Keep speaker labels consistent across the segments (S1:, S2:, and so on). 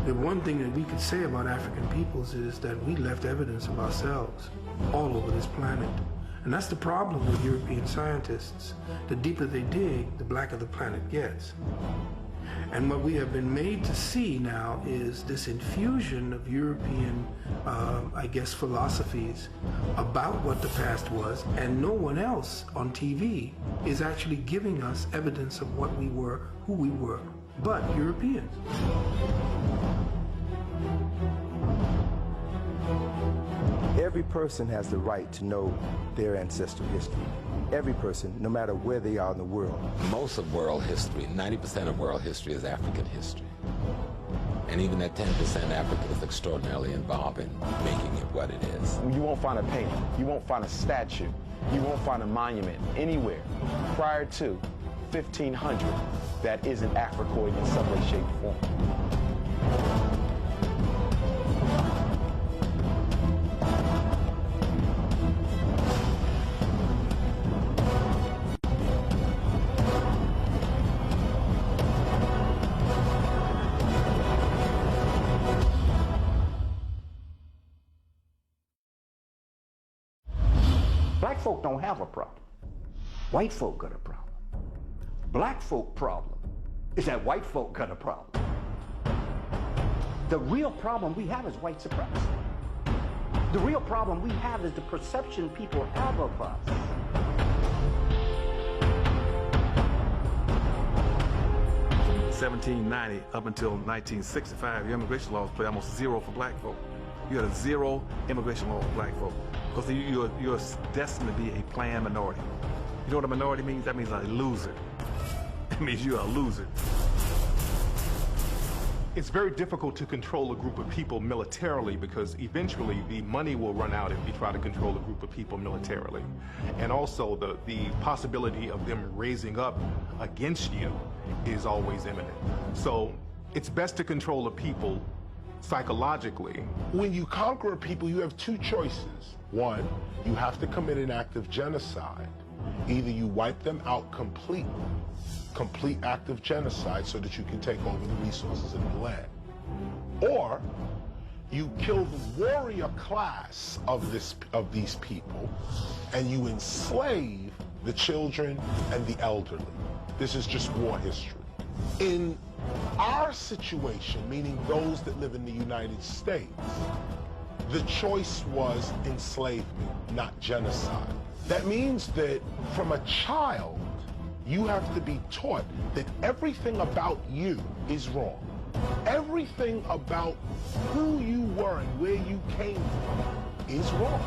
S1: The one thing that we could say about African peoples is that we left evidence of ourselves all over this planet. And that's the problem with European scientists. The deeper they dig, the blacker the planet gets. And what we have been made to see now is this infusion of European, I guess, philosophies about what the past was, and no one else on TV is actually giving us evidence of what we were, who we were, but Europeans.
S2: Every person has the right to know their ancestral history. Every person, no matter where they are in the world.
S3: Most of world history, 90% of world history is African history. And even that 10%, Africa is extraordinarily involved in making it what it is.
S4: You won't find a painting, you won't find a statue, you won't find a monument anywhere prior to 1500 that isn't Africoid in some way, shape, or form.
S5: Black folk don't have a problem. White folk got a problem. Black folk problem is that white folk got a problem. The real problem we have is white supremacy. The real problem we have is the perception people have of us.
S6: In 1790 up until 1965, your immigration laws played almost zero for black folk. You had a zero immigration law for black folk. Because you're destined to be a planned minority. You know what a minority means? That means a loser. It means you're a loser.
S7: It's very difficult to control a group of people militarily because eventually the money will run out if you try to control a group of people militarily. And also the possibility of them raising up against you is always imminent. So it's best to control a people psychologically.
S8: When you conquer a people, you have two choices. One, you have to commit an act of genocide. Either you wipe them out completely, complete act of genocide so that you can take over the resources of the land. Or you kill the warrior class of these people and you enslave the children and the elderly. This is just war history. In our situation, meaning those that live in the United States, the choice was enslavement, not genocide. That means that from a child, you have to be taught that everything about you is wrong. Everything about who you were and where you came from is wrong.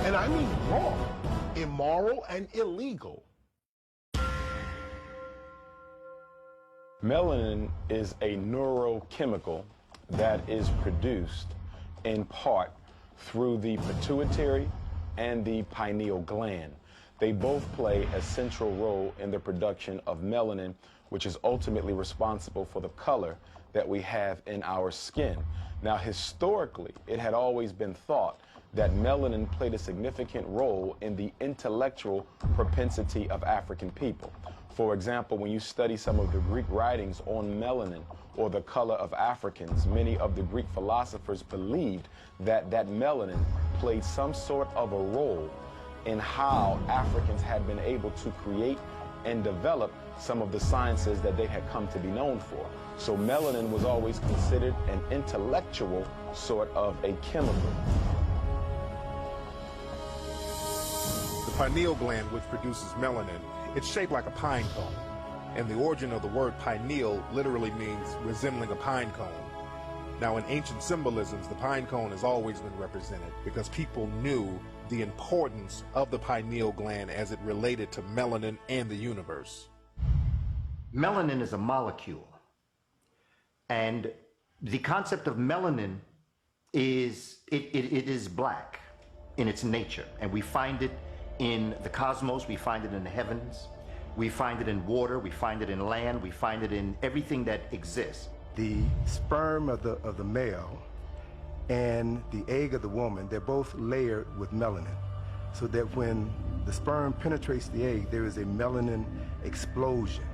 S8: And I mean wrong, immoral and illegal.
S4: Melanin is a neurochemical that is produced in part through the pituitary and the pineal gland. They both play a central role in the production of melanin, which is ultimately responsible for the color that we have in our skin. Now, historically, it had always been thought that melanin played a significant role in the intellectual propensity of African people. For example, when you study some of the Greek writings on melanin or the color of Africans, many of the Greek philosophers believed that melanin played some sort of a role in how Africans had been able to create and develop some of the sciences that they had come to be known for. So melanin was always considered an intellectual sort of a chemical.
S9: The pineal gland, which produces melanin, it's shaped like a pine cone. And the origin of the word pineal literally means resembling a pine cone. Now, in ancient symbolisms, the pine cone has always been represented because people knew the importance of the pineal gland as it related to melanin and the universe.
S5: Melanin is a molecule. And the concept of melanin is, it is black in its nature. And we find it in the cosmos, we find it in the heavens, we find it in water, we find it in land, we find it in everything that exists.
S2: The sperm of the male and the egg of the woman, they're both layered with melanin, so that when the sperm penetrates the egg, there is a melanin explosion.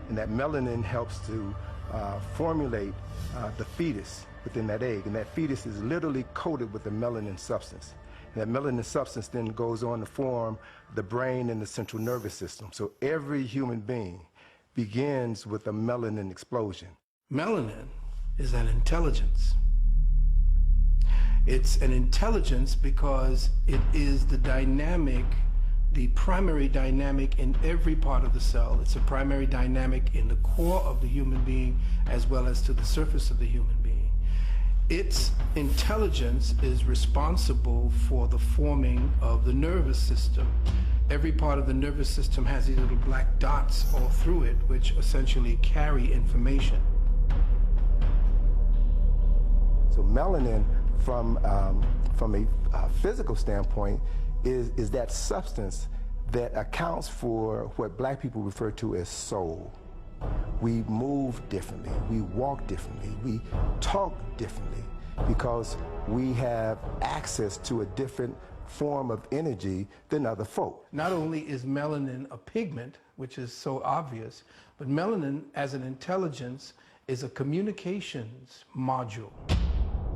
S2: And that melanin helps to formulate the fetus within that egg, and that fetus is literally coated with a melanin substance. And that melanin substance then goes on to form the brain and the central nervous system. So every human being begins with a melanin explosion.
S1: Melanin is an intelligence. It's an intelligence because it is the dynamic, the primary dynamic in every part of the cell. It's a primary dynamic in the core of the human being as well as to the surface of the human being. Its intelligence is responsible for the forming of the nervous system. Every part of the nervous system has these little black dots all through it, which essentially carry information.
S2: So melanin, from a physical standpoint, is that substance that accounts for what black people refer to as soul. We move differently, we walk differently, we talk differently because we have access to a different form of energy than other folk.
S1: Not only is melanin a pigment, which is so obvious, but melanin as an intelligence is a communications module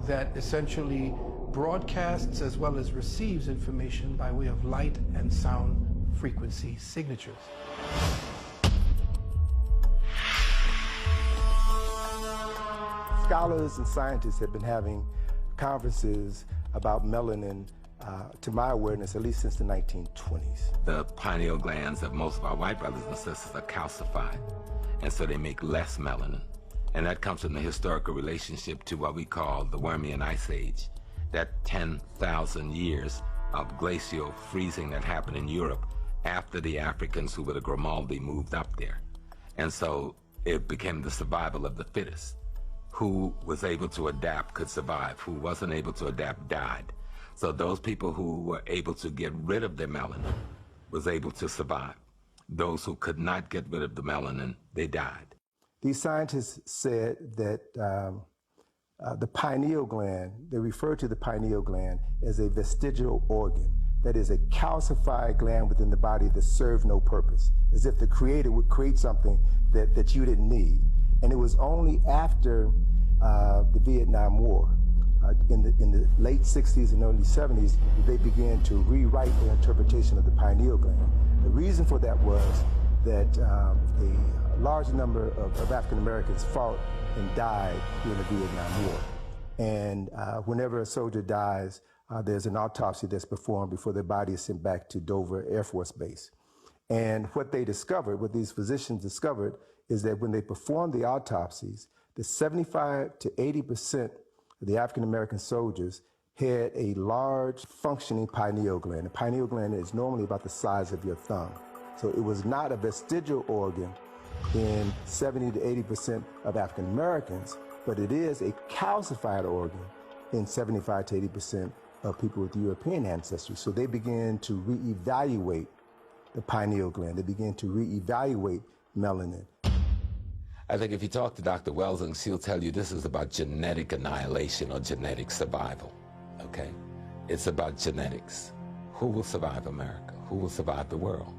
S1: that essentially broadcasts as well as receives information by way of light and sound frequency signatures.
S2: Scholars and scientists have been having conferences about melanin, to my awareness, at least since the 1920s.
S3: The pineal glands of most of our white brothers and sisters are calcified, and so they make less melanin. And that comes from the historical relationship to what we call the Permian Ice Age, that 10,000 years of glacial freezing that happened in Europe after the Africans who were the Grimaldi moved up there. And so it became the survival of the fittest. Who was able to adapt could survive. Who wasn't able to adapt died. So those people who were able to get rid of their melanin was able to survive. Those who could not get rid of the melanin, they died.
S2: These scientists said that the pineal gland, they refer to the pineal gland as a vestigial organ. That is a calcified gland within the body that served no purpose, as if the creator would create something that you didn't need. And it was only after the Vietnam War, in the late 60s and early 70s, that they began to rewrite their interpretation of the pineal gland. The reason for that was that a large number of African Americans fought and died during the Vietnam War. And whenever a soldier dies, there's an autopsy that's performed before their body is sent back to Dover Air Force Base. And what they discovered, what these physicians discovered, is that when they performed the autopsies, the 75 to 80% of the African American soldiers had a large functioning pineal gland. The pineal gland is normally about the size of your thumb. So it was not a vestigial organ in 70 to 80% of African Americans, but it is a calcified organ in 75 to 80% of people with European ancestry. So they began to reevaluate the pineal gland. They began to reevaluate melanin.
S3: I think if you talk to Dr. Welsing, she'll tell you this is about genetic annihilation or genetic survival, okay? It's about genetics. Who will survive America? Who will survive the world?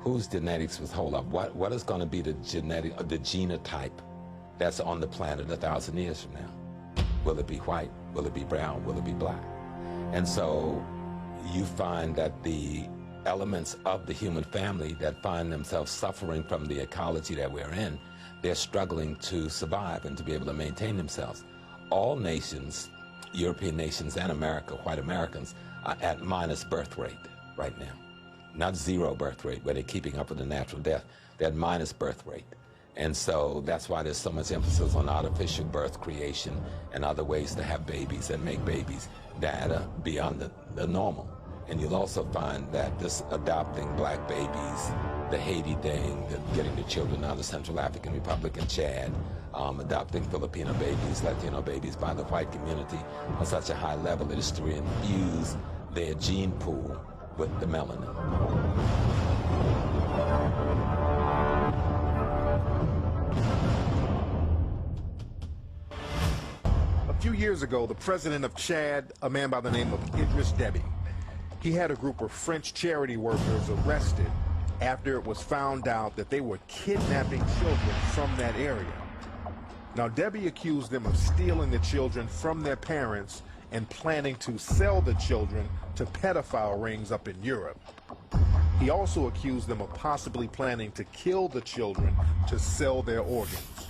S3: Whose genetics was hold up? What is going to be the genetic, the genotype that's on the planet 1,000 years from now? Will it be white? Will it be brown? Will it be black? And so you find that the elements of the human family that find themselves suffering from the ecology that we're in, they're struggling to survive and to be able to maintain themselves. All nations, European nations and America, white Americans, are at minus birth rate right now. Not zero birth rate, where they're keeping up with the natural death. They're at minus birth rate. And so that's why there's so much emphasis on artificial birth creation and other ways to have babies and make babies that are beyond the normal. And you'll also find that this adopting black babies, the Haiti thing, getting the children out of Central African Republic and Chad, adopting Filipino babies, Latino babies by the white community on such a high level, it is to infuse their gene pool with the melanin.
S9: A few years ago, the president of Chad, a man by the name of Idris Deby, he had a group of French charity workers arrested after it was found out that they were kidnapping children from that area. Now, Debbie accused them of stealing the children from their parents and planning to sell the children to pedophile rings up in Europe. He also accused them of possibly planning to kill the children to sell their organs.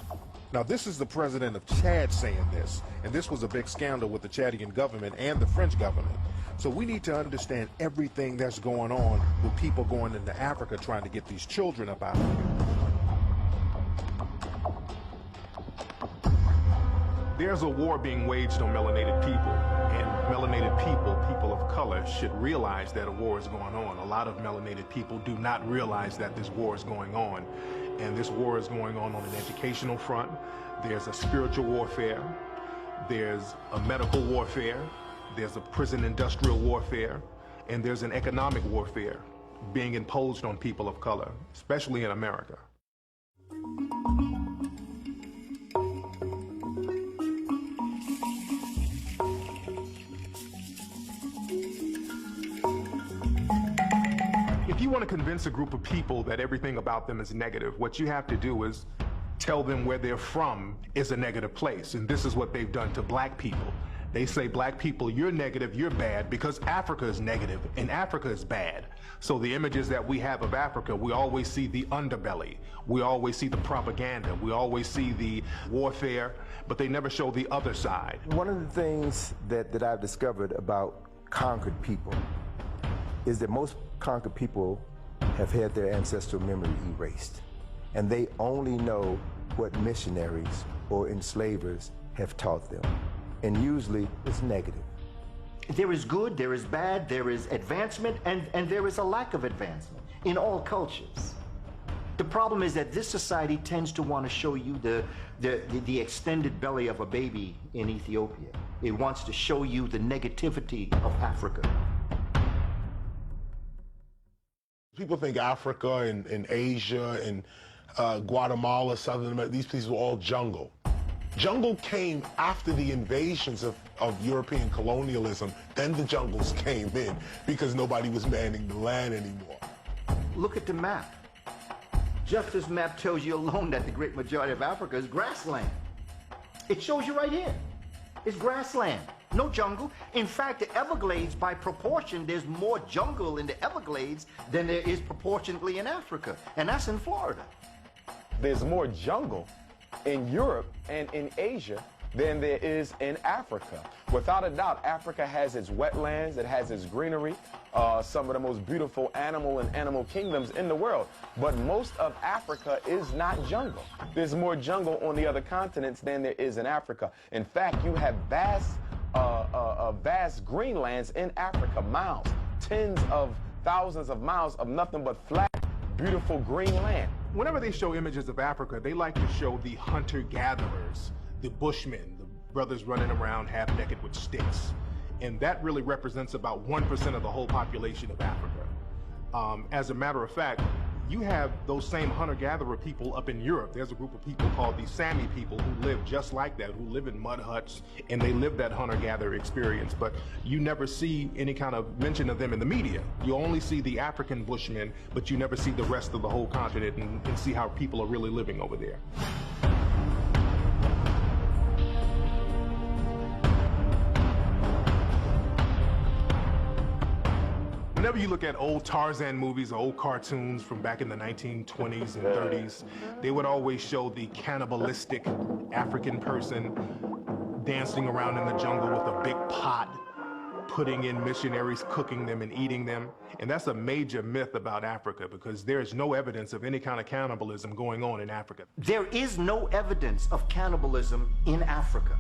S9: Now, this is the president of Chad saying this, and this was a big scandal with the Chadian government and the French government. So we need to understand everything that's going on with people going into Africa trying to get these children up out of here.
S7: There's a war being waged on melanated people, and melanated people, people of color, should realize that a war is going on. A lot of melanated people do not realize that this war is going on, and this war is going on an educational front. There's a spiritual warfare, there's a medical warfare, there's a prison industrial warfare, and there's an economic warfare being imposed on people of color, especially in America. If you want to convince a group of people that everything about them is negative, what you have to do is tell them where they're from is a negative place. And this is what they've done to black people. They say, black people, you're negative, you're bad, because Africa is negative and Africa is bad. So the images that we have of Africa, we always see the underbelly. We always see the propaganda. We always see the warfare, but they never show the other side.
S2: One of the things that I've discovered about conquered people is that most conquered people have had their ancestral memory erased, and they only know what missionaries or enslavers have taught them, and usually it's negative.
S5: There is good, there is bad, there is advancement, and there is a lack of advancement in all cultures. The problem is that this society tends to want to show you the extended belly of a baby in Ethiopia. It wants to show you the negativity of Africa.
S8: People think Africa and Asia and Guatemala, Southern America, these places were all jungle. Jungle came after the invasions of European colonialism. Then the jungles came in because nobody was manning the land anymore.
S5: Look at the map. Just this map tells you alone that the great majority of Africa is grassland. It shows you right here. It's grassland, no jungle. In fact, the Everglades, by proportion, there's more jungle in the Everglades than there is proportionately in Africa, and that's in Florida.
S4: There's more jungle in Europe and in Asia than there is in Africa. Without a doubt, Africa has its wetlands, it has its greenery, some of the most beautiful animal kingdoms in the world. But most of Africa is not jungle. There's more jungle on the other continents than there is in Africa. In fact, you have vast greenlands in Africa, miles, tens of thousands of miles of nothing but flat, beautiful green land.
S7: Whenever they show images of Africa, they like to show the hunter-gatherers, the bushmen, the brothers running around half naked with sticks. And that really represents about 1% of the whole population of Africa. As a matter of fact, you have those same hunter-gatherer people up in Europe. There's a group of people called the Sami people who live just like that, who live in mud huts, and they live that hunter-gatherer experience. But you never see any kind of mention of them in the media. You only see the African Bushmen, but you never see the rest of the whole continent and see how people are really living over there. Whenever you look at old Tarzan movies or old cartoons from back in the 1920s and 30s, they would always show the cannibalistic African person dancing around in the jungle with a big pot, putting in missionaries, cooking them and eating them. And that's a major myth about Africa because there is no evidence of any kind of cannibalism going on in Africa.
S5: There is no evidence of cannibalism in Africa.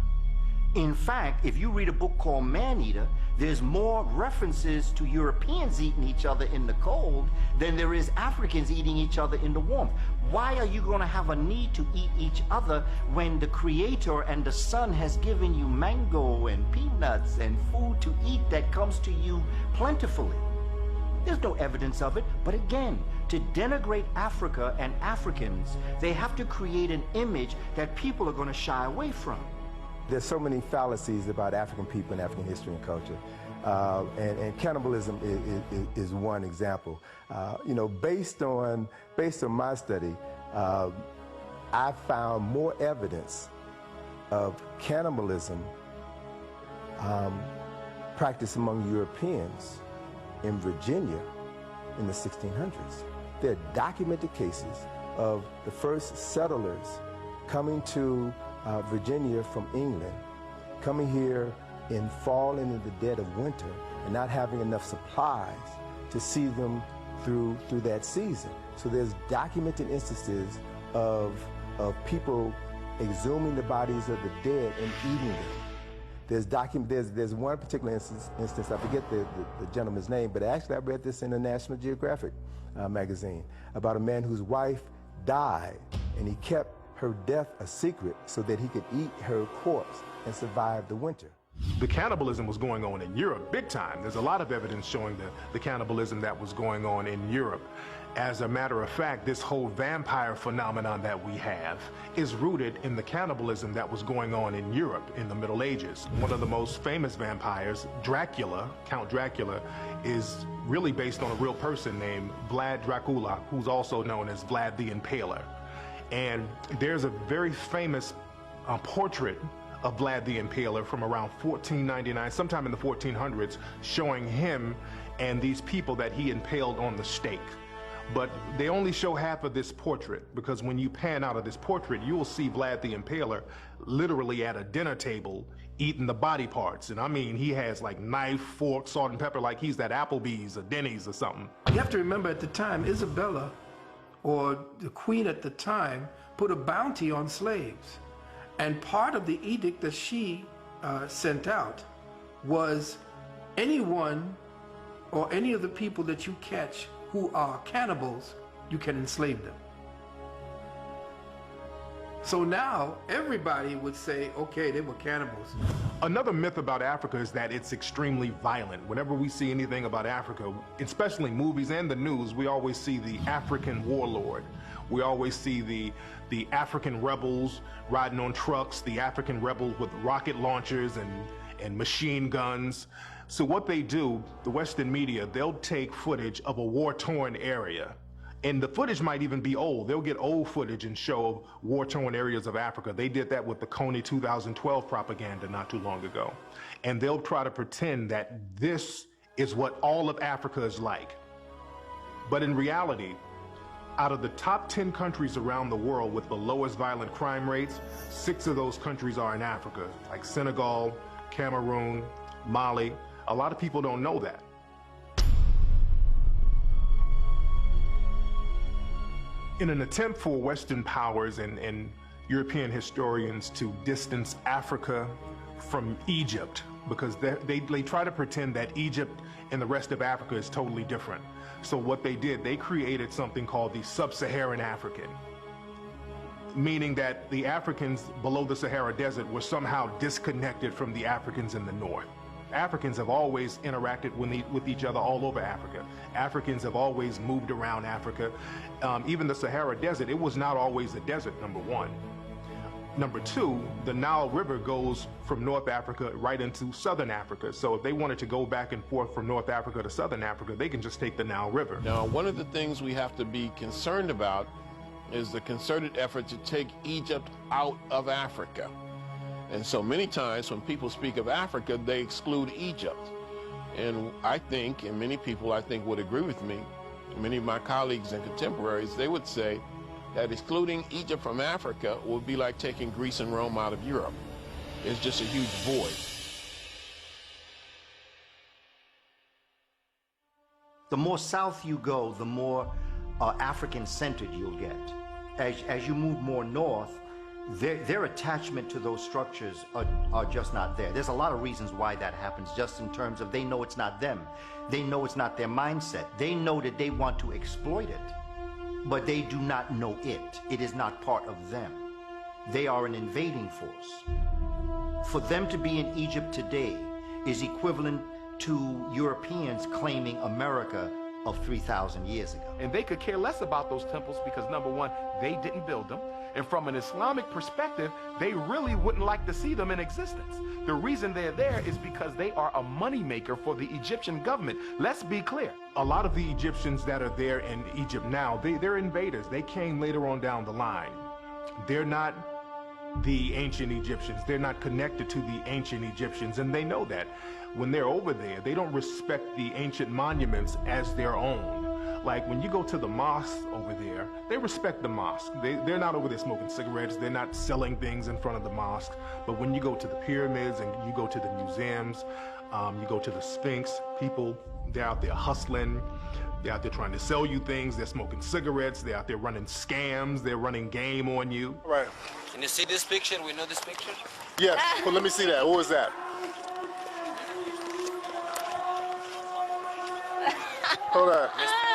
S5: In fact, if you read a book called Man-Eater, there's more references to Europeans eating each other in the cold than there is Africans eating each other in the warmth. Why are you going to have a need to eat each other when the Creator and the Son has given you mango and peanuts and food to eat that comes to you plentifully? There's no evidence of it, but again, to denigrate Africa and Africans, they have to create an image that people are going to shy away from.
S2: There's so many fallacies about African people and African history and culture, and cannibalism is one example. You know, based on my study, I found more evidence of cannibalism practiced among Europeans in Virginia in the 1600s. There are documented cases of the first settlers coming to Virginia from England, coming here in fall and in the dead of winter, and not having enough supplies to see them through that season. So there's documented instances of people exhuming the bodies of the dead and eating them. There's one particular instance, I forget the gentleman's name, but actually I read this in a National Geographic magazine about a man whose wife died and he kept her death a secret so that he could eat her corpse and survive the winter.
S7: The cannibalism was going on in Europe big time. There's a lot of evidence showing the cannibalism that was going on in Europe. As a matter of fact, this whole vampire phenomenon that we have is rooted in the cannibalism that was going on in Europe in the Middle Ages. One of the most famous vampires, Dracula, Count Dracula, is really based on a real person named Vlad Dracula, who's also known as Vlad the Impaler. And there's a very famous portrait of Vlad the Impaler from around 1499, sometime in the 1400s, showing him and these people that he impaled on the stake. But they only show half of this portrait, because when you pan out of this portrait, you will see Vlad the Impaler literally at a dinner table eating the body parts. And I mean, he has like knife, fork, salt and pepper, like he's at Applebee's or Denny's or something.
S1: You have to remember at the time, Isabella, or the queen at the time, put a bounty on slaves. And part of the edict that she sent out was anyone or any of the people that you catch who are cannibals, you can enslave them. So now everybody would say, okay, they were cannibals.
S7: Another myth about Africa is that it's extremely violent. Whenever we see anything about Africa, especially movies and the news, we always see the African warlord. We always see the African rebels riding on trucks, the African rebels with rocket launchers and machine guns. So what they do, the Western media, they'll take footage of a war-torn area. And the footage might even be old. They'll get old footage and show war-torn areas of Africa. They did that with the Coney 2012 propaganda not too long ago. And they'll try to pretend that this is what all of Africa is like. But in reality, out of the top 10 countries around the world with the lowest violent crime rates, 6 of those countries are in Africa, like Senegal, Cameroon, Mali. A lot of people don't know that. In an attempt for Western powers and European historians to distance Africa from Egypt, because they try to pretend that Egypt and the rest of Africa is totally different. So what they did, they created something called the Sub-Saharan African, meaning that the Africans below the Sahara Desert were somehow disconnected from the Africans in the north. Africans have always interacted with each other all over Africa. Africans have always moved around Africa. Even the Sahara Desert, it was not always a desert, number one. Number two, the Nile River goes from North Africa right into Southern Africa. So if they wanted to go back and forth from North Africa to Southern Africa, they can just take the Nile River.
S10: Now, one of the things we have to be concerned about is the concerted effort to take Egypt out of Africa. And so many times when people speak of Africa, they exclude Egypt. And I think, and many people I think would agree with me, many of my colleagues and contemporaries, they would say that excluding Egypt from Africa would be like taking Greece and Rome out of Europe. It's just a huge void.
S5: The more south you go, the more African-centered you'll get. As you move more north, their attachment to those structures are just not there. There's a lot of reasons why that happens, just in terms of they know it's not them. They know it's not their mindset. They know that they want to exploit it, but they do not know it. It is not part of them. They are an invading force. For them to be in Egypt today is equivalent to Europeans claiming America of 3,000 years ago.
S9: And they could care less about those temples because, number one, they didn't build them. And from an Islamic perspective, they really wouldn't like to see them in existence. The reason they're there is because they are a moneymaker for the Egyptian government. Let's be clear.
S7: A lot of the Egyptians that are there in Egypt now, they're invaders. They came later on down the line. They're not the ancient Egyptians. They're not connected to the ancient Egyptians, and they know that. When they're over there, they don't respect the ancient monuments as their own. Like when you go to the mosque over there, they respect the mosque. They're not over there smoking cigarettes. They're not selling things in front of the mosque. But when you go to the pyramids and you go to the museums, you go to the Sphinx, people, they're out there hustling. They're out there trying to sell you things. They're smoking cigarettes. They're out there running scams. They're running game on you.
S11: Right.
S12: Can you see this picture? We know this picture?
S11: Yes. Well, let me see that. What was that? Hold on.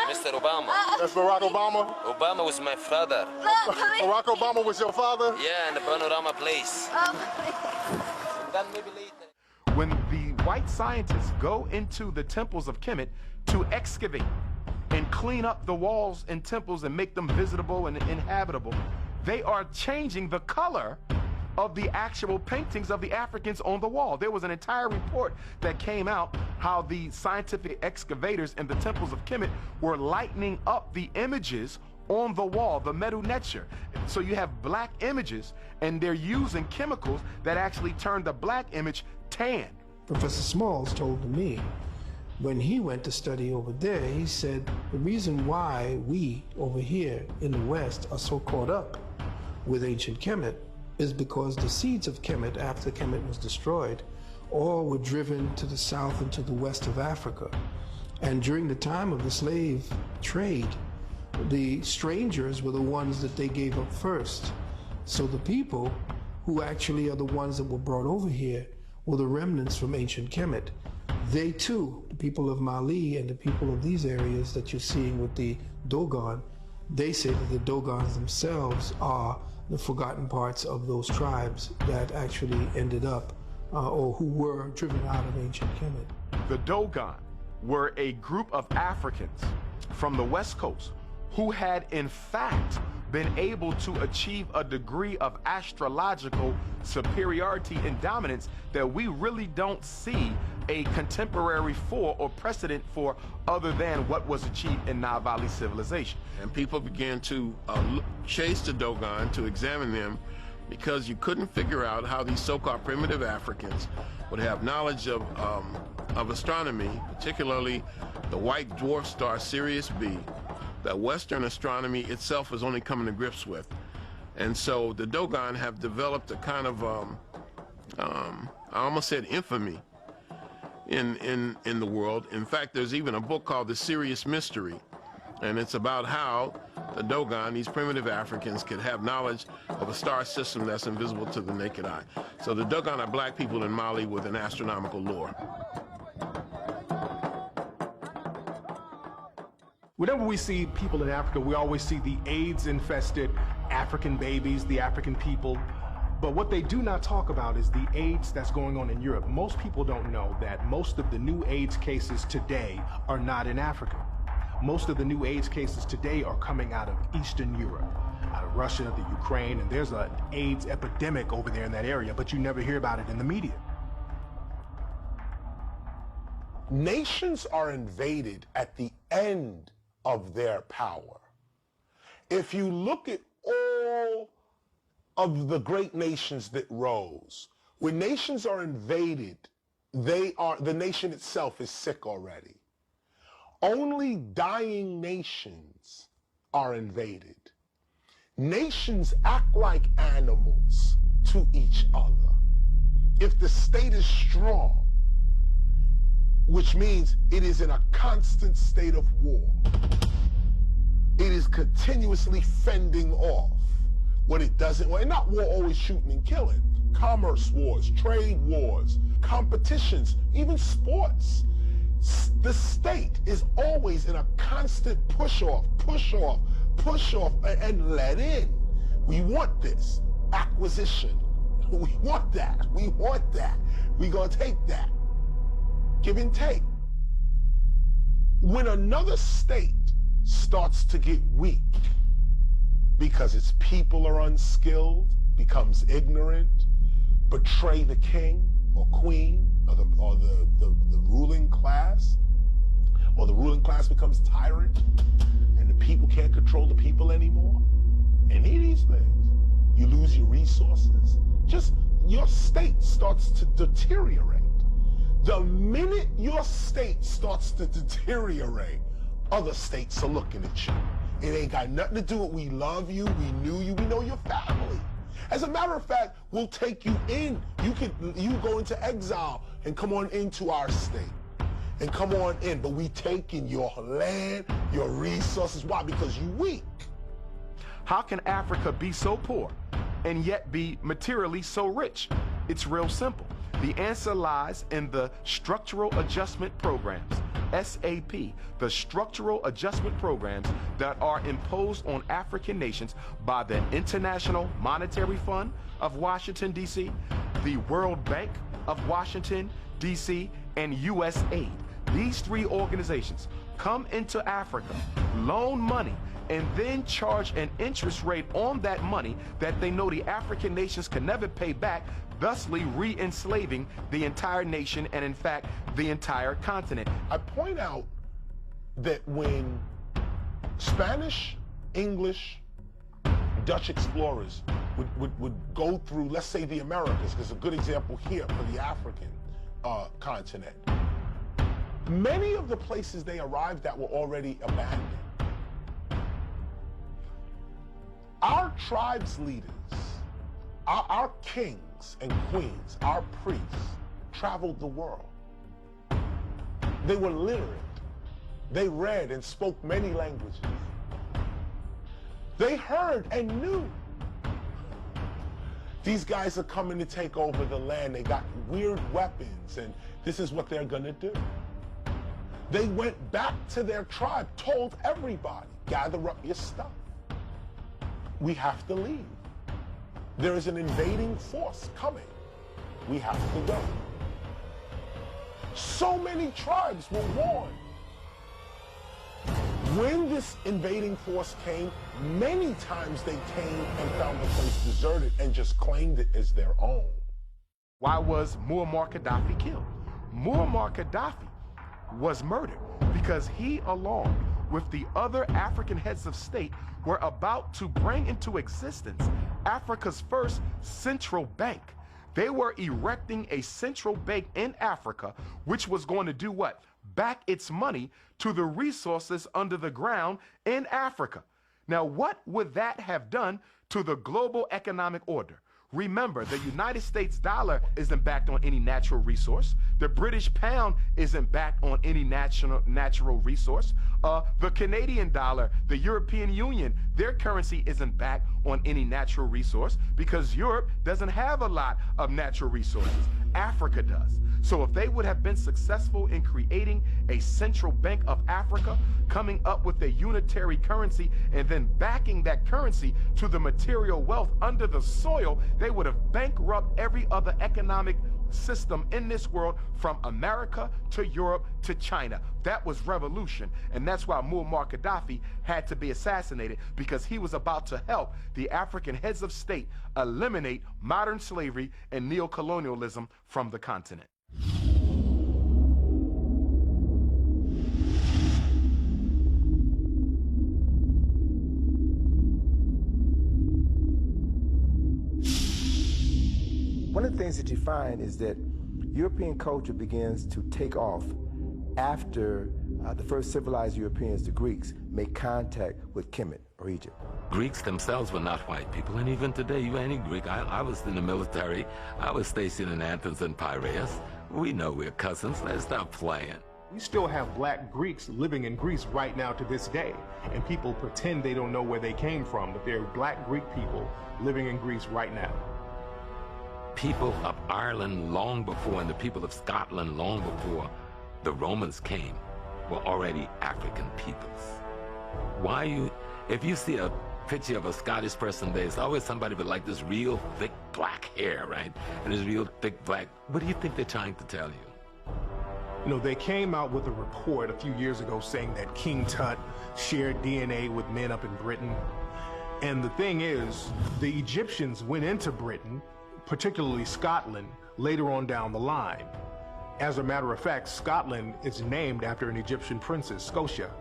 S12: Mr. Obama.
S11: That's Barack Obama?
S12: Obama was my father.
S11: Barack Obama was your father?
S12: Yeah, in the Panorama Place. Then maybe later.
S7: When the white scientists go into the temples of Kemet to excavate and clean up the walls and temples and make them visitable and inhabitable, they are changing the color of the actual paintings of the Africans on the wall. There was an entire report that came out how the scientific excavators in the temples of Kemet were lightening up the images on the wall, the Medu Neter. So you have black images, and they're using chemicals that actually turn the black image tan.
S1: Professor Smalls told me when he went to study over there, he said the reason why we over here in the West are so caught up with ancient Kemet is because the seeds of Kemet, after Kemet was destroyed, all were driven to the south and to the west of Africa. And during the time of the slave trade, the strangers were the ones that they gave up first. So the people who actually are the ones that were brought over here were the remnants from ancient Kemet. They too, the people of Mali and the people of these areas that you're seeing with the Dogon, they say that the Dogons themselves are the forgotten parts of those tribes that actually ended up or who were driven out of ancient Kemet.
S7: The Dogon were a group of Africans from the West Coast who had in fact been able to achieve a degree of astrological superiority and dominance that we really don't see a contemporary for or precedent for other than what was achieved in Nile Valley civilization.
S10: And people began to chase the Dogon to examine them because you couldn't figure out how these so-called primitive Africans would have knowledge of astronomy, particularly the white dwarf star Sirius B, that Western astronomy itself is only coming to grips with. And so the Dogon have developed a kind of, I almost said infamy in the world. In fact, there's even a book called The Sirius Mystery, and it's about how the Dogon, these primitive Africans, could have knowledge of a star system that's invisible to the naked eye. So the Dogon are black people in Mali with an astronomical lore.
S7: Whenever we see people in Africa, we always see the AIDS-infested African babies, the African people. But what they do not talk about is the AIDS that's going on in Europe. Most people don't know that most of the new AIDS cases today are not in Africa. Most of the new AIDS cases today are coming out of Eastern Europe, out of Russia, the Ukraine, and there's an AIDS epidemic over there in that area, but you never hear about it in the media.
S8: Nations are invaded at the end of their power. If you look at all of the great nations that rose, when nations are invaded, the nation itself is sick already. Only dying nations are invaded. Nations act like animals to each other. If the state is strong, which means it is in a constant state of war. It is continuously fending off what it doesn't want. And not war always shooting and killing. Commerce wars, trade wars, competitions, even sports. The state is always in a constant push off, and let in. We want this. Acquisition. We want that. We're gonna take that. Give and take. When another state starts to get weak because its people are unskilled, becomes ignorant, betray the king or queen or the ruling class, or the ruling class becomes tyrant and the people can't control the people anymore, any of these things, you lose your resources, just your state starts to deteriorate. The minute your state starts to deteriorate, other states are looking at you. It ain't got nothing to do with we love you, we knew you, we know your family. As a matter of fact, we'll take you in. You go into exile and come on into our state. And come on in, but we taking your land, your resources. Why? Because you weak.
S9: How can Africa be so poor and yet be materially so rich? It's real simple. The answer lies in the Structural Adjustment Programs, SAP, the Structural Adjustment Programs that are imposed on African nations by the International Monetary Fund of Washington, D.C., the World Bank of Washington, D.C., and USAID. These three organizations come into Africa, loan money, and then charge an interest rate on that money that they know the African nations can never pay back, thusly re-enslaving the entire nation and, in fact, the entire continent.
S8: I point out that when Spanish, English, Dutch explorers would go through, let's say, the Americas, because a good example here for the African continent, many of the places they arrived at were already abandoned. Our tribes leaders, our kings and queens, our priests, traveled the world. They were literate. They read and spoke many languages. They heard and knew. These guys are coming to take over the land. They got weird weapons, and this is what they're gonna do. They went back to their tribe, told everybody, gather up your stuff. We have to leave. There is an invading force coming. We have to go. So many tribes were warned. When this invading force came, many times they came and found the place deserted and just claimed it as their own.
S9: Why was Muammar Gaddafi killed? Muammar Gaddafi was murdered because he, along with the other African heads of state, were about to bring into existence Africa's first central bank. They were erecting a central bank in Africa, which was going to do what? Back its money to the resources under the ground in Africa. Now, what would that have done to the global economic order? Remember, the United States dollar isn't backed on any natural resource. The British pound isn't backed on any natural resource. The Canadian dollar, the European Union, their currency isn't backed on any natural resource because Europe doesn't have a lot of natural resources. Africa does. So if they would have been successful in creating a central bank of Africa, coming up with a unitary currency, and then backing that currency to the material wealth under the soil, they would have bankrupted every other economic system in this world from America to Europe to China. That was revolution, and that's why Muammar Gaddafi had to be assassinated, because he was about to help the African heads of state eliminate modern slavery and neocolonialism from the continent.
S2: One of the things that you find is that European culture begins to take off after the first civilized Europeans, the Greeks, make contact with Kemet or Egypt.
S3: Greeks themselves were not white people, and even today, you any Greek, I was in the military, I was stationed in Athens and Piraeus. We know we're cousins, let's stop playing.
S7: We still have black Greeks living in Greece right now to this day, and people pretend they don't know where they came from, but there are black Greek people living in Greece right now.
S3: People of Ireland long before, and the people of Scotland long before the Romans came, were already African peoples. Why if you see a picture of a Scottish person, there's always somebody with like this real thick black hair, right? And this real thick black, what do you think they're trying to tell you?
S7: You know, they came out with a report a few years ago saying that King Tut shared DNA with men up in Britain. And the thing is, the Egyptians went into Britain, particularly Scotland, later on down the line. As a matter of fact, Scotland is named after an Egyptian princess, Scotia.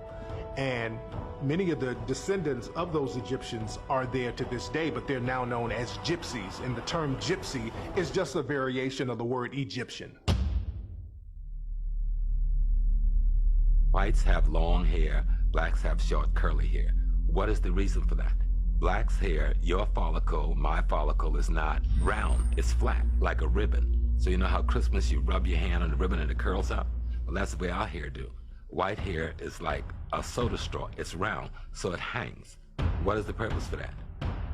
S7: And many of the descendants of those Egyptians are there to this day, but they're now known as gypsies. And the term gypsy is just a variation of the word Egyptian.
S3: Whites have long hair, blacks have short curly hair. What is the reason for that? Black's hair, your follicle, my follicle, is not round, it's flat, like a ribbon. So you know how Christmas you rub your hand on the ribbon and it curls up? Well, that's the way our hair do. White hair is like a soda straw, it's round, so it hangs. What is the purpose for that?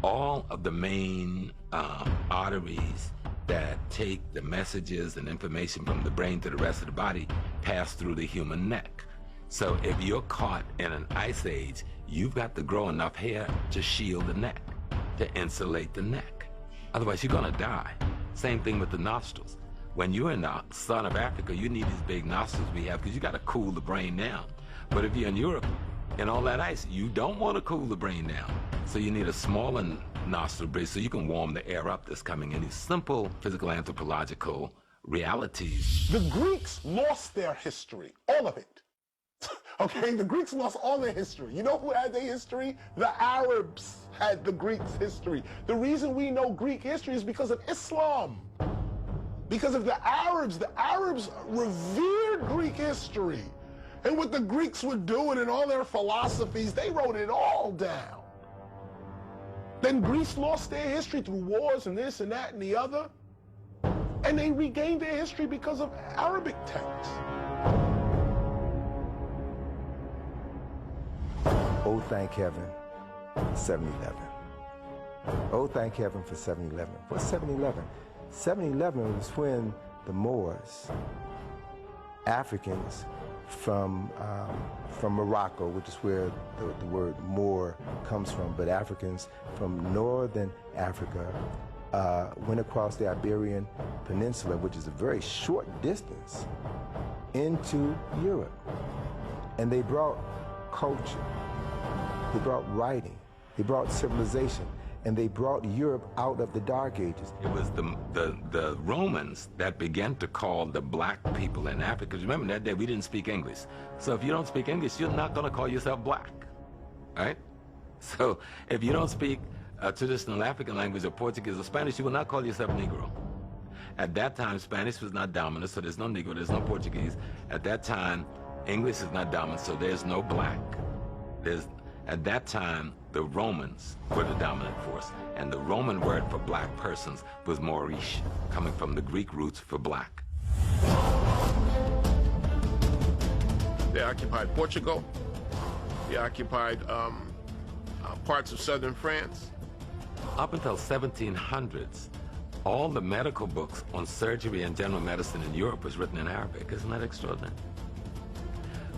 S3: All of the main arteries that take the messages and information from the brain to the rest of the body pass through the human neck. So if you're caught in an ice age, you've got to grow enough hair to shield the neck, to insulate the neck. Otherwise, you're gonna die. Same thing with the nostrils. When you're in the sun of Africa, you need these big nostrils we have because you gotta cool the brain down. But if you're in Europe and all that ice, you don't wanna cool the brain down. So you need a smaller nostril bridge so you can warm the air up that's coming in. These simple physical anthropological realities.
S8: The Greeks lost their history, all of it. Okay, the Greeks lost all their history. You know who had their history? The Arabs had the Greeks' history. The reason we know Greek history is because of Islam. Because of the Arabs revered Greek history. And what the Greeks were doing and all their philosophies, they wrote it all down. Then Greece lost their history through wars and this and that and the other. And they regained their history because of Arabic texts.
S2: Oh, thank heaven for 7/11. Oh, thank heaven for 7/11. What's 7/11? 7/11 was when the Moors, Africans from Morocco, which is where the word Moor comes from, but Africans from northern Africa went across the Iberian Peninsula, which is a very short distance, into Europe. And they brought culture. They brought writing, they brought civilization, and they brought Europe out of the Dark Ages.
S3: It was the Romans that began to call the black people in Africa. Because remember, that day we didn't speak English. So if you don't speak English, you're not going to call yourself black, right? So if you don't speak a traditional African language or Portuguese or Spanish, you will not call yourself Negro. At that time, Spanish was not dominant, so there's no Negro, there's no Portuguese. At that time, English is not dominant, so there's no black. At that time, the Romans were the dominant force, and the Roman word for black persons was Moorish, coming from the Greek roots for black.
S10: They occupied Portugal. They occupied parts of southern France.
S3: Up until 1700s, all the medical books on surgery and general medicine in Europe was written in Arabic. Isn't that extraordinary?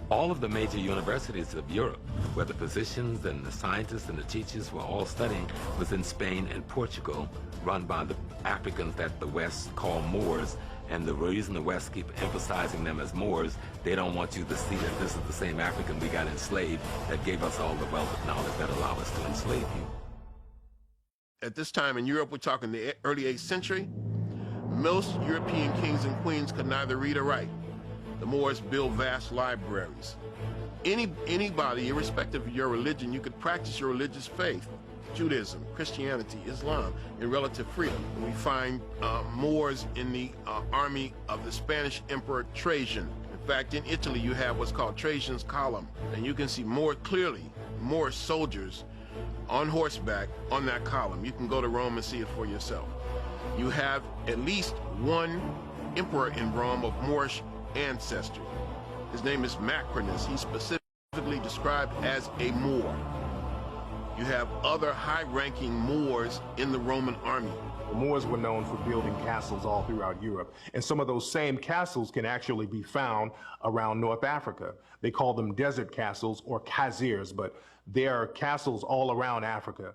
S3: All of the major universities of Europe, where the physicians and the scientists and the teachers were all studying, was in Spain and Portugal, run by the Africans that the West call Moors. And the reason the West keep emphasizing them as Moors, they don't want you to see that this is the same African we got enslaved that gave us all the wealth of knowledge that allowed us to enslave you.
S10: At this time in Europe, we're talking the early 8th century, most European kings and queens could neither read or write. The Moors built vast libraries. Anybody, irrespective of your religion, you could practice your religious faith, Judaism, Christianity, Islam, in relative freedom. We find Moors in the army of the Spanish Emperor Trajan. In fact, in Italy, you have what's called Trajan's Column, and you can see more clearly Moor soldiers on horseback on that column. You can go to Rome and see it for yourself. You have at least one emperor in Rome of Moorish ancestry. His name is Macrinus. He's specifically described as a Moor. You have other high-ranking Moors in the Roman army.
S7: The Moors were known for building castles all throughout Europe, and some of those same castles can actually be found around North Africa. They call them desert castles or kazirs, but they are castles all around Africa.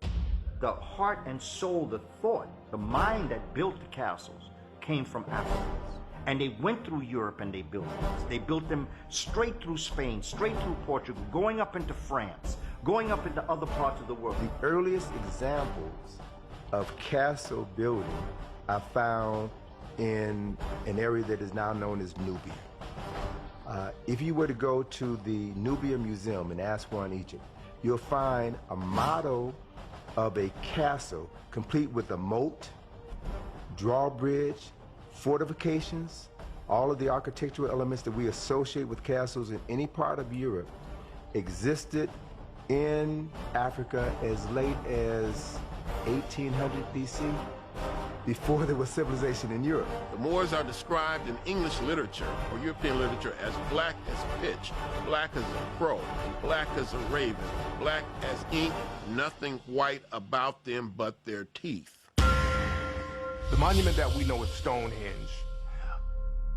S5: The heart and soul, the thought, the mind that built the castles came from Africans. And they went through Europe and they built them. They built them straight through Spain, straight through Portugal, going up into France, going up into other parts of the world.
S2: The earliest examples of castle building are found in an area that is now known as Nubia. If you were to go to the Nubia Museum in Aswan, Egypt, you'll find a model of a castle complete with a moat, drawbridge, fortifications, all of the architectural elements that we associate with castles in any part of Europe existed in Africa as late as 1800 BC, before there was civilization in Europe.
S10: The Moors are described in English literature or European literature as black as pitch, black as a crow, black as a raven, black as ink, nothing white about them but their teeth.
S9: The monument that we know is Stonehenge.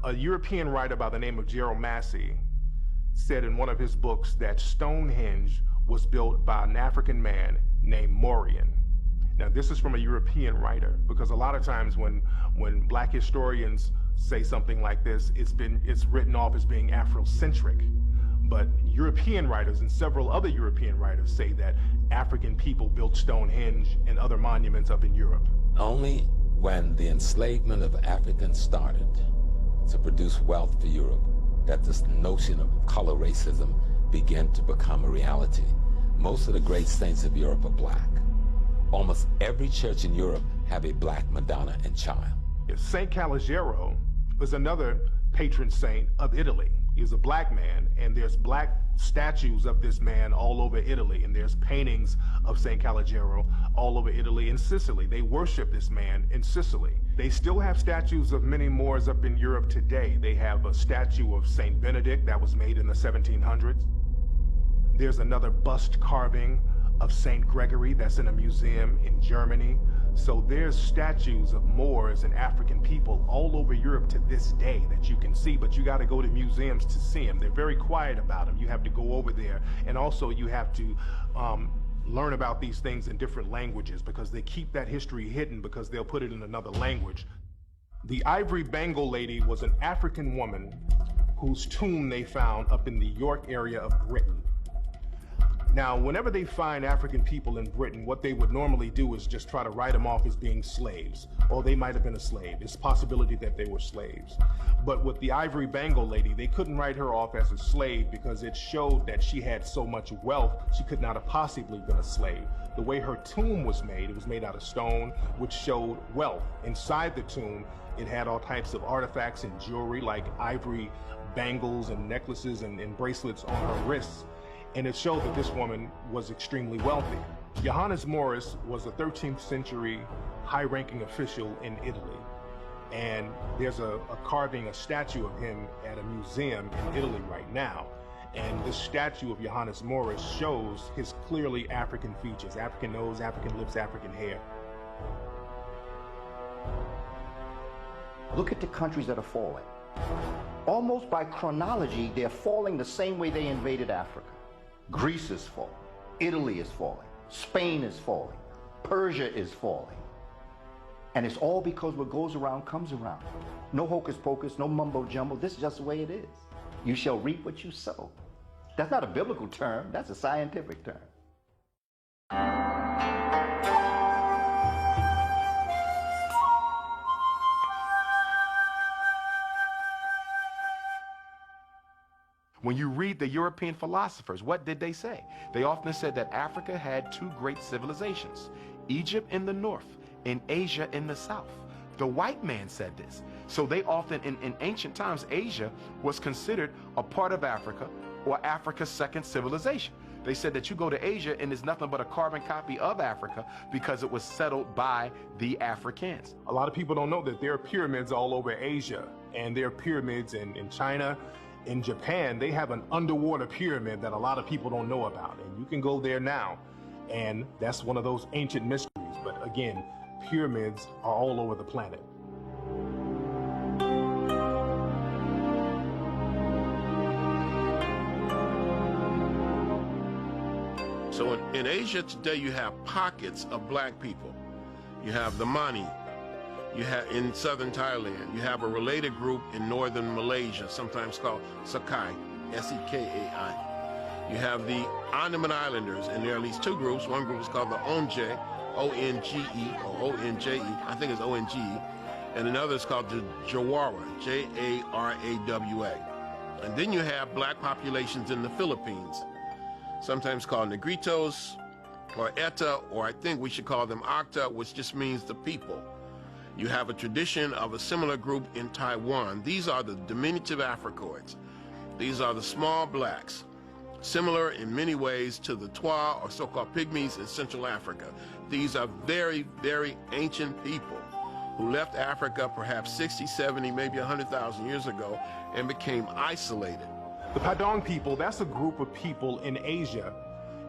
S9: A European writer by the name of Gerald Massey said in one of his books that Stonehenge was built by an African man named Mauryan. Now, this is from a European writer, because a lot of times when black historians say something like this, it's written off as being Afrocentric. But European writers and several other European writers say that African people built Stonehenge and other monuments up in Europe.
S3: Only when the enslavement of Africans started to produce wealth for Europe that this notion of color racism began to become a reality. Most of the great saints of Europe are black. Almost every church in Europe have a black Madonna and child.
S9: Saint Calogero was another patron saint of Italy. He was a black man, and there's black statues of this man all over Italy, and there's paintings of Saint Calogero all over Italy and Sicily. They worship this man in Sicily. They still have statues of many Moors up in Europe today. They have a statue of Saint Benedict that was made in the 1700s. There's another bust carving of Saint Gregory that's in a museum in Germany. So there's statues of Moors and African people all over Europe to this day that you can see, but you got to go to museums to see them. They're very quiet about them. You have to go over there, and also you have to learn about these things in different languages, because they keep that history hidden because they'll put it in another language. The Ivory Bangle lady was an African woman whose tomb they found up in the York area of Britain. Now, whenever they find African people in Britain, what they would normally do is just try to write them off as being slaves, or they might have been a slave. It's a possibility that they were slaves. But with the Ivory Bangle lady, they couldn't write her off as a slave because it showed that she had so much wealth, she could not have possibly been a slave. The way her tomb was made, it was made out of stone, which showed wealth. Inside the tomb, it had all types of artifacts and jewelry, like ivory bangles and necklaces and bracelets on her wrists. And it showed that this woman was extremely wealthy. Johannes Morris was a 13th century high-ranking official in Italy. And there's a carving, a statue of him at a museum in Italy right now. And this statue of Johannes Morris shows his clearly African features, African nose, African lips, African hair.
S5: Look at the countries that are falling. Almost by chronology, they're falling the same way they invaded Africa. Greece is falling, Italy is falling, Spain is falling, Persia is falling. And it's all because what goes around comes around. No hocus pocus, no mumbo jumbo, this is just the way it is. You shall reap what you sow. That's not a biblical term, that's a scientific term.
S7: When you read the European philosophers, what did they say? They often said that Africa had two great civilizations, Egypt in the north and Asia in the south. The white man said this. So they often, in ancient times, Asia was considered a part of Africa or Africa's second civilization. They said that you go to Asia and it's nothing but a carbon copy of Africa because it was settled by the Africans.
S9: A lot of people don't know that there are pyramids all over Asia, and there are pyramids in China. In Japan, they have an underwater pyramid that a lot of people don't know about, and you can go there now, and that's one of those ancient mysteries. But again, pyramids are all over the planet.
S10: So in Asia today, you have pockets of black people. You have the Mani. You have in southern Thailand, you have a related group in northern Malaysia, sometimes called Sakai, S-E-K-A-I. You have the Andaman Islanders, and there are at least two groups. One group is called the Onge, O-N-G-E, or O-N-J-E, I think it's O-N-G-E, and another is called the Jawara, J-A-R-A-W-A. And then you have black populations in the Philippines, sometimes called Negritos or Eta, or I think we should call them Acta, which just means the people. You have a tradition of a similar group in Taiwan. These are the diminutive Africoids. These are the small blacks, similar in many ways to the Twa or so-called pygmies in Central Africa. These are very, very ancient people who left Africa perhaps 60, 70, maybe 100,000 years ago and became isolated.
S9: The Padang people, that's a group of people in Asia,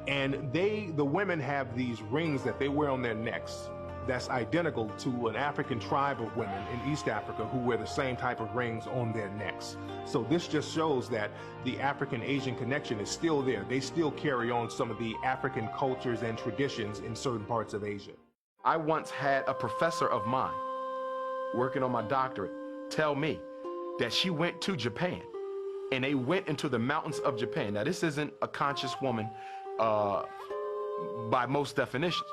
S9: and the women have these rings that they wear on their necks that's identical to an African tribe of women in East Africa who wear the same type of rings on their necks. So this just shows that the African-Asian connection is still there. They still carry on some of the African cultures and traditions in certain parts of Asia.
S13: I once had a professor of mine working on my doctorate tell me that she went to Japan and they went into the mountains of Japan. Now, this isn't a conscious woman by most definitions,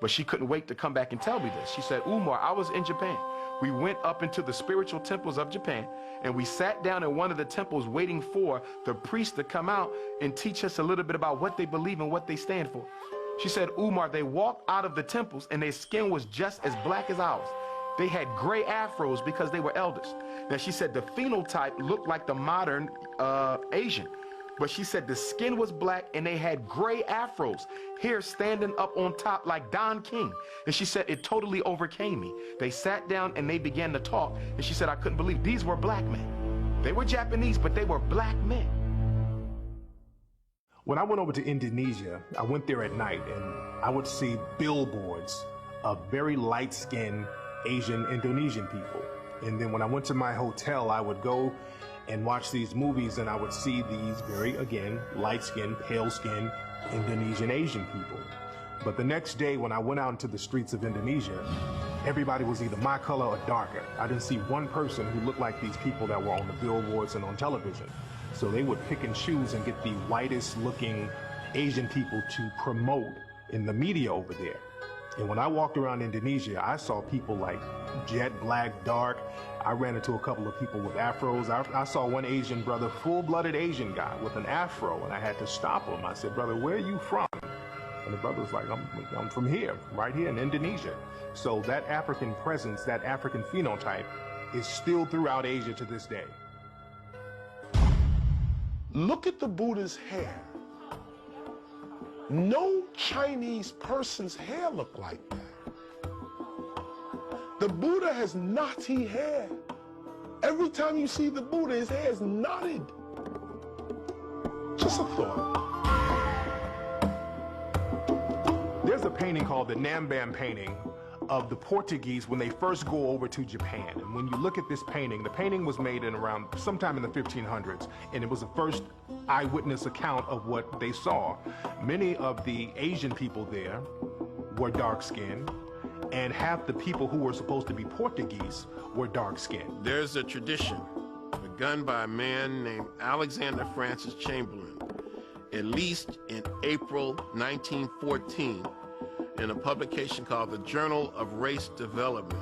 S13: but she couldn't wait to come back and tell me this. She said, Umar, I was in Japan. We went up into the spiritual temples of Japan and we sat down in one of the temples waiting for the priest to come out and teach us a little bit about what they believe and what they stand for. She said, Umar, they walked out of the temples and their skin was just as black as ours. They had gray afros because they were elders. Now, she said the phenotype looked like the modern Asian, but she said the skin was black and they had gray afros, hair standing up on top like Don King. And she said it totally overcame me. They sat down and they began to talk, and she said I couldn't believe these were black men. They were Japanese, but they were black men.
S9: When I went over to Indonesia, I went there at night and I would see billboards of very light-skinned Asian Indonesian people. And then when I went to my hotel, I would go and watch these movies and I would see these very, again, light-skinned, pale-skinned Indonesian Asian people. But the next day when I went out into the streets of Indonesia, everybody was either my color or darker. I didn't see one person who looked like these people that were on the billboards and on television. So they would pick and choose and get the whitest looking Asian people to promote in the media over there. And when I walked around Indonesia, I saw people like jet black, dark. I ran into a couple of people with afros. I saw one Asian brother, full-blooded Asian guy with an afro, and I had to stop him. I said, brother, where are you from? And the brother was like, I'm from here, right here in Indonesia. So that African presence, that African phenotype is still throughout Asia to this day.
S8: Look at the Buddha's hair. No Chinese person's hair looked like that. The Buddha has knotty hair. Every time you see the Buddha, his hair is knotted. Just a thought.
S9: There's a painting called the Nambam painting of the Portuguese when they first go over to Japan. And when you look at this painting, the painting was made in around sometime in the 1500s, and it was the first eyewitness account of what they saw. Many of the Asian people there were dark-skinned, and half the people who were supposed to be Portuguese were dark-skinned.
S10: There's a tradition begun by a man named Alexander Francis Chamberlain, at least in April 1914, in a publication called the Journal of Race Development.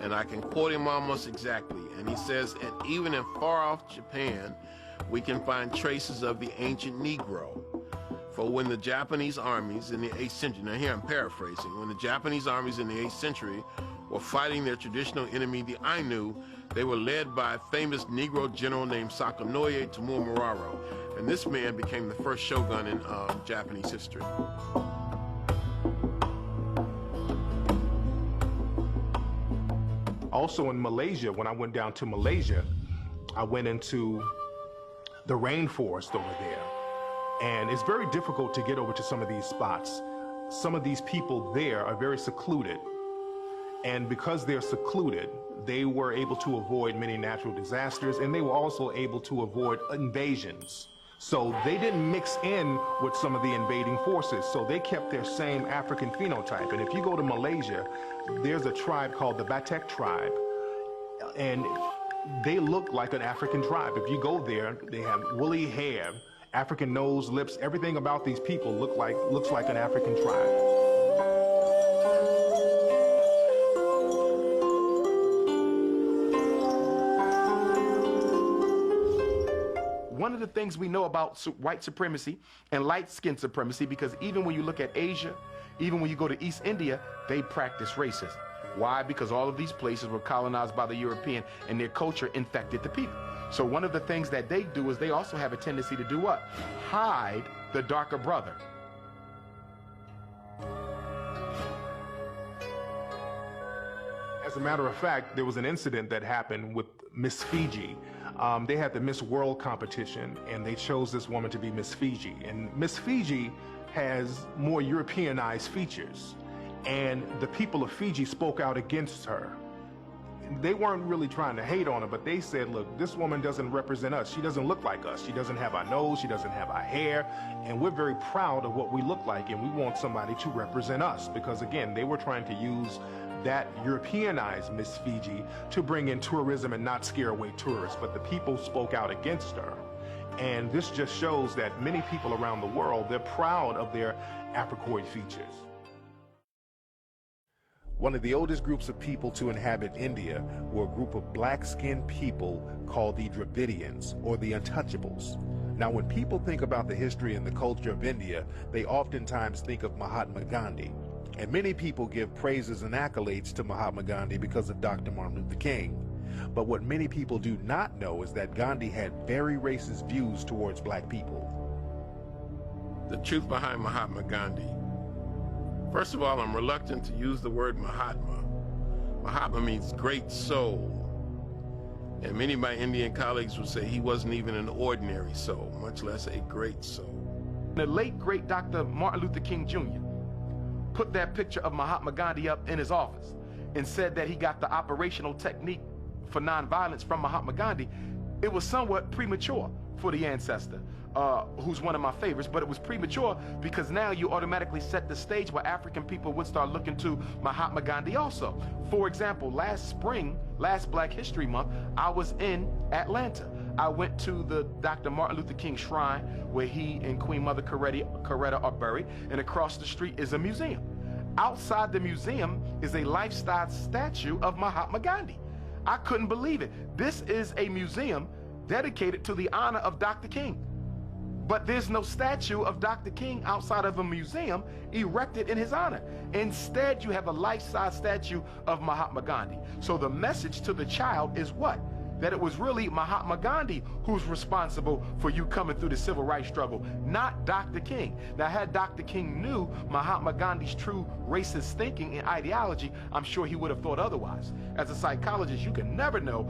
S10: And I can quote him almost exactly. And he says, and even in far-off Japan, we can find traces of the ancient Negro. For when the Japanese armies in the 8th century, now here I'm paraphrasing, when the Japanese armies in the 8th century were fighting their traditional enemy, the Ainu, they were led by a famous Negro general named Sakanoye Tamura. And this man became the first shogun in Japanese history.
S9: Also in Malaysia, when I went down to Malaysia, I went into the rainforest over there. And it's very difficult to get over to some of these spots. Some of these people there are very secluded. And because they're secluded, they were able to avoid many natural disasters, and they were also able to avoid invasions. So they didn't mix in with some of the invading forces, so they kept their same African phenotype. And if you go to Malaysia, there's a tribe called the Batek tribe, and they look like an African tribe. If you go there, they have woolly hair, African nose, lips, everything about these people looks like an African tribe.
S13: of the things we know about white supremacy and light-skin supremacy, because even when you look at Asia, even when you go to East India, they practice racism. Why? Because all of these places were colonized by the European, and their culture infected the people. So one of the things that they do is they also have a tendency to do what? Hide the darker brother.
S7: As a matter of fact, there was an incident that happened with Miss Fiji. They had the Miss World competition, and they chose this woman to be Miss Fiji. And Miss Fiji has more Europeanized features, and the people of Fiji spoke out against her. They weren't really trying to hate on her, but they said, look, this woman doesn't represent us. She doesn't look like us. She doesn't have our nose. She doesn't have our hair. And we're very proud of what we look like, and we want somebody to represent us. Because, again, they were trying to use that Europeanized Miss Fiji to bring in tourism and not scare away tourists. But the people spoke out against her. And this just shows that many people around the world, they're proud of their Africoid features. One of the oldest groups of people to inhabit India were a group of black-skinned people called the Dravidians, or the Untouchables. Now, when people think about the history and the culture of India, they oftentimes think of Mahatma Gandhi. And many people give praises and accolades to Mahatma Gandhi because of Dr. Martin Luther King. But what many people do not know is that Gandhi had very racist views towards black people.
S10: The truth behind Mahatma Gandhi. First of all, I'm reluctant to use the word Mahatma. Mahatma means great soul. And many of my Indian colleagues would say he wasn't even an ordinary soul, much less a great soul.
S13: The late, great Dr. Martin Luther King Jr. put that picture of Mahatma Gandhi up in his office and said that he got the operational technique for nonviolence from Mahatma Gandhi. It was somewhat premature for the ancestor, who's one of my favorites, but it was premature because now you automatically set the stage where African people would start looking to Mahatma Gandhi also. For example, last spring, last Black History Month, I was in Atlanta. I went to the Dr. Martin Luther King Shrine where he and Queen Mother Coretta are buried, and across the street is a museum. Outside the museum is a life-size statue of Mahatma Gandhi. I couldn't believe it. This is a museum dedicated to the honor of Dr. King. But there's no statue of Dr. King outside of a museum erected in his honor. Instead, you have a life-size statue of Mahatma Gandhi. So the message to the child is what? That it was really Mahatma Gandhi who's responsible for you coming through the civil rights struggle, not Dr. King. Now, had Dr. King knew Mahatma Gandhi's true racist thinking and ideology, I'm sure he would have thought otherwise. As a psychologist, you can never know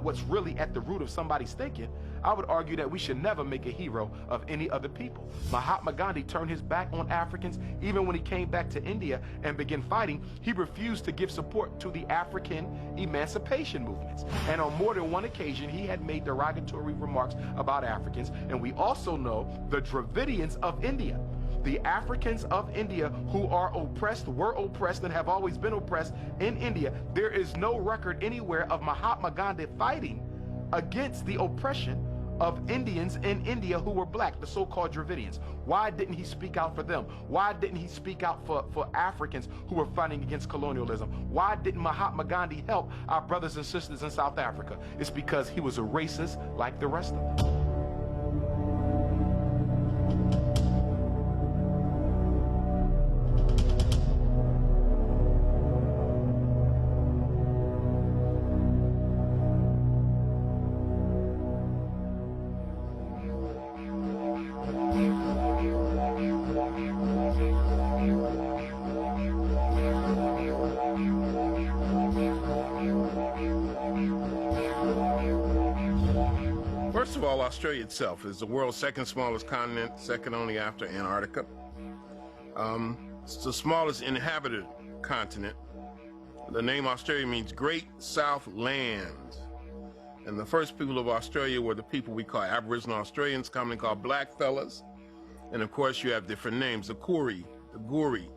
S13: what's really at the root of somebody's thinking. I would argue that we should never make a hero of any other people. Mahatma Gandhi turned his back on Africans. Even when he came back to India and began fighting, he refused to give support to the African emancipation movements. And on more than one occasion, he had made derogatory remarks about Africans. And we also know the Dravidians of India, the Africans of India who are oppressed, were oppressed, and have always been oppressed in India. There is no record anywhere of Mahatma Gandhi fighting against the oppression of Indians in India who were black, the so-called Dravidians. Why didn't he speak out for them? Why didn't he speak out for Africans who were fighting against colonialism? Why didn't Mahatma Gandhi help our brothers and sisters in South Africa? It's because he was a racist like the rest of them.
S10: First of all, Australia itself is the world's second smallest continent, second only after Antarctica. It's the smallest inhabited continent. The name Australia means Great South Land. And the first people of Australia were the people we call Aboriginal Australians, commonly called blackfellas. And of course, you have different names, the Koori, the Goori,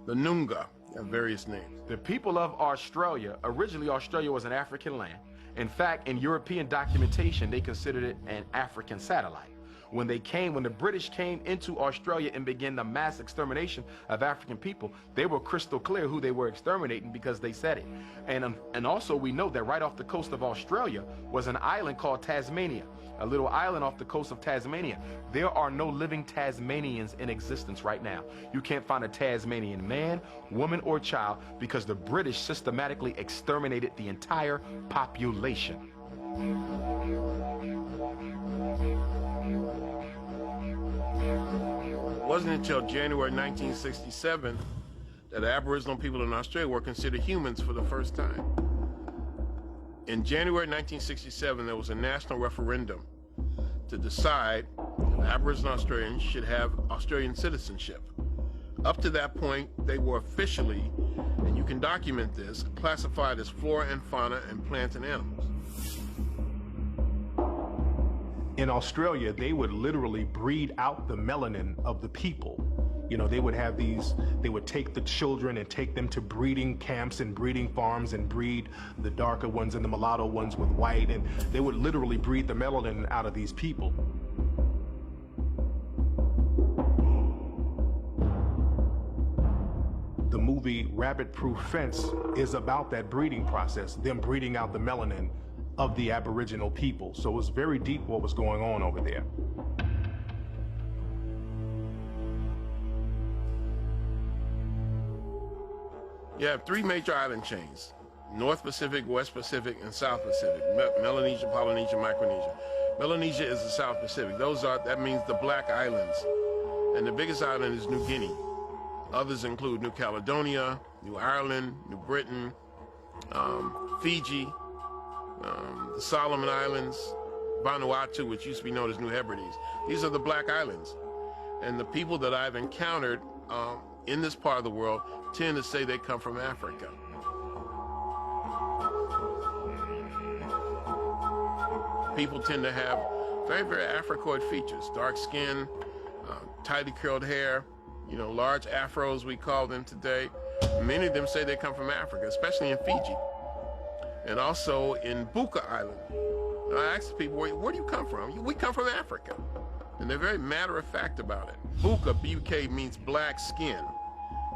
S10: the Noongar, you have various names.
S13: The people of Australia, originally Australia was an African land. In fact, in European documentation, they considered it an African satellite. When the British came into Australia and began the mass extermination of African people, they were crystal clear who they were exterminating because they said it. And also we know that right off the coast of Australia was an island called Tasmania, a little island off the coast of Tasmania. There are no living Tasmanians in existence right now. You can't find a Tasmanian man, woman, or child because the British systematically exterminated the entire population.
S10: It wasn't until January 1967 that Aboriginal people in Australia were considered humans for the first time. In January 1967, there was a national referendum to decide if Aboriginal Australians should have Australian citizenship. Up to that point, they were officially, and you can document this, classified as flora and fauna and plants and animals.
S7: In Australia, they would literally breed out the melanin of the people. You know, they would take the children and take them to breeding camps and breeding farms and breed the darker ones and the mulatto ones with white, and they would literally breed the melanin out of these people. The movie Rabbit Proof Fence is about that breeding process, them breeding out the melanin of the Aboriginal people. So it was very deep what was going on over there.
S10: You have three major island chains: North Pacific, West Pacific, and South Pacific. Melanesia, Polynesia, Micronesia. Melanesia is the South Pacific. That means the Black Islands. And the biggest island is New Guinea. Others include New Caledonia, New Ireland, New Britain, Fiji, the Solomon Islands, Vanuatu, which used to be known as New Hebrides. These are the Black Islands. And the people that I've encountered in this part of the world tend to say they come from Africa. People tend to have very, very Africoid features: dark skin, tightly curled hair, large afros, we call them today. Many of them say they come from Africa, especially in Fiji. And also in Buka Island. I ask people, where do you come from? We come from Africa. And they're very matter-of-fact about it. Buka, B-U-K, means black skin.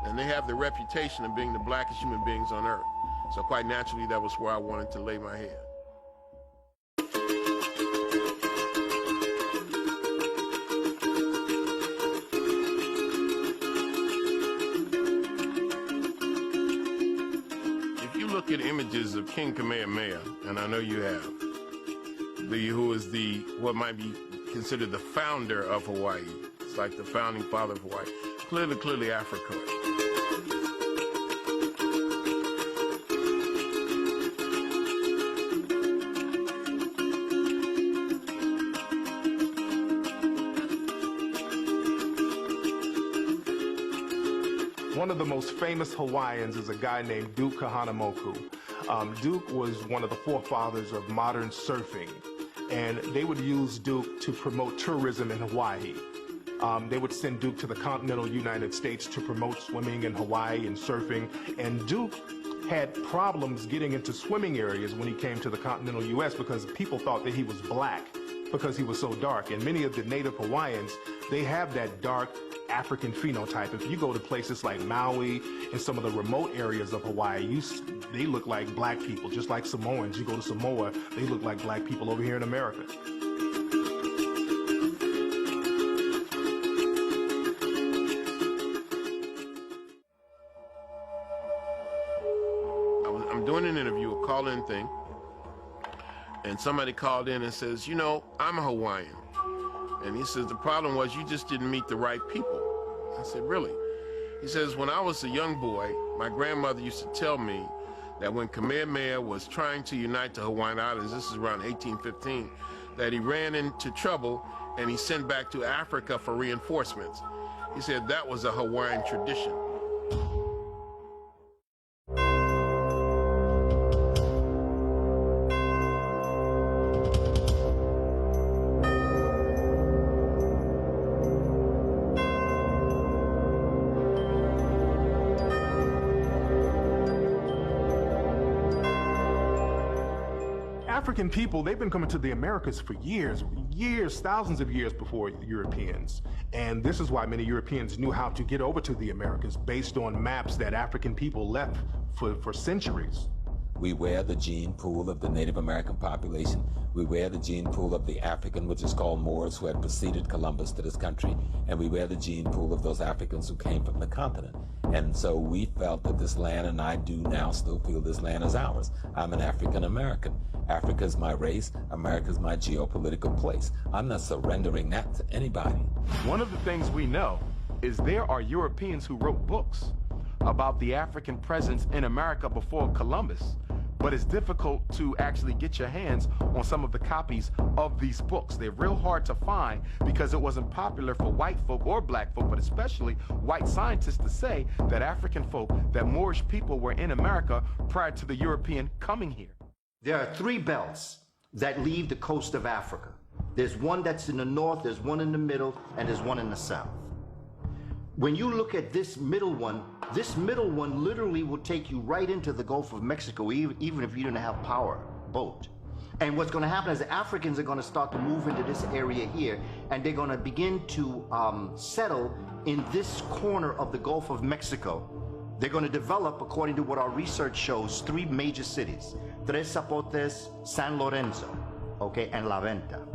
S10: And they have the reputation of being the blackest human beings on earth. So quite naturally, that was where I wanted to lay my head. Look at images of King Kamehameha, and I know you have, who is what might be considered the founder of Hawaii. It's like the founding father of Hawaii. Clearly Africa.
S7: One of the most famous Hawaiians is a guy named Duke Kahanamoku. Duke was one of the forefathers of modern surfing, and they would use Duke to promote tourism in Hawaii. They would send Duke to the continental United States to promote swimming in Hawaii and surfing, and Duke had problems getting into swimming areas when he came to the continental U.S. because people thought that he was black because he was so dark. And many of the native Hawaiians, they have that dark African phenotype. If you go to places like Maui and some of the remote areas of Hawaii, they look like black people, just like Samoans. You go to Samoa, they look like black people over here in America.
S10: I'm doing an interview, a call-in thing, and somebody called in and says, I'm a Hawaiian. And he says, the problem was you just didn't meet the right people. I said, really? He says, when I was a young boy, my grandmother used to tell me that when Kamehameha was trying to unite the Hawaiian Islands, this is around 1815, that he ran into trouble and he sent back to Africa for reinforcements. He said that was a Hawaiian tradition.
S7: African people, they've been coming to the Americas for years, thousands of years before Europeans. And this is why many Europeans knew how to get over to the Americas based on maps that African people left for centuries.
S3: We wear the gene pool of the Native American population. We wear the gene pool of the African, which is called Moors, who had preceded Columbus to this country. And we wear the gene pool of those Africans who came from the continent. And so we felt that this land, and I do now still feel this land is ours. I'm an African American. Africa is my race. America is my geopolitical place. I'm not surrendering that to anybody.
S13: One of the things we know is there are Europeans who wrote books about the African presence in America before Columbus, but it's difficult to actually get your hands on some of the copies of these books. They're real hard to find because it wasn't popular for white folk or black folk, but especially white scientists, to say that African folk, that Moorish people were in America prior to the European coming here.
S5: There are 3 belts that leave the coast of Africa. There's one that's in the north, there's one in the middle, and there's one in the south. When you look at this middle one literally will take you right into the Gulf of Mexico, even if you didn't have power boat. And what's going to happen is the Africans are going to start to move into this area here, and they're going to begin to settle in this corner of the Gulf of Mexico. They're going to develop, according to what our research shows, 3 major cities: Tres Zapotes, San Lorenzo, okay, and La Venta.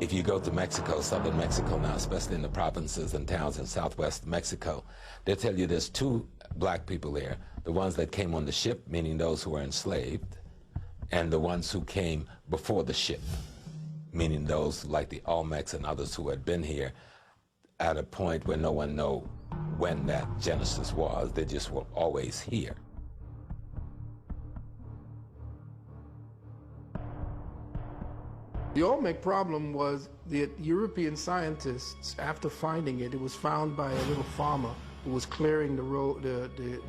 S3: If you go to Mexico, southern Mexico now, especially in the provinces and towns in southwest Mexico, they'll tell you there's 2 black people there. The ones that came on the ship, meaning those who were enslaved, and the ones who came before the ship, meaning those like the Olmecs and others who had been here at a point where no one knows when that genesis was. They just were always here.
S1: The Olmec problem was that European scientists, after finding it, it was found by a little farmer who was clearing the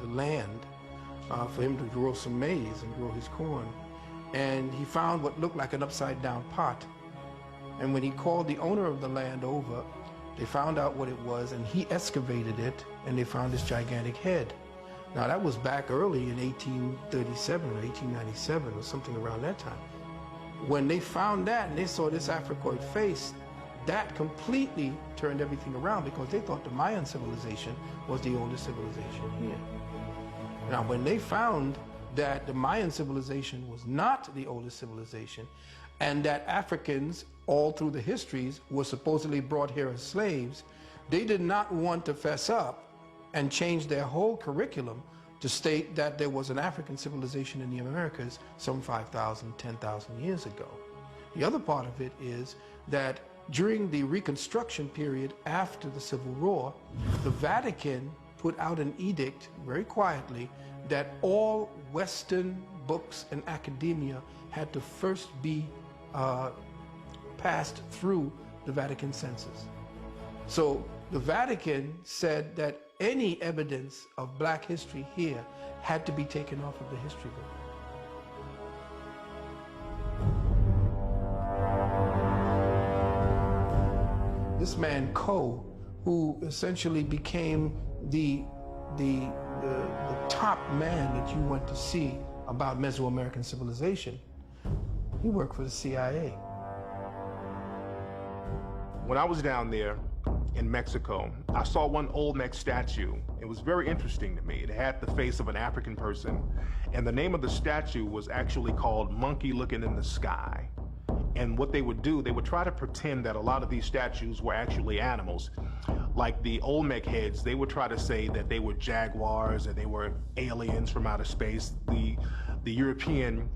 S1: land for him to grow some maize and grow his corn. And he found what looked like an upside-down pot. And when he called the owner of the land over, they found out what it was, and he excavated it, and they found this gigantic head. Now, that was back early in 1837 or 1897 or something around that time. When they found that and they saw this Africoid face, that completely turned everything around, because they thought the Mayan civilization was the oldest civilization here. Now, when they found that the Mayan civilization was not the oldest civilization, and that Africans all through the histories were supposedly brought here as slaves, they did not want to fess up and change their whole curriculum to state that there was an African civilization in the Americas some 5,000, 10,000 years ago. The other part of it is that during the Reconstruction period after the Civil War, the Vatican put out an edict very quietly that all Western books and academia had to first be passed through the Vatican census. So the Vatican said that any evidence of black history here had to be taken off of the history book. This man, Coe, who essentially became the top man that you went to see about Mesoamerican civilization, he worked for the CIA.
S7: When I was down there in Mexico, I saw one Olmec statue. It was very interesting to me. It had the face of an African person, and the name of the statue was actually called Monkey Looking in the Sky. And what they would do, they would try to pretend that a lot of these statues were actually animals. Like the Olmec heads, they would try to say that they were jaguars or they were aliens from outer space. The European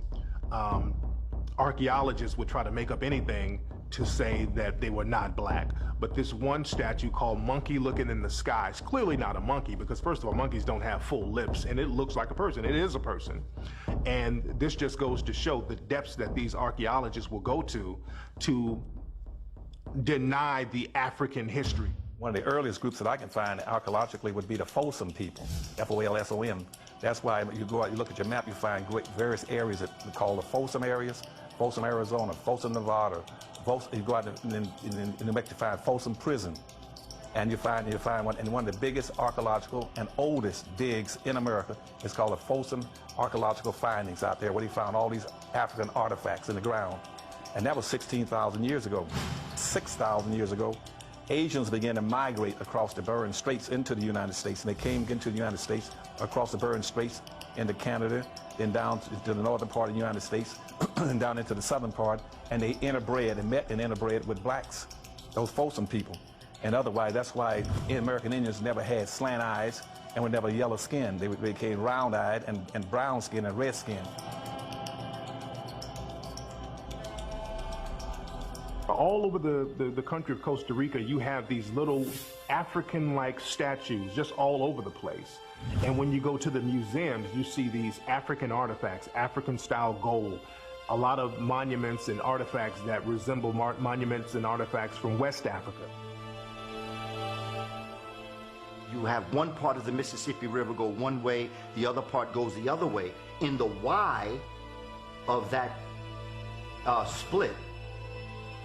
S7: archaeologists would try to make up anything to say that they were not black. But this one statue called Monkey Looking in the Sky is clearly not a monkey, because first of all, monkeys don't have full lips, and it looks like a person. It is a person. And this just goes to show the depths that these archaeologists will go to deny the African history.
S6: One of the earliest groups that I can find archaeologically would be the Folsom people, F-O-L-S-O-M. That's why you go out, you look at your map, you find various areas that we call the Folsom areas, Folsom, Arizona, Folsom, Nevada. You go out in New Mexico, find Folsom Prison. And you find one, and one of the biggest archaeological and oldest digs in America is called the Folsom Archaeological Findings out there, where they found all these African artifacts in the ground. And that was 16,000 years ago. 6,000 years ago, Asians began to migrate across the Bering Straits into the United States, and they came into the United States across the Bering Straits into Canada, then down to the northern part of the United States, and down into the southern part, and they interbred and met and interbred with blacks, those Folsom people. And otherwise, that's why American Indians never had slant eyes and were never yellow skinned. They became round-eyed and brown skin and red skin.
S7: All over the country of Costa Rica, you have these little African-like statues just all over the place. And when you go to the museums, you see these African artifacts, African-style gold, a lot of monuments and artifacts that resemble monuments and artifacts from West Africa.
S5: You have one part of the Mississippi River go one way, the other part goes the other way. In the Y of that split,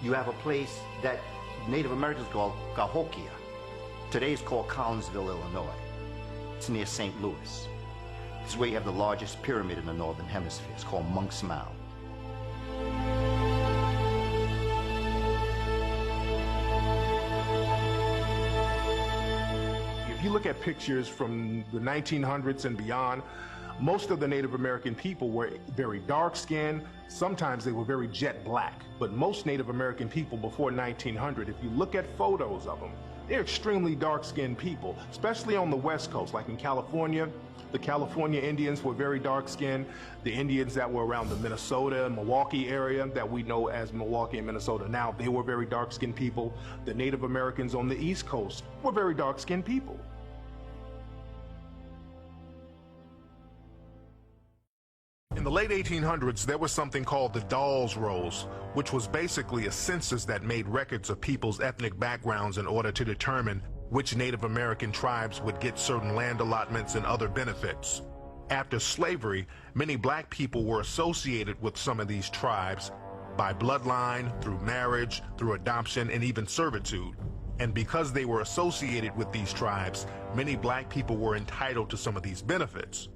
S5: you have a place that Native Americans call Cahokia. Today it's called Collinsville, Illinois. It's near St. Louis. This is where you have the largest pyramid in the Northern Hemisphere. It's called Monk's Mound.
S7: If you look at pictures from the 1900s and beyond, most of the Native American people were very dark-skinned. Sometimes they were very jet black. But most Native American people before 1900, if you look at photos of them, they're extremely dark-skinned people, especially on the West Coast, like in California. The California Indians were very dark-skinned. The Indians that were around the Minnesota and Milwaukee area that we know as Milwaukee and Minnesota now, they were very dark-skinned people. The Native Americans on the East Coast were very dark-skinned people.
S8: In the late 1800s, there was something called the Dawes Rolls, which was basically a census that made records of people's ethnic backgrounds in order to determine which Native American tribes would get certain land allotments and other benefits. After slavery, many black people were associated with some of these tribes by bloodline, through marriage, through adoption, and even servitude. And because they were associated with these tribes, many black people were entitled to some of these benefits.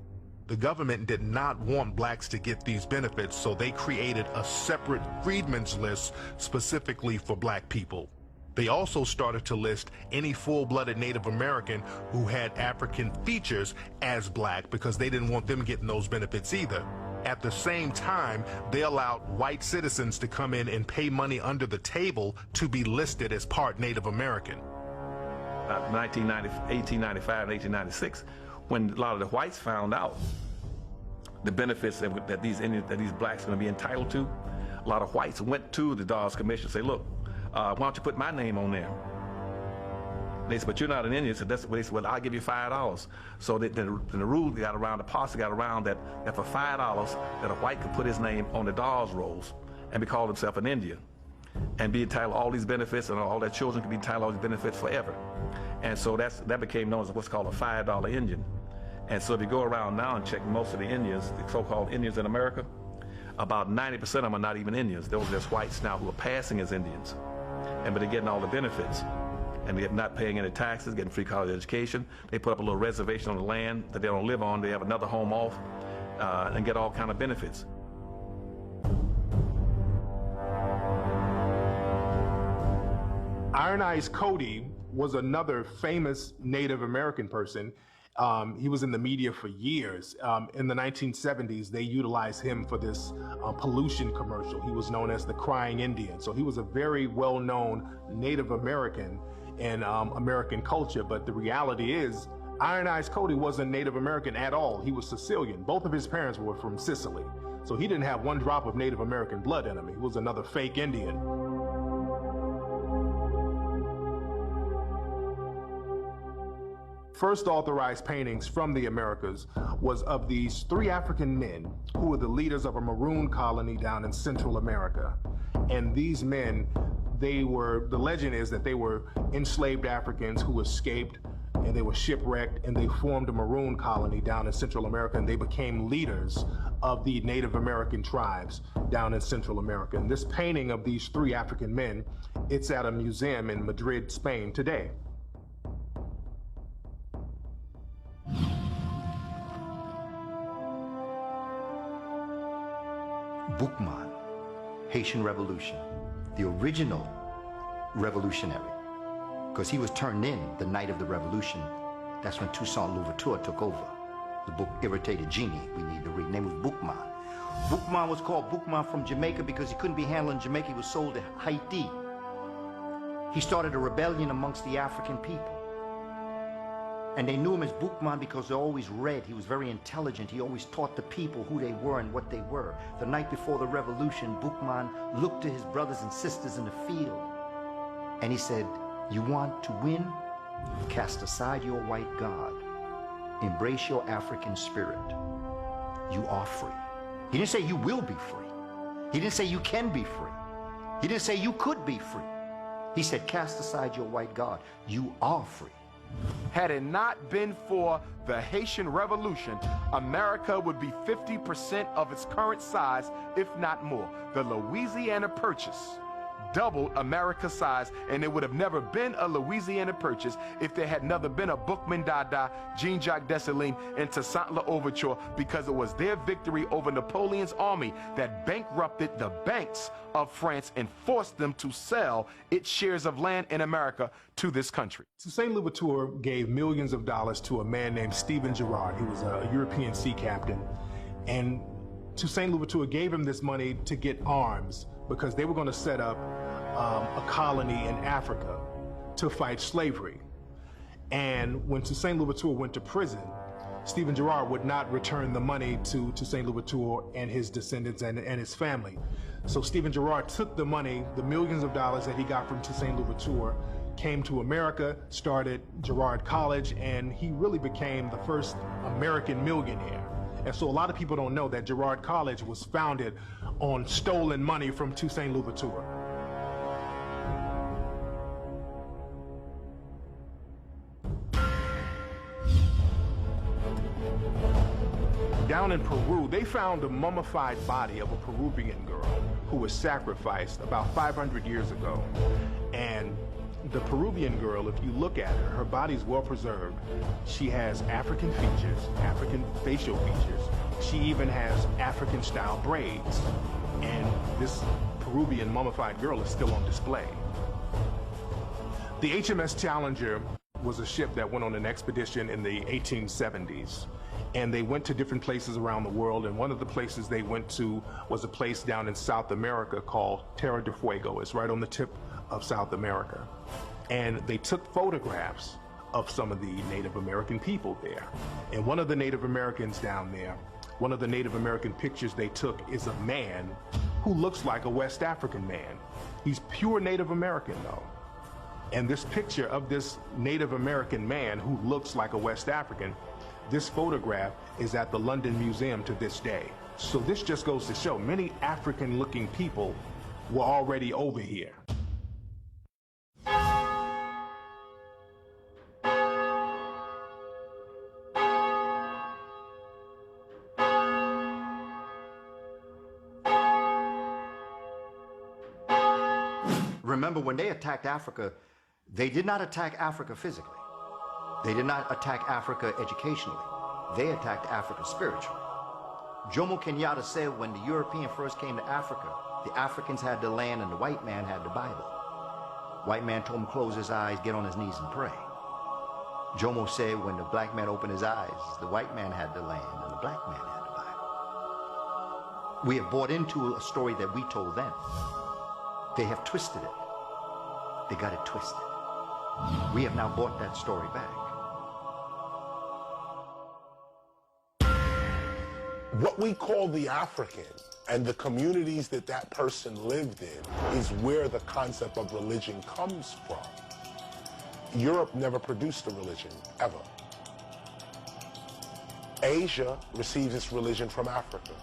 S8: The government did not want blacks to get these benefits, so they created a separate freedmen's list specifically for black people. They also started to list any full-blooded Native American who had African features as black because they didn't want them getting those benefits either. At the same time, they allowed white citizens to come in and pay money under the table to be listed as part Native American.
S6: 1895 and 1896, when a lot of the whites found out the benefits that these blacks are going to be entitled to, a lot of whites went to the Dawes Commission and say, look, why don't you put my name on there? They said, but you're not an Indian. So that's what they said, well, I'll give you $5. So the rule got around, the policy got around that for $5, that a white could put his name on the Dawes rolls and be called himself an Indian and be entitled to all these benefits, and all their children could be entitled to all these benefits forever. And so that became known as what's called a $5 Indian. And so if you go around now and check most of the Indians, the so-called Indians in America, about 90% of them are not even Indians. Those are just whites now who are passing as Indians. But they're getting all the benefits. And they're not paying any taxes, getting free college education. They put up a little reservation on the land that they don't live on. They have another home off and get all kind of benefits.
S7: Iron Eyes Cody was another famous Native American person. He was in the media for years. In the 1970s, they utilized him for this pollution commercial. He was known as the Crying Indian. So he was a very well-known Native American in American culture. But the reality is, Iron Eyes Cody wasn't Native American at all. He was Sicilian. Both of his parents were from Sicily. So he didn't have one drop of Native American blood in him. He was another fake Indian. First authorized paintings from the Americas was of these 3 African men who were the leaders of a maroon colony down in Central America. And these men, the legend is that they were enslaved Africans who escaped, and they were shipwrecked, and they formed a maroon colony down in Central America, and they became leaders of the Native American tribes down in Central America. And this painting of these 3 African men, it's at a museum in Madrid, Spain today.
S5: Boukman, Haitian Revolution, the original revolutionary, because he was turned in the night of the revolution. That's when Toussaint Louverture took over. The book Irritated Genie, we need to read. Name was Boukman. Boukman was called Boukman from Jamaica because he couldn't be handled in Jamaica. He was sold to Haiti. He started a rebellion amongst the African people. And they knew him as Boukman because they always read. He was very intelligent. He always taught the people who they were and what they were. The night before the revolution, Boukman looked to his brothers and sisters in the field. And he said, you want to win? Cast aside your white God. Embrace your African spirit. You are free. He didn't say you will be free. He didn't say you can be free. He didn't say you could be free. He said, cast aside your white God. You are free.
S13: Had it not been for the Haitian Revolution, America would be 50% of its current size, if not more. The Louisiana Purchase doubled America's size, and there would have never been a Louisiana Purchase if there had never been a Boukman Dada, Jean-Jacques Dessalines, and Toussaint Louverture, because it was their victory over Napoleon's army that bankrupted the banks of France and forced them to sell its shares of land in America to this country.
S7: Toussaint Louverture gave millions of dollars to a man named Stephen Girard. He was a European sea captain. And Toussaint Louverture gave him this money to get arms because they were going to set up a colony in Africa to fight slavery. And when Toussaint Louverture went to prison, Stephen Girard would not return the money to Toussaint Louverture and his descendants and his family. So Stephen Girard took the money, the millions of dollars that he got from Toussaint Louverture, came to America, started Girard College, and he really became the first American millionaire. And so a lot of people don't know that Girard College was founded on stolen money from Toussaint Louverture. Down in Peru, they found a mummified body of a Peruvian girl who was sacrificed about 500 years ago. And the Peruvian girl, if you look at her, her body's well preserved. She has African features, African facial features. She even has African-style braids. And this Peruvian mummified girl is still on display. The HMS Challenger was a ship that went on an expedition in the 1870s. And they went to different places around the world, and one of the places they went to was a place down in South America called Terra del Fuego. It's right on the tip of South America. And they took photographs of some of the Native American people there. And one of the Native Americans down there, one of the Native American pictures they took is a man who looks like a West African man. He's pure Native American though. And this picture of this Native American man who looks like a West African, this photograph is at the London Museum to this day. So this just goes to show many African-looking people were already over here.
S5: Remember, when they attacked Africa, they did not attack Africa physically. They did not attack Africa educationally. They attacked Africa spiritually. Jomo Kenyatta said when the European first came to Africa, the Africans had the land and the white man had the Bible. White man told him close his eyes, get on his knees and pray. Jomo said when the black man opened his eyes, the white man had the land and the black man had the Bible. We have bought into a story that we told them. They have twisted it. They got it twisted. We have now bought that story back.
S8: What we call the African and the communities that that person lived in is where the concept of religion comes from. Europe never produced a religion, ever. Asia receives its religion from Africa.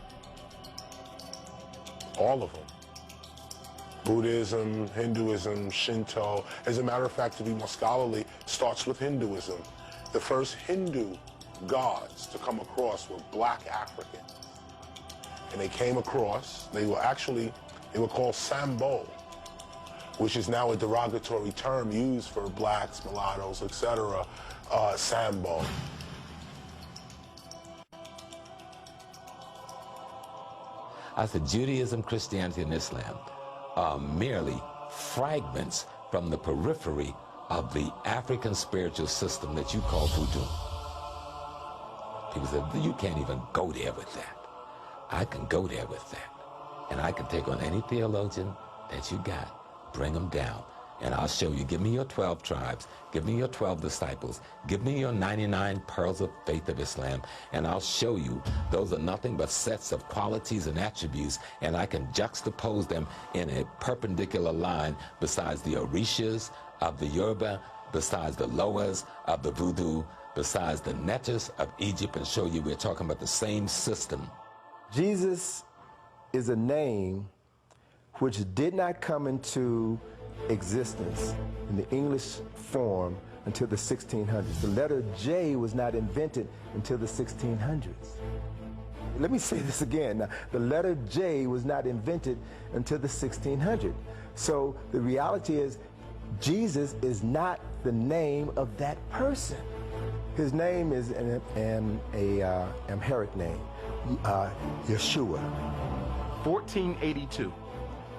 S8: All of them. Buddhism, Hinduism, Shinto. As a matter of fact, to be more scholarly, starts with Hinduism. The first Hindu gods to come across were black Africans. And they came across, they were called Sambo, which is now a derogatory term used for blacks, mulattoes, etc. Sambo.
S3: I said, Judaism, Christianity, and Islam are merely fragments from the periphery of the African spiritual system that you call voodoo. People said, you can't even go there with that. I can go there with that. And I can take on any theologian that you got, bring them down, and I'll show you. Give me your 12 tribes, give me your 12 disciples, give me your 99 pearls of faith of Islam, and I'll show you those are nothing but sets of qualities and attributes, and I can juxtapose them in a perpendicular line besides the Orishas of the Yoruba, besides the Loas of the Voodoo, besides the Netters of Egypt, and show you we're talking about the same system.
S2: Jesus is a name which did not come into existence in the English form until the 1600s. The letter J was not invented until the 1600s. Let me say this again. Now, the letter J was not invented until the 1600s. So the reality is Jesus is not the name of that person. His name is an Amharic name, Yeshua.
S13: 1482,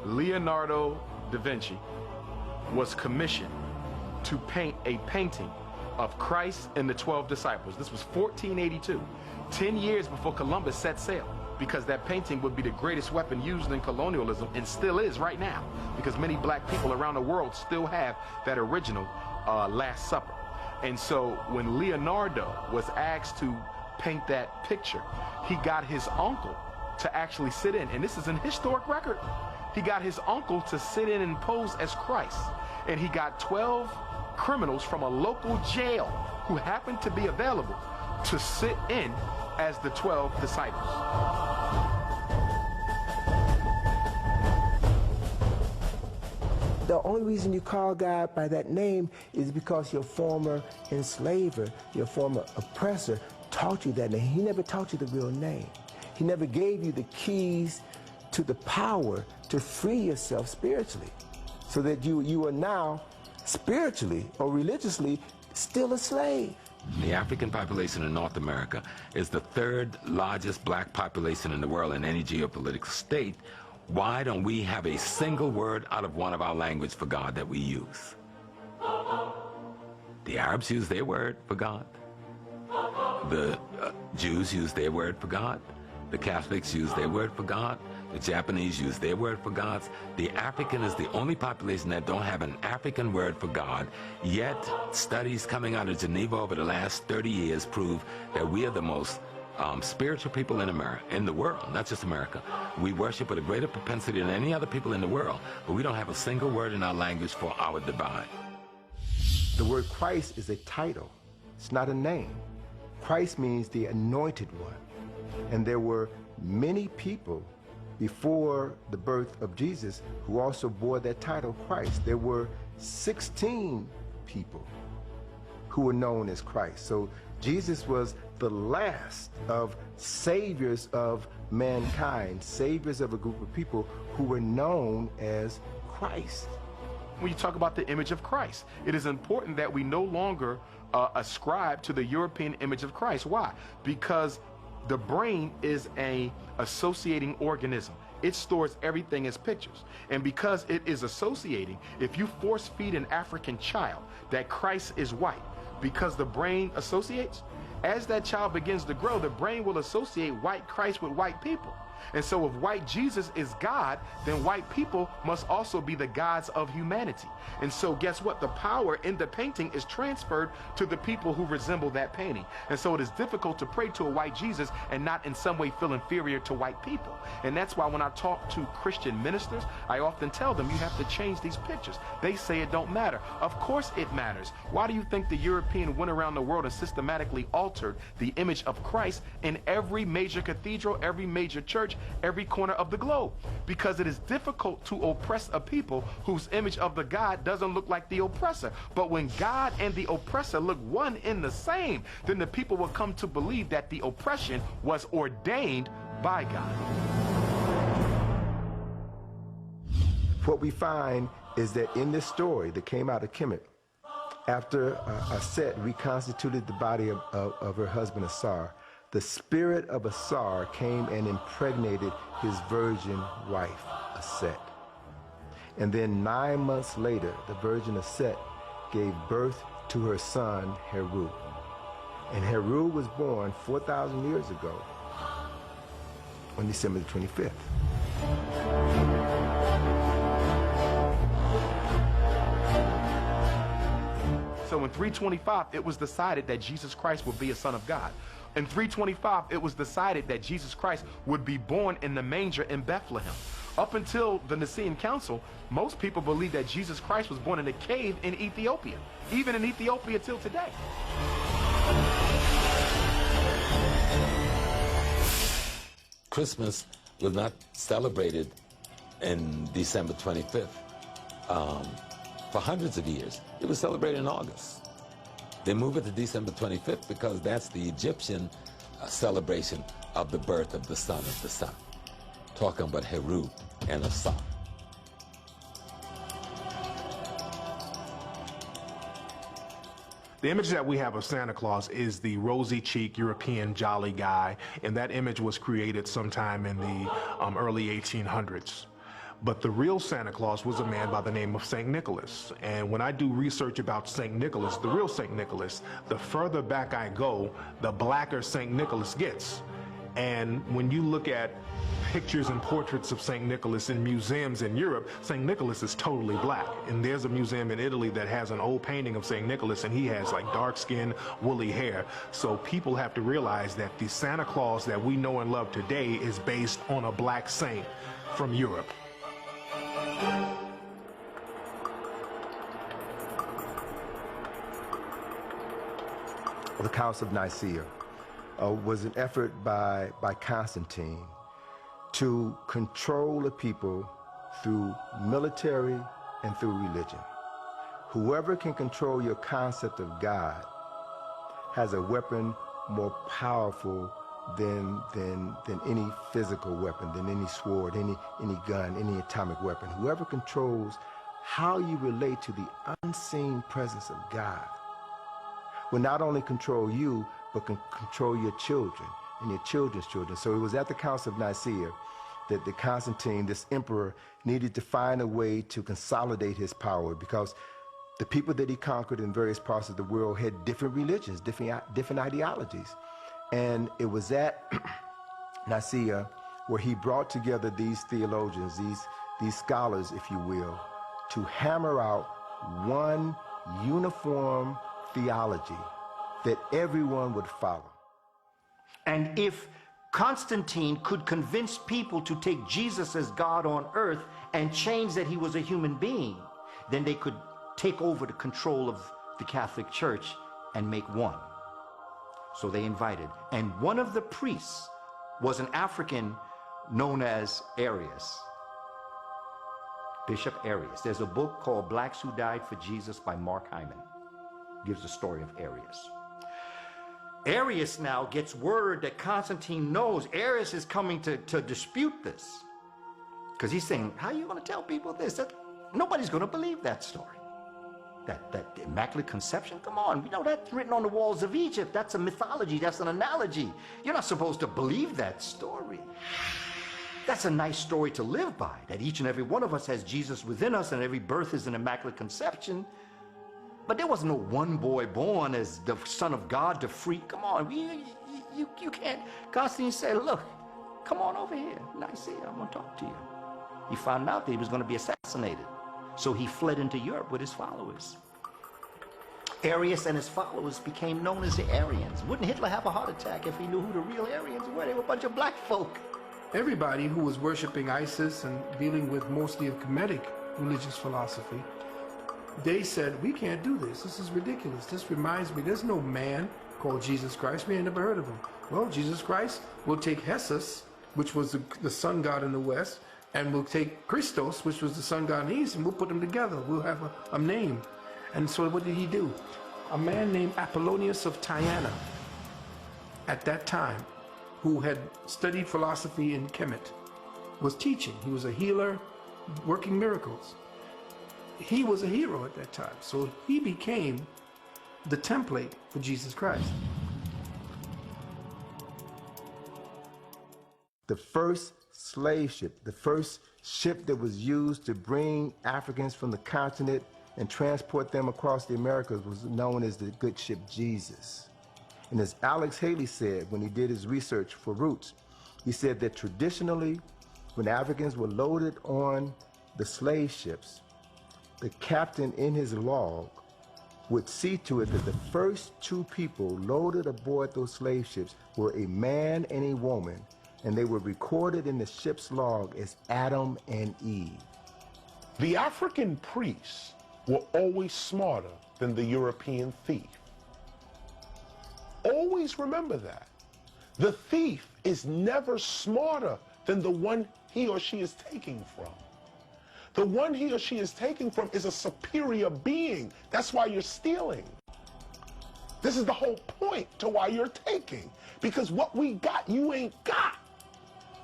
S13: Leonardo da Vinci was commissioned to paint a painting of Christ and the 12 disciples. This was 1482, 10 years before Columbus set sail, because that painting would be the greatest weapon used in colonialism, and still is right now, because many black people around the world still have that original Last Supper. And so when Leonardo was asked to paint that picture, he got his uncle to actually sit in, and this is an historic record. He got his uncle to sit in and pose as Christ, and he got 12 criminals from a local jail who happened to be available to sit in as the 12 disciples.
S2: The only reason you call God by that name is because your former enslaver, your former oppressor, taught you that name. He never taught you the real name. He never gave you the keys to the power to free yourself spiritually, so that you are now spiritually or religiously still a slave.
S3: The African population in North America is the third largest black population in the world in any geopolitical state. Why don't we have a single word out of one of our language for God that we use? The Arabs use their word for God. The Jews use their word for God. The Catholics use their word for God. The Japanese use their word for gods. The African is the only population that don't have an African word for God. Yet, studies coming out of Geneva over the last 30 years prove that we are the most spiritual people in America, in the world, not just America. We worship with a greater propensity than any other people in the world, but we don't have a single word in our language for our divine.
S2: The word Christ is a title. It's not a name. Christ means the anointed one. And there were many people before the birth of Jesus who also bore that title, Christ. There were 16 people who were known as Christ. So Jesus was the last of saviors of mankind, saviors of a group of people who were known as Christ.
S13: When you talk about the image of Christ, it is important that we no longer ascribe to the European image of Christ. Why? Because the brain is an associating organism. It stores everything as pictures. And because it is associating, if you force feed an African child that Christ is white, because the brain associates, as that child begins to grow, the brain will associate white Christ with white people. And so if white Jesus is God, then white people must also be the gods of humanity. And so guess what? The power in the painting is transferred to the people who resemble that painting. And so it is difficult to pray to a white Jesus and not in some way feel inferior to white people. And that's why when I talk to Christian ministers, I often tell them you have to change these pictures. They say it don't matter. Of course it matters. Why do you think the European went around the world and systematically altered the image of Christ in every major cathedral, every major church, every corner of the globe? Because it is difficult to oppress a people whose image of the God doesn't look like the oppressor. But when God and the oppressor look one in the same, then the people will come to believe that the oppression was ordained by God.
S2: What we find is that in this story that came out of Kemet, after Set reconstituted the body of her husband Asar, the spirit of Asar came and impregnated his virgin wife, Aset. And then 9 months later, the virgin Aset gave birth to her son, Heru. And Heru was born 4,000 years ago on December the 25th.
S13: So in 325, it was decided that Jesus Christ would be a son of God. In 325, it was decided that Jesus Christ would be born in the manger in Bethlehem. Up until the Nicene Council, most people believe that Jesus Christ was born in a cave in Ethiopia, even in Ethiopia till today.
S3: Christmas was not celebrated in December 25th for hundreds of years. It was celebrated in August. They moved it to December 25th because that's the Egyptian celebration of the birth of the son of the sun. Talking about Heru and Asar.
S7: The image that we have of Santa Claus is the rosy-cheeked European jolly guy, and that image was created sometime in the early 1800s. But the real Santa Claus was a man by the name of St. Nicholas. And when I do research about St. Nicholas, the real St. Nicholas, the further back I go, the blacker St. Nicholas gets. And when you look at pictures and portraits of St. Nicholas in museums in Europe, St. Nicholas is totally black. And there's a museum in Italy that has an old painting of St. Nicholas, and he has like dark skin, woolly hair. So people have to realize that the Santa Claus that we know and love today is based on a black saint from Europe.
S2: The Council of Nicaea was an effort by Constantine to control the people through military and through religion. Whoever can control your concept of God has a weapon more powerful than any physical weapon, than any sword, any gun, any atomic weapon. Whoever controls how you relate to the unseen presence of God will not only control you, but can control your children and your children's children. So it was at the Council of Nicaea that the Constantine, this emperor, needed to find a way to consolidate his power, because the people that he conquered in various parts of the world had different religions, different ideologies. And it was at Nicaea where he brought together these theologians, these scholars, if you will, to hammer out one uniform theology that everyone would follow.
S5: And if Constantine could convince people to take Jesus as God on earth and change that he was a human being, then they could take over the control of the Catholic Church and make one. So they invited, and one of the priests was an African known as Arius, Bishop Arius. There's a book called Blacks Who Died for Jesus by Mark Hyman. Gives the story of Arius. Arius now gets word that Constantine knows Arius is coming to dispute this. Because he's saying, how are you going to tell people this? Nobody's going to believe that story. That Immaculate Conception, come on, we know that's written on the walls of Egypt. That's a mythology, that's an analogy. You're not supposed to believe that story. That's a nice story to live by, that each and every one of us has Jesus within us and every birth is an Immaculate Conception. But there wasn't no one boy born as the Son of God to freak. Come on, you can't. Constantine said, look, come on over here, Nicaea, I'm going to talk to you. He found out that he was going to be assassinated. So he fled into Europe with his followers. Arius and his followers became known as the Aryans. Wouldn't Hitler have a heart attack if he knew who the real Aryans were? They were a bunch of black folk.
S1: Everybody who was worshiping Isis and dealing with mostly a Kemetic religious philosophy, they said, we can't do this. This is ridiculous. This reminds me, there's no man called Jesus Christ. We ain't never heard of him. Well, Jesus Christ will take Jesus, which was the sun god in the West, and we'll take Christos, which was the sun god in the East, and we'll put them together. We'll have a name. And so what did he do? A man named Apollonius of Tyana, at that time, who had studied philosophy in Kemet, was teaching. He was a healer, working miracles. He was a hero at that time. So he became the template for Jesus Christ.
S2: The first slave ship, the first ship that was used to bring Africans from the continent and transport them across the Americas was known as the good ship Jesus. And as Alex Haley said when he did his research for Roots, he said that traditionally, when Africans were loaded on the slave ships, the captain in his log would see to it that the first two people loaded aboard those slave ships were a man and a woman, and they were recorded in the ship's log as Adam and Eve.
S8: The African priests were always smarter than the European thief. Always remember that. The thief is never smarter than the one he or she is taking from. The one he or she is taking from is a superior being. That's why you're stealing. This is the whole point to why you're taking. Because what we got, you ain't got.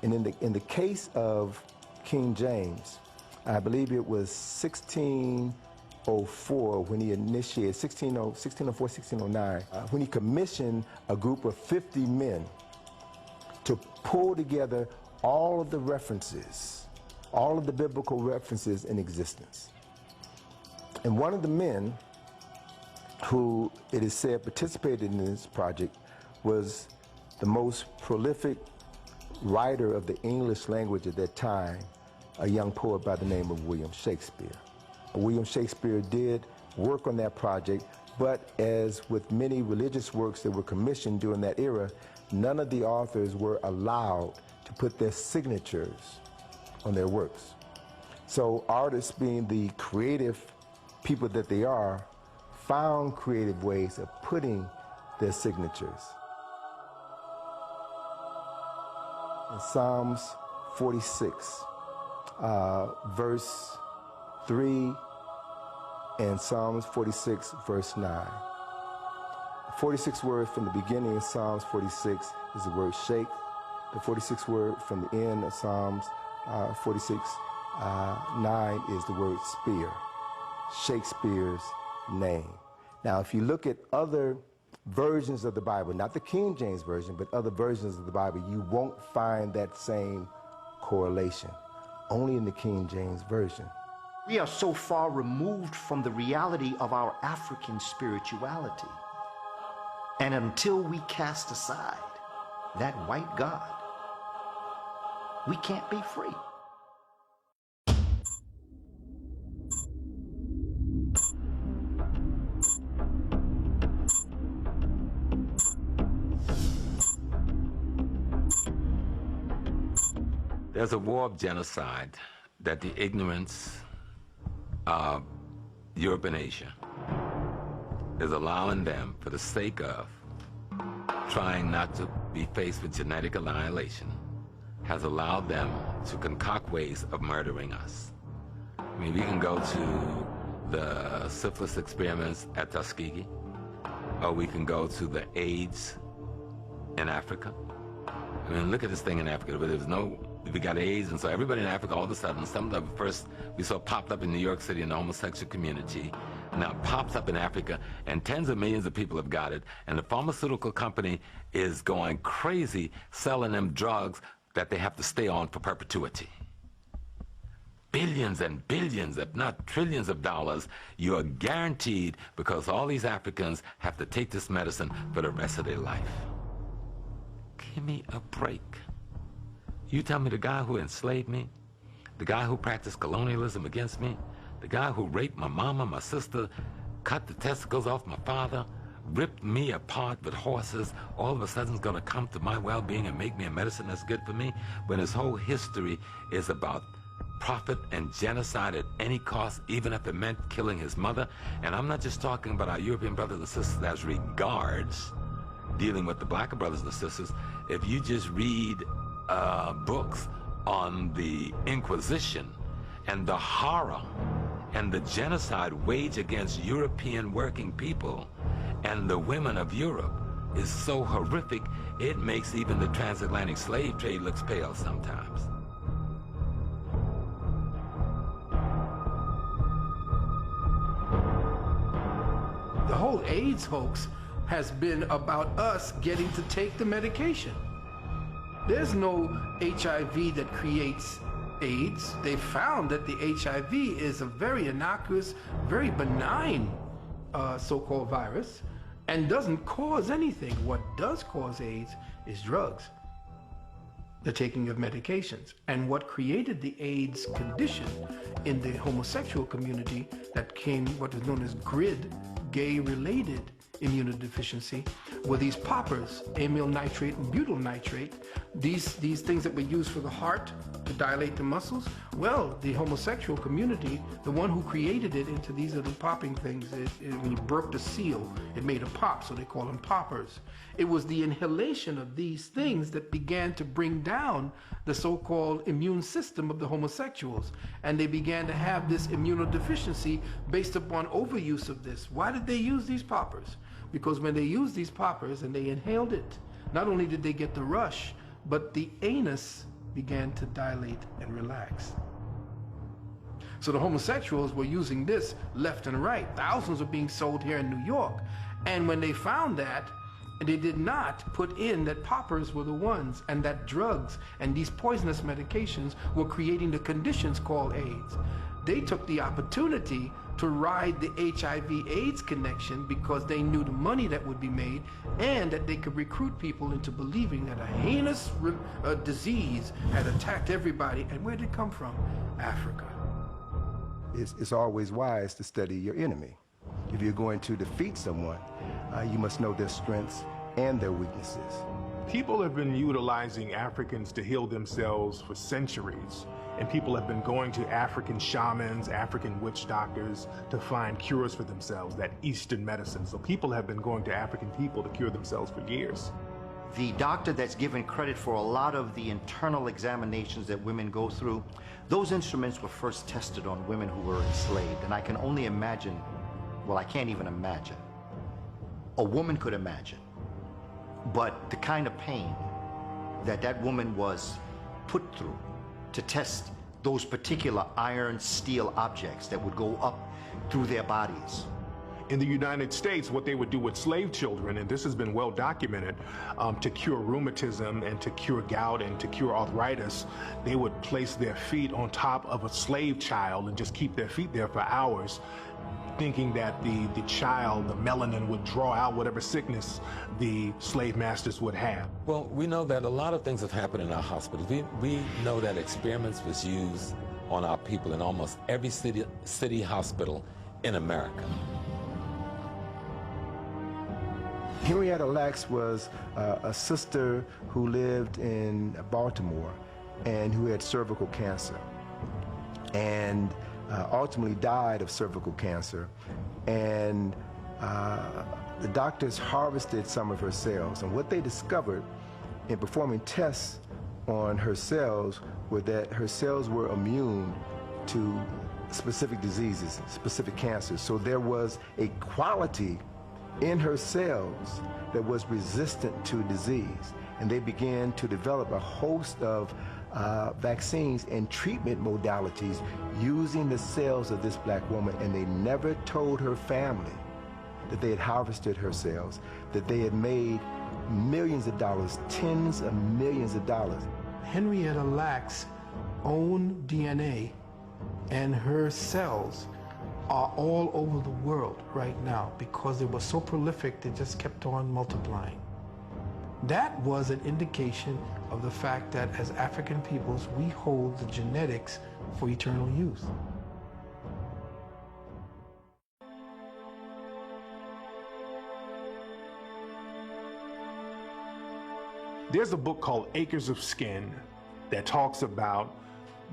S2: And in the case of King James, I believe it was 1604 when he initiated, 1604, 1609, when he commissioned a group of 50 men to pull together all of the references, all of the biblical references in existence. And one of the men who, it is said, participated in this project was the most prolific writer of the English language at that time, a young poet by the name of William Shakespeare. William Shakespeare did work on that project, but as with many religious works that were commissioned during that era, none of the authors were allowed to put their signatures on their works. So artists, being the creative people that they are, found creative ways of putting their signatures. In Psalms 46, verse 3, and Psalms 46, verse 9. The 46th word from the beginning of Psalms 46 is the word shake. The 46th word from the end of Psalms 46, 9 is the word spear, Shakespeare's name. Now, if you look at other versions of the Bible, not the King James Version, but other versions of the Bible, you won't find that same correlation, only in the King James Version.
S5: We are so far removed from the reality of our African spirituality. And until we cast aside that white God, we can't be free.
S3: There's a war of genocide that the ignorance of Europe and Asia is allowing them, for the sake of trying not to be faced with genetic annihilation, has allowed them to concoct ways of murdering us. I mean, we can go to the syphilis experiments at Tuskegee, or we can go to the AIDS in Africa. I mean, look at this thing in Africa, where we got AIDS, and so everybody in Africa, all of a sudden, some of the first we saw popped up in New York City in the homosexual community, now it pops up in Africa, and tens of millions of people have got it, and the pharmaceutical company is going crazy selling them drugs that they have to stay on for perpetuity. Billions and billions, if not trillions of dollars, you are guaranteed, because all these Africans have to take this medicine for the rest of their life. Give me a break. You tell me the guy who enslaved me, the guy who practiced colonialism against me, the guy who raped my mama, my sister, cut the testicles off my father, ripped me apart with horses, all of a sudden is going to come to my well-being and make me a medicine that's good for me, when his whole history is about profit and genocide at any cost, even if it meant killing his mother. And I'm not just talking about our European brothers and sisters as regards dealing with the black brothers and sisters. If you just read books on the Inquisition and the horror and the genocide waged against European working people and the women of Europe is so horrific, it makes even the transatlantic slave trade looks pale sometimes.
S1: The whole AIDS hoax has been about us getting to take the medication. There's no HIV that creates AIDS. They found that the HIV is a very innocuous, very benign so-called virus and doesn't cause anything. What does cause AIDS is drugs, the taking of medications. And what created the AIDS condition in the homosexual community that came what is known as GRID, gay-related immunodeficiency, were these poppers, amyl nitrate and butyl nitrate, these things that were used for the heart to dilate the muscles. Well, the homosexual community, the one who created it into these little popping things, when you broke the seal, it made a pop, so they call them poppers. It was the inhalation of these things that began to bring down the so-called immune system of the homosexuals, and they began to have this immunodeficiency based upon overuse of this. Why did they use these poppers? Because when they used these poppers and they inhaled it, not only did they get the rush, but the anus began to dilate and relax. So the homosexuals were using this left and right. Thousands are being sold here in New York. And when they found that, they did not put in that poppers were the ones, and that drugs and these poisonous medications were creating the conditions called AIDS. They took the opportunity to ride the HIV/AIDS connection because they knew the money that would be made and that they could recruit people into believing that a heinous disease had attacked everybody. And where did it come from? Africa.
S2: It's always wise to study your enemy. If you're going to defeat someone, you must know their strengths and their weaknesses.
S7: People have been utilizing Africans to heal themselves for centuries. And people have been going to African shamans, African witch doctors to find cures for themselves, that Eastern medicine. So people have been going to African people to cure themselves for years.
S5: The doctor that's given credit for a lot of the internal examinations that women go through, those instruments were first tested on women who were enslaved. And I can only imagine, well, I can't even imagine. A woman could imagine. But the kind of pain that that woman was put through to test those particular iron, steel objects that would go up through their bodies.
S7: In the United States, what they would do with slave children, and this has been well documented, to cure rheumatism and to cure gout and to cure arthritis, they would place their feet on top of a slave child and just keep their feet there for hours, thinking that the child, the melanin, would draw out whatever sickness the slave masters would have.
S3: Well, we know that a lot of things have happened in our hospitals. We know that experiments was used on our people in almost every city hospital in America.
S2: Henrietta Lacks was a sister who lived in Baltimore and who had cervical cancer, and ultimately died of cervical cancer. And the doctors harvested some of her cells, and what they discovered in performing tests on her cells were that her cells were immune to specific diseases, specific cancers. So there was a quality in her cells that was resistant to disease, and they began to develop a host of vaccines and treatment modalities using the cells of this black woman, and they never told her family that they had harvested her cells, that they had made millions of dollars, tens of millions of dollars.
S1: Henrietta Lacks' own DNA and her cells are all over the world right now because they were so prolific they just kept on multiplying. That was an indication of the fact that as African peoples, we hold the genetics for eternal youth.
S7: There's a book called Acres of Skin that talks about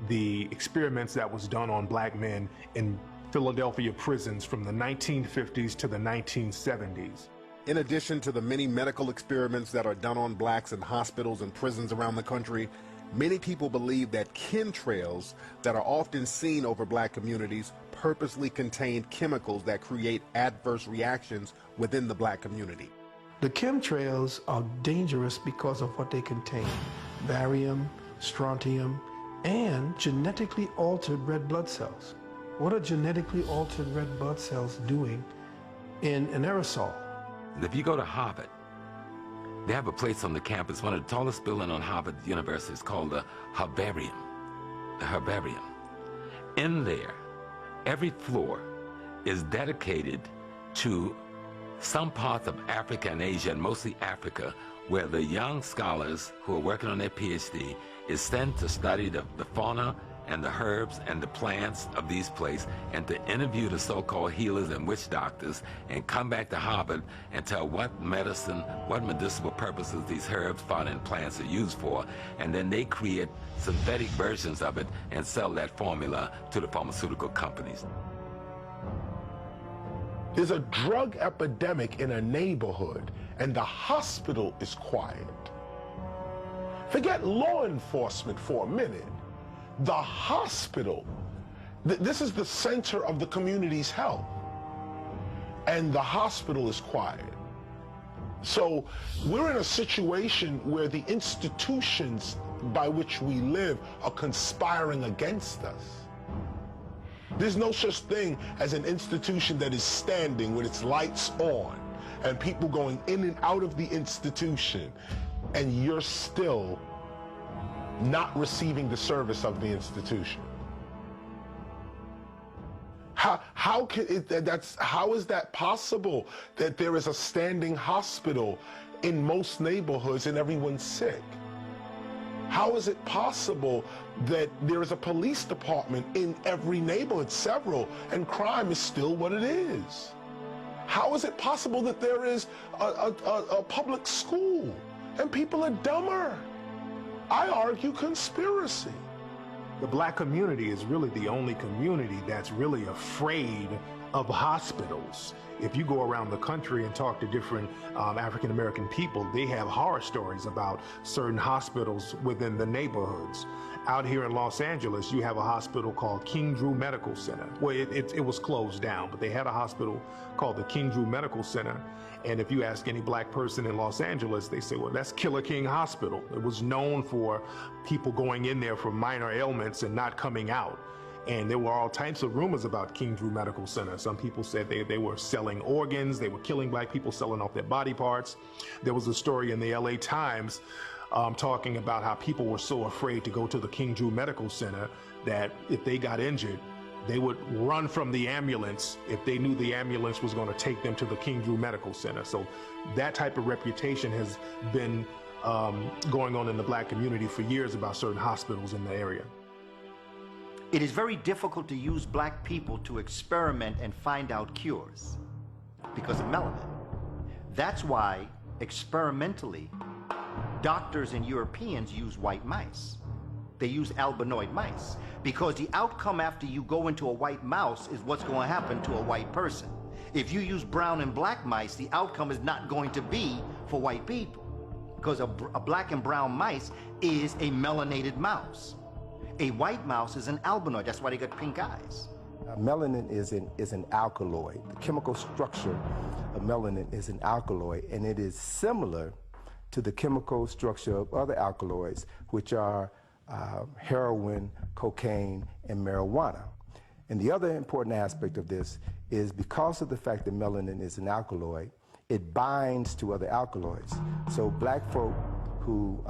S7: the experiments that was done on black men in Philadelphia prisons from the 1950s to the 1970s.
S9: In addition to the many medical experiments that are done on blacks in hospitals and prisons around the country, many people believe that chemtrails that are often seen over black communities purposely contain chemicals that create adverse reactions within the black community.
S1: The chemtrails are dangerous because of what they contain: barium, strontium, and genetically altered red blood cells. What are genetically altered red blood cells doing in an aerosol?
S3: If you go to Harvard They have a place on the campus, one of the tallest buildings on Harvard University. It's called the Herbarium. The Herbarium. In there, every floor is dedicated to some parts of Africa and Asia, and mostly Africa, where the young scholars who are working on their PhD is sent to study the fauna and the herbs and the plants of these places, and to interview the so-called healers and witch doctors, and come back to Harvard and tell what medicine, what medicinal purposes these herbs, fauna, and plants are used for, and then they create synthetic versions of it and sell that formula to the pharmaceutical companies.
S8: There's a drug epidemic in a neighborhood, and the hospital is quiet. Forget law enforcement for a minute. The hospital, this is the center of the community's health, and the hospital is quiet. So we're in a situation where the institutions by which we live are conspiring against us. There's no such thing as an institution that is standing with its lights on and people going in and out of the institution, and you're still not receiving the service of the institution. How is that possible, that there is a standing hospital in most neighborhoods and everyone's sick? How is it possible that there is a police department in every neighborhood, several, and crime is still what it is? How is it possible that there is a public school and people are dumber? I argue conspiracy.
S9: The black community is really the only community that's really afraid of hospitals. If you go around the country and talk to different African-American people, they have horror stories about certain hospitals within the neighborhoods. Out here in Los Angeles, you have a hospital called King Drew Medical Center. Well, it was closed down, but they had a hospital called the King Drew Medical Center. And if you ask any black person in Los Angeles, they say, well, that's Killer King Hospital. It was known for people going in there for minor ailments and not coming out. And there were all types of rumors about King Drew Medical Center. Some people said they were selling organs, they were killing black people, selling off their body parts. There was a story in the LA Times talking about how people were so afraid to go to the King Drew Medical Center that if they got injured, they would run from the ambulance if they knew the ambulance was going to take them to the King Drew Medical Center. So that type of reputation has been going on in the black community for years about certain hospitals in the area.
S5: It is very difficult to use black people to experiment and find out cures because of melanin. That's why, experimentally, doctors and Europeans use white mice. They use albinoid mice because the outcome after you go into a white mouse is what's going to happen to a white person. If you use brown and black mice, the outcome is not going to be for white people because a black and brown mice is a melanated mouse. A white mouse is an albinoid. That's why they got pink eyes.
S2: Melanin is an alkaloid. The chemical structure of melanin is an alkaloid, and it is similar to the chemical structure of other alkaloids, which are heroin, cocaine, and marijuana. And the other important aspect of this is because of the fact that melanin is an alkaloid, it binds to other alkaloids. So black folk who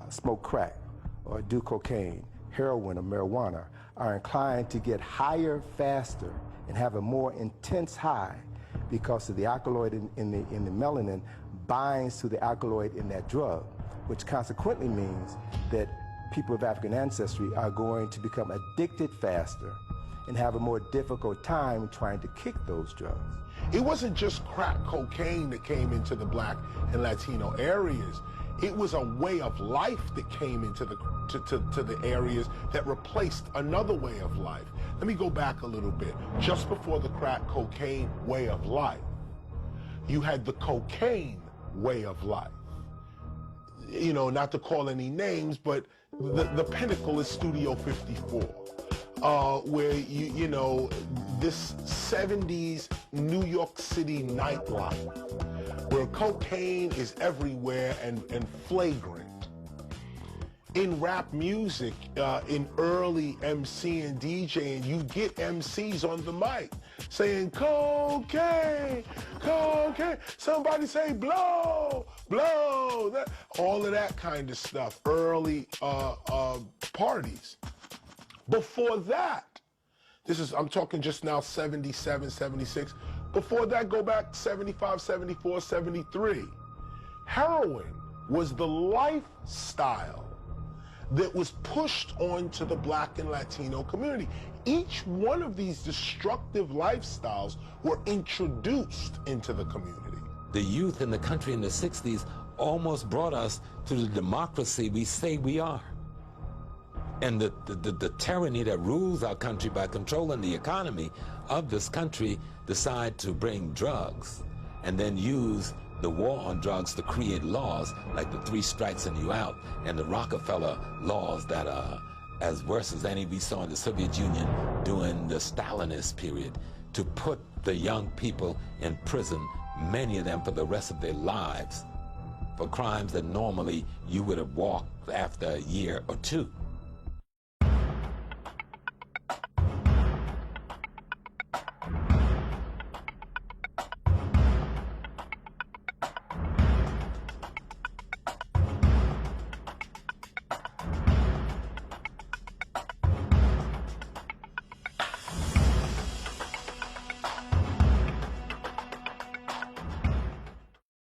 S2: smoke crack or do cocaine, heroin, or marijuana are inclined to get higher faster and have a more intense high because of the alkaloid in the melanin binds to the alkaloid in that drug, which consequently means that people of African ancestry are going to become addicted faster and have a more difficult time trying to kick those drugs.
S8: It wasn't just crack cocaine that came into the black and Latino areas. It was a way of life that came into the areas that replaced another way of life. Let me go back a little bit. Just before the crack cocaine way of life, you had the cocaine way of life. You know, not to call any names, but the pinnacle is Studio 54, where you know, this 70s New York City nightlife, where cocaine is everywhere and flagrant. In rap music, in early MC and DJing, you get MCs on the mic saying cocaine, cocaine. Somebody say blow, blow. All of that kind of stuff. Early parties. Before that, I'm talking just now 77, 76. Before that, go back 75, 74, 73. Heroin was the lifestyle that was pushed onto the Black and Latino community. Each one of these destructive lifestyles were introduced into the community.
S3: The youth in the country in the 60s almost brought us to the democracy we say we are. And the tyranny that rules our country by controlling the economy of this country decide to bring drugs and then use the war on drugs to create laws like the 3 strikes and you out and the Rockefeller laws that are as worse as any we saw in the Soviet Union during the Stalinist period, to put the young people in prison, many of them for the rest of their lives, for crimes that normally you would have walked after a year or 2.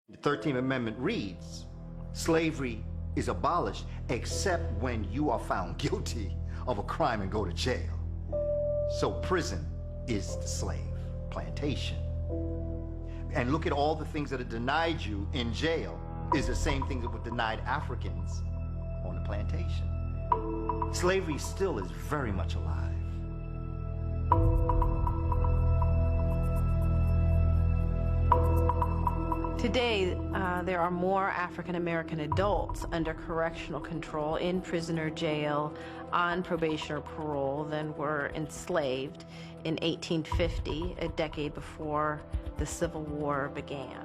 S5: The 13th Amendment reads, slavery is abolished except when you are found guilty of a crime and go to jail. So prison is the slave plantation. And look at all the things that are denied you in jail is the same things that were denied Africans on the plantation. Slavery still is very much alive.
S14: Today, there are more African American adults under correctional control in prison or jail on probation or parole than were enslaved in 1850, a decade before the Civil War began.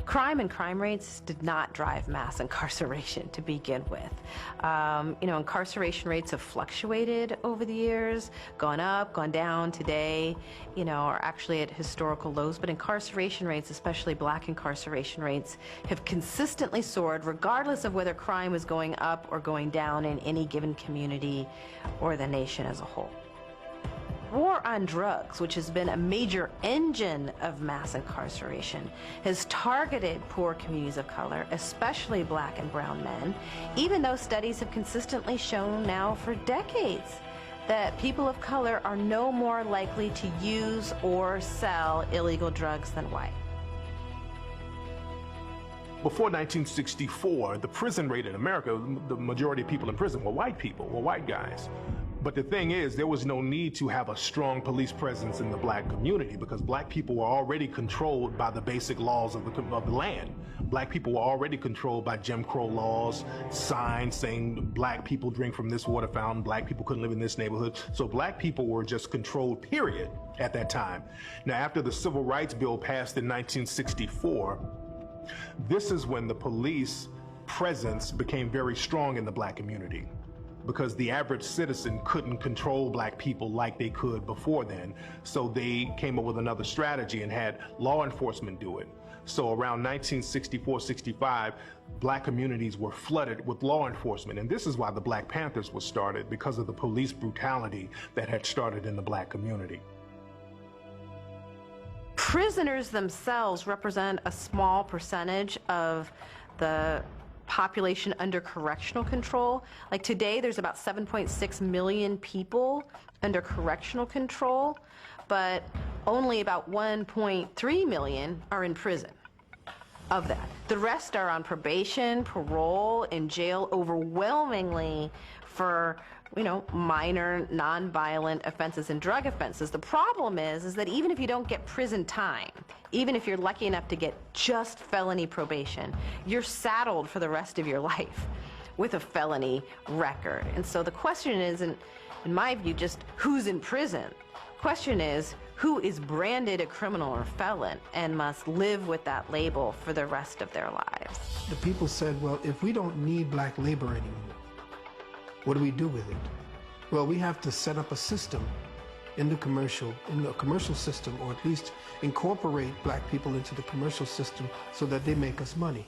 S14: Crime and crime rates did not drive mass incarceration to begin with. Incarceration rates have fluctuated over the years, gone up, gone down. Today, are actually at historical lows, but incarceration rates, especially Black incarceration rates, have consistently soared regardless of whether crime is going up or going down in any given community or the nation as a whole. War on drugs, which has been a major engine of mass incarceration, has targeted poor communities of color, especially Black and brown men, even though studies have consistently shown now for decades that people of color are no more likely to use or sell illegal drugs than white.
S7: Before 1964, the prison rate in America, the majority of people in prison were white people, were white guys. But the thing is, there was no need to have a strong police presence in the Black community because Black people were already controlled by the basic laws of the land. Black people were already controlled by Jim Crow laws, signs saying Black people drink from this water fountain, Black people couldn't live in this neighborhood. So Black people were just controlled, period, at that time. Now, after the Civil Rights Bill passed in 1964, this is when the police presence became very strong in the Black community, because the average citizen couldn't control Black people like they could before then. So they came up with another strategy and had law enforcement do it. So around 1964, 65, Black communities were flooded with law enforcement. And this is why the Black Panthers was started, because of the police brutality that had started in the Black community.
S14: Prisoners themselves represent a small percentage of the population under correctional control. Like today, there's about 7.6 million people under correctional control, but only about 1.3 million are in prison of that. The rest are on probation, parole, in jail, overwhelmingly for minor nonviolent offenses and drug offenses. The problem is that even if you don't get prison time, even if you're lucky enough to get just felony probation, you're saddled for the rest of your life with a felony record. And so the question isn't, in my view, just who's in prison. The question is, who is branded a criminal or felon and must live with that label for the rest of their lives.
S1: The people said, well, if we don't need Black labor anymore, what do we do with it? Well, we have to set up a system in the commercial system, or at least incorporate black people into the commercial system so that they make us money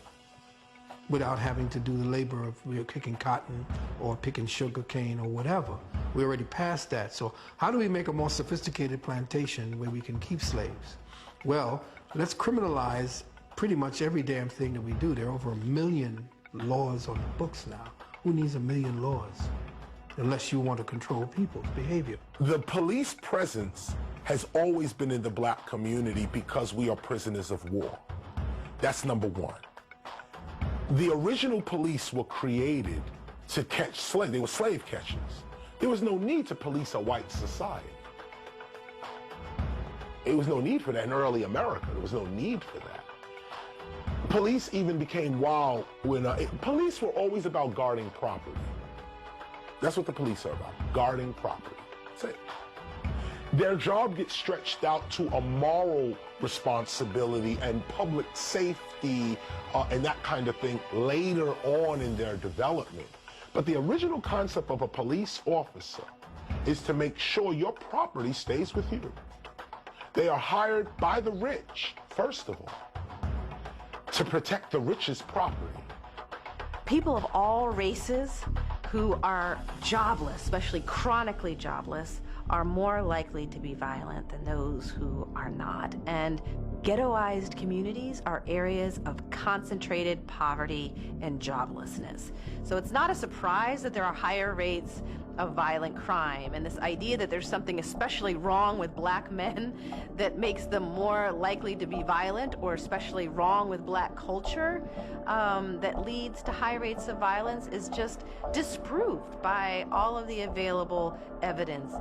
S1: without having to do the labor of kicking cotton or picking sugar cane or whatever. We're already past that. So how do we make a more sophisticated plantation where we can keep slaves? Well, let's criminalize pretty much every damn thing that we do. There are over 1 million laws on the books now. Who needs 1 million laws? Unless you want to control people's behavior.
S8: The police presence has always been in the black community because we are prisoners of war. That's number one. The original police were created to catch slaves. They were slave catchers. There was no need to police a white society. There was no need for that in early America. There was no need for that. Police even became wild when police were always about guarding property. That's what the police are about, guarding property. That's it. Their job gets stretched out to a moral responsibility and public safety and that kind of thing later on in their development. But the original concept of a police officer is to make sure your property stays with you. They are hired by the rich, first of all, to protect the rich's property.
S14: People of all races who are jobless, especially chronically jobless, are more likely to be violent than those who are not. And ghettoized communities are areas of concentrated poverty and joblessness. So it's not a surprise that there are higher rates of violent crime, and this idea that there's something especially wrong with black men that makes them more likely to be violent, or especially wrong with black culture that leads to high rates of violence, is just disproved by all of the available evidence.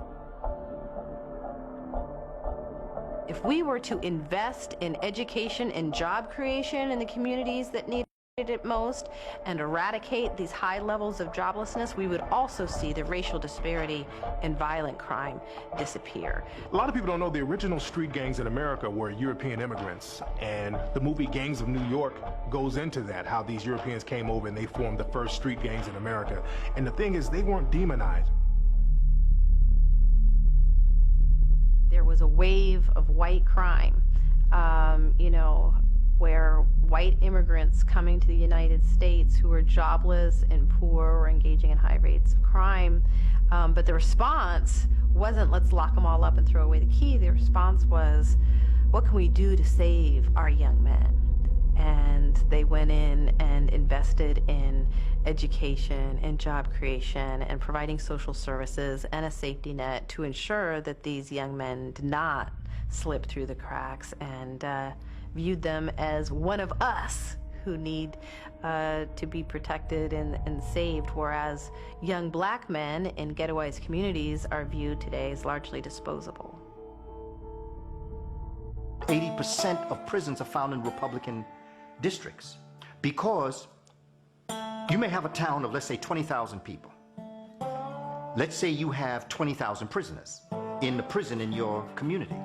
S14: If we were to invest in education and job creation in the communities that need it most and eradicate these high levels of joblessness, we would also see the racial disparity and violent crime disappear.
S7: A lot of people don't know the original street gangs in America were European immigrants, and the movie Gangs of New York goes into that, how these Europeans came over and they formed the first street gangs in America. And the thing is, they weren't demonized.
S14: There was a wave of white crime, where white immigrants coming to the United States who were jobless and poor or engaging in high rates of crime. But the response wasn't, let's lock them all up and throw away the key. The response was, what can we do to save our young men? And they went in and invested in education and job creation and providing social services and a safety net to ensure that these young men did not slip through the cracks, and viewed them as one of us who need to be protected and saved, whereas young black men in ghettoized communities are viewed today as largely disposable.
S5: 80% of prisons are found in Republican districts, because you may have a town of, let's say, 20,000 people. Let's say you have 20,000 prisoners in the prison in your community.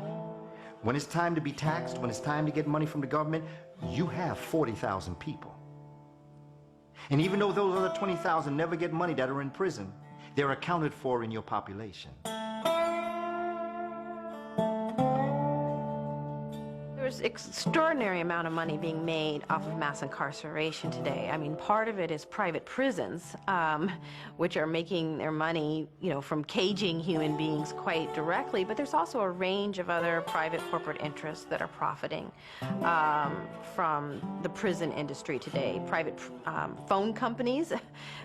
S5: When it's time to be taxed, when it's time to get money from the government, you have 40,000 people. And even though those other 20,000 never get money that are in prison, they're accounted for in your population.
S14: There's extraordinary amount of money being made off of mass incarceration today. I mean, part of it is private prisons, which are making their money, from caging human beings quite directly, but there's also a range of other private corporate interests that are profiting from the prison industry today. Private phone companies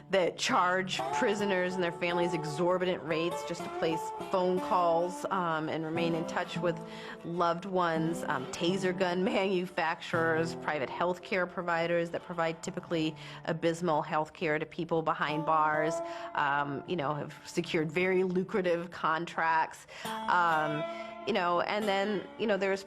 S14: that charge prisoners and their families exorbitant rates just to place phone calls and remain in touch with loved ones. Taser gun manufacturers, private health care providers that provide typically abysmal health care to people behind bars, have secured very lucrative contracts, and then, there's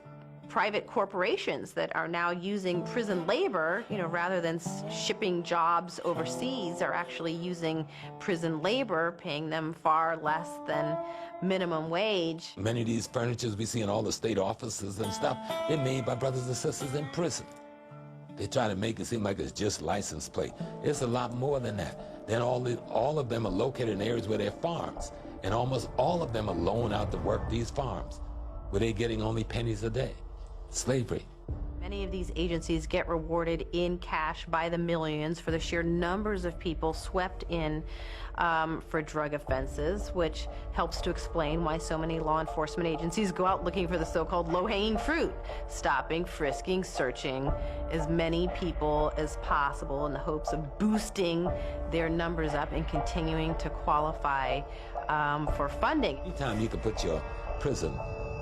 S14: private corporations that are now using prison labor, rather than shipping jobs overseas, are actually using prison labor, paying them far less than minimum wage.
S3: Many of these furnitures we see in all the state offices and stuff, they're made by brothers and sisters in prison. They try to make it seem like it's just license plate. It's a lot more than that. Then all of them are located in areas where there are farms. And almost all of them are loaned out to work these farms, where they're getting only pennies a day. Slavery.
S14: Many of these agencies get rewarded in cash by the millions for the sheer numbers of people swept in for drug offenses, which helps to explain why so many law enforcement agencies go out looking for the so-called low-hanging fruit, stopping, frisking, searching as many people as possible in the hopes of boosting their numbers up and continuing to qualify for funding.
S3: Anytime you can put your prison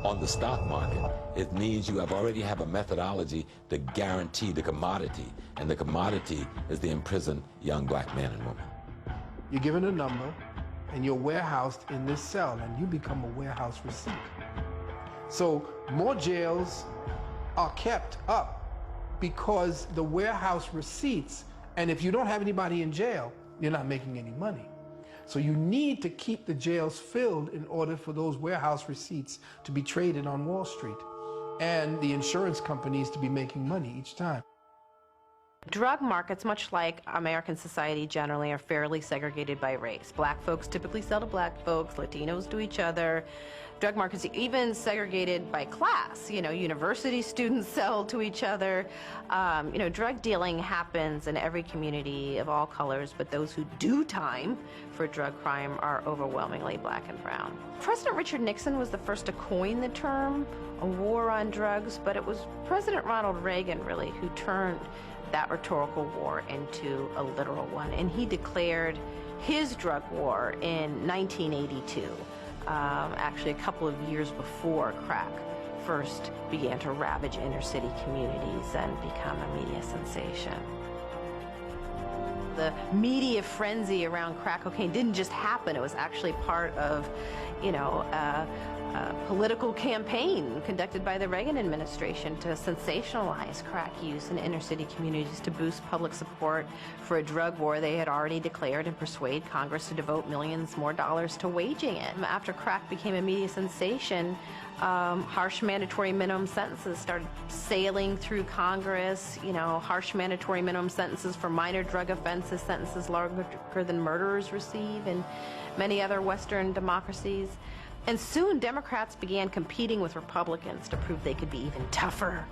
S3: on the stock market, it means you already have a methodology to guarantee the commodity, and the commodity is the imprisoned young black man and woman.
S1: You're given a number, and you're warehoused in this cell, and you become a warehouse receipt. So more jails are kept up because the warehouse receipts, and if you don't have anybody in jail, you're not making any money. So you need to keep the jails filled in order for those warehouse receipts to be traded on Wall Street and the insurance companies to be making money each time.
S14: Drug markets, much like American society generally, are fairly segregated by race. Black folks typically sell to black folks, Latinos to each other. Drug markets are even segregated by class. You know, university students sell to each other. You know, drug dealing happens in every community of all colors, but those who do time for drug crime are overwhelmingly black and brown. President Richard Nixon was the first to coin the term a war on drugs, but it was President Ronald Reagan, really, who turned that rhetorical war into a literal one. And he declared his drug war in 1982, actually a couple of years before crack first began to ravage inner city communities and become a media sensation. The media frenzy around crack cocaine didn't just happen. It was actually part of, you know, a political campaign conducted by the Reagan administration to sensationalize crack use in inner city communities to boost public support for a drug war they had already declared and persuade Congress to devote millions more dollars to waging it. After crack became a media sensation, harsh mandatory minimum sentences started sailing through Congress, you know, harsh mandatory minimum sentences for minor drug offenses, sentences larger than murderers receive in many other Western democracies. And soon Democrats began competing with Republicans to prove they could be even tougher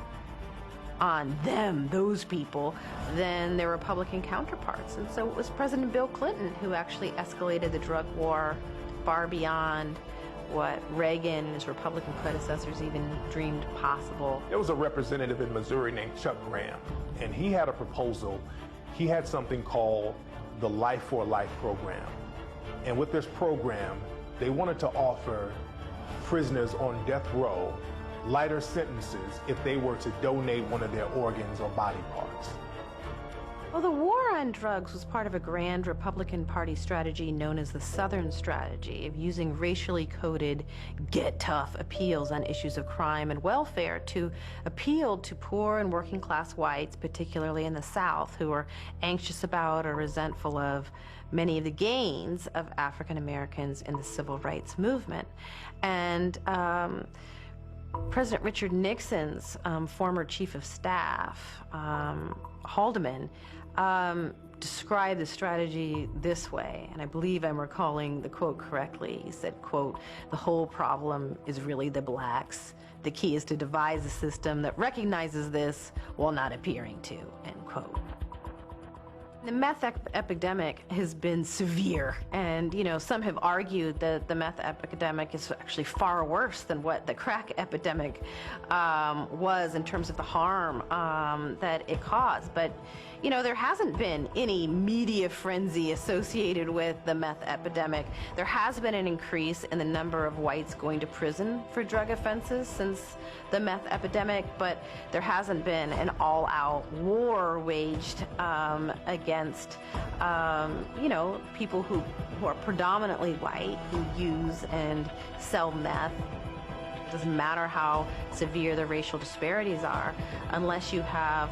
S14: on them, those people, than their Republican counterparts. And so it was President Bill Clinton who actually escalated the drug war far beyond what Reagan and his Republican predecessors even dreamed possible.
S7: There was a representative in Missouri named Chuck Graham, and he had a proposal. He had something called the Life for Life program. And with this program, they wanted to offer prisoners on death row lighter sentences if they were to donate one of their organs or body parts.
S14: Well, the war on drugs was part of a grand Republican Party strategy known as the Southern Strategy of using racially coded get-tough appeals on issues of crime and welfare to appeal to poor and working-class whites, particularly in the South, who were anxious about or resentful of many of the gains of African Americans in the civil rights movement. And President Richard Nixon's former chief of staff, Haldeman, described the strategy this way, and I believe I'm recalling the quote correctly. He said, quote, "The whole problem is really the blacks. The key is to devise a system that recognizes this while not appearing to," end quote. The meth epidemic has been severe, and you know, some have argued that the meth epidemic is actually far worse than what the crack epidemic was in terms of the harm that it caused. But you know, there hasn't been any media frenzy associated with the meth epidemic. There has been an increase in the number of whites going to prison for drug offenses since the meth epidemic, but there hasn't been an all-out war waged against, you know, people who are predominantly white, who use and sell meth. It doesn't matter how severe the racial disparities are, unless you have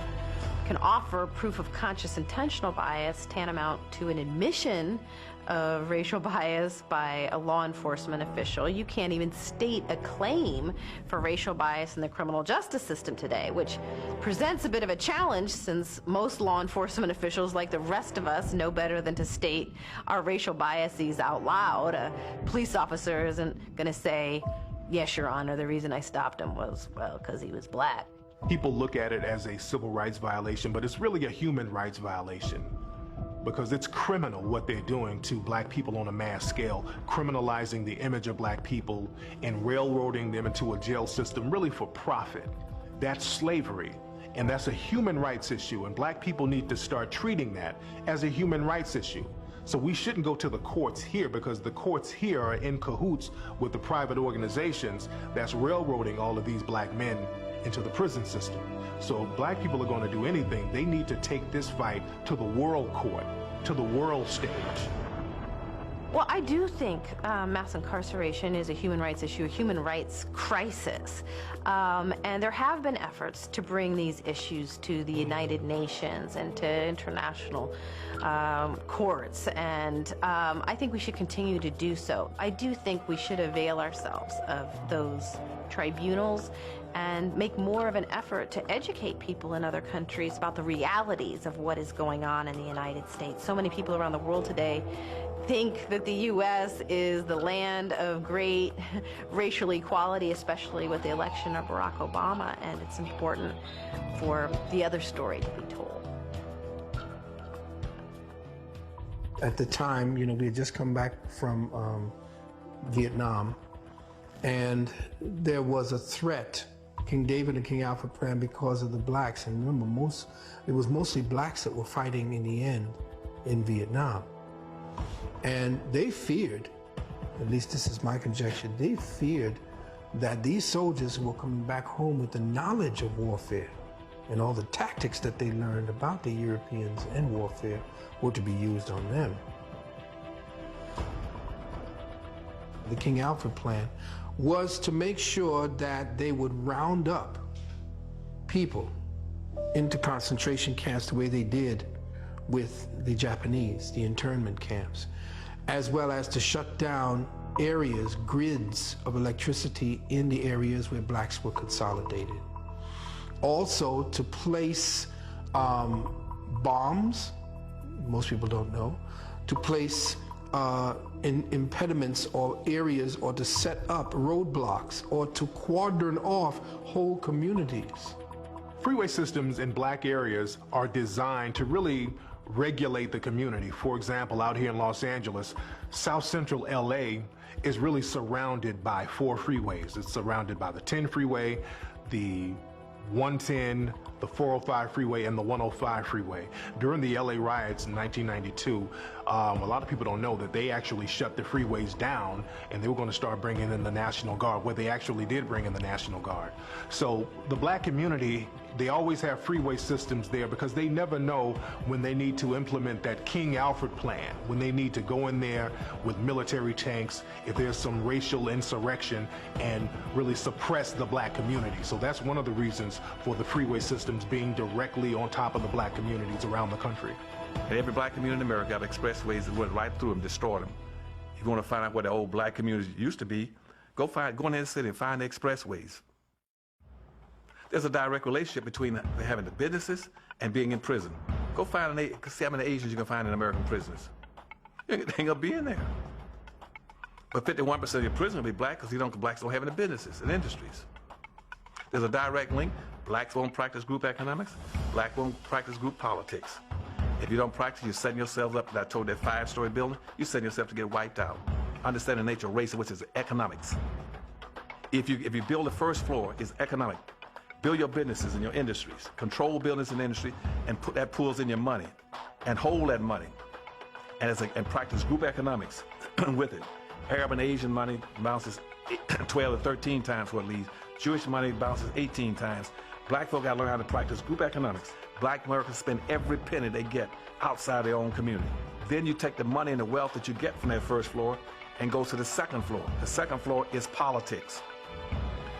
S14: can offer proof of conscious intentional bias tantamount to an admission of racial bias by a law enforcement official. You can't even state a claim for racial bias in the criminal justice system today, which presents a bit of a challenge since most law enforcement officials, like the rest of us, know better than to state our racial biases out loud. A police officer isn't going to say, "Yes, Your Honor, the reason I stopped him was, well, because he was black."
S7: People look at it as a civil rights violation, but it's really a human rights violation, because it's criminal what they're doing to black people on a mass scale, criminalizing the image of black people and railroading them into a jail system really for profit. That's slavery, and that's a human rights issue, and black people need to start treating that as a human rights issue. So we shouldn't go to the courts here, because the courts here are in cahoots with the private organizations that's railroading all of these black men into the prison system. So if black people are going to do anything, they need to take this fight to the world court, to the world stage.
S14: Well, I do think mass incarceration is a human rights issue, a human rights crisis. And there have been efforts to bring these issues to the United Nations and to international courts. And I think we should continue to do so. I do think we should avail ourselves of those tribunals and make more of an effort to educate people in other countries about the realities of what is going on in the United States. So many people around the world today think that the U.S. is the land of great racial equality, especially with the election of Barack Obama, and it's important for the other story to be told.
S1: At the time, we had just come back from Vietnam, and there was a threat. King David and King Alfred planned because of the blacks, and remember, it was mostly blacks that were fighting in the end in Vietnam. And they feared, at least this is my conjecture, they feared that these soldiers who were coming back home with the knowledge of warfare and all the tactics that they learned about the Europeans and warfare were to be used on them. The King Alfred plan was to make sure that they would round up people into concentration camps the way they did with the Japanese, the internment camps, as well as to shut down areas, grids of electricity in the areas where blacks were consolidated. Also to place bombs, most people don't know, to place impediments or areas, or to set up roadblocks, or to cordon off whole communities.
S7: Freeway systems in black areas are designed to really regulate the community. For example, out here in Los Angeles, South Central LA is really surrounded by 4 freeways. It's surrounded by the 10 freeway, the 110, the 405 freeway, and the 105 freeway. During the LA riots in 1992, a lot of people don't know that they actually shut the freeways down, and they were going to start bringing in the National Guard, where they actually did bring in the National Guard. So the black community, they always have freeway systems there because they never know when they need to implement that King Alfred plan, when they need to go in there with military tanks, if there's some racial insurrection, and really suppress the black community. So that's one of the reasons for the freeway systems being directly on top of the black communities around the country.
S6: And every black community in America got expressways that went right through them, destroyed them. If you want to find out where the old black communities used to be, go into the city and find the expressways. There's a direct relationship between having the businesses and being in prison. Go see how many Asians you can find in American prisons. You ain't gonna be in there. But 51% of your prison will be black because blacks don't have any businesses and industries. There's a direct link. Blacks won't practice group economics. Blacks won't practice group politics. If you don't practice, you're setting yourselves up. I told that 5-story building, you're setting yourself to get wiped out. Understand the nature of race, which is economics. If you build the first floor, it's economic. Build your businesses and your industries. Control business and industry, and put that pools in your money, and hold that money, and practice group economics with it. Arab and Asian money bounces 12 to 13 times what it leaves. Jewish money bounces 18 times. Black folk got to learn how to practice group economics. Black Americans spend every penny they get outside their own community. Then you take the money and the wealth that you get from that first floor and go to the second floor. The second floor is politics.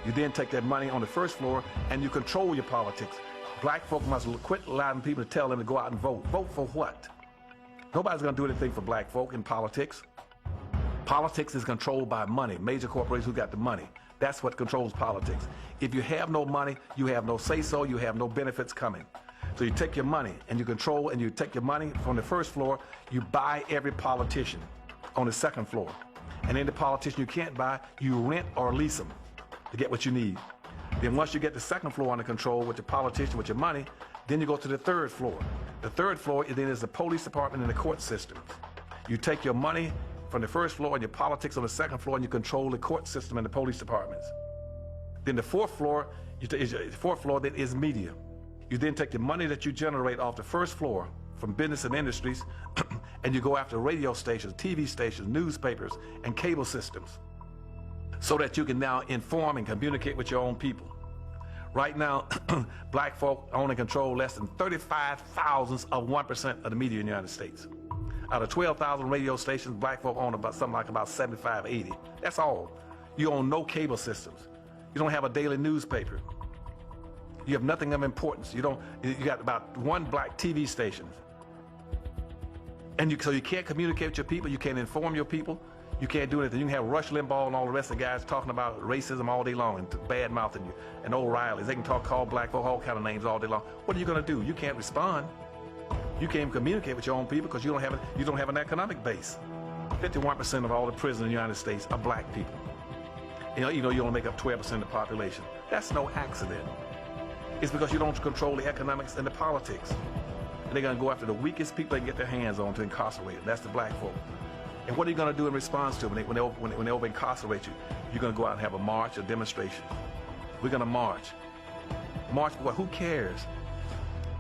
S6: You then take that money on the first floor and you control your politics. Black folk must quit allowing people to tell them to go out and vote. Vote for what? Nobody's going to do anything for black folk in politics. Politics is controlled by money, major corporations who got the money. That's what controls politics. If you have no money, you have no say-so, you have no benefits coming. So you take your money and you control, and you take your money from the first floor, you buy every politician on the second floor. And then the politician you can't buy, you rent or lease them to get what you need. Then once you get the second floor under control with the politician, with your money, then you go to the third floor. The third floor then is the police department and the court system. You take your money from the first floor and your politics on the second floor, and you control the court system and the police departments. Then the fourth floor, then is media. You then take the money that you generate off the first floor from business and industries, and you go after radio stations, TV stations, newspapers, and cable systems, so that you can now inform and communicate with your own people. Right now, black folk own and control less than 35 thousandths of 1% of the media in the United States. Out of 12,000 radio stations, black folk own about something like about 75, 80. That's all. You own no cable systems. You don't have a daily newspaper. You have nothing of importance. You got about one black TV station. And so you can't communicate with your people, you can't inform your people, you can't do anything. You can have Rush Limbaugh and all the rest of the guys talking about racism all day long and bad-mouthing you, and O'Reilly's. They can call black folk all kind of names all day long. What are you going to do? You can't respond. You can't even communicate with your own people because you don't have an economic base. 51% of all the prisoners in the United States are black people. Even though you only make up 12% of the population. That's no accident. It's because you don't control the economics and the politics. And they're going to go after the weakest people they can get their hands on to incarcerate them. That's the black folk. And what are you going to do in response to it when they over-incarcerate you? You're going to go out and have a march, a demonstration. We're going to march. March for what? Who cares?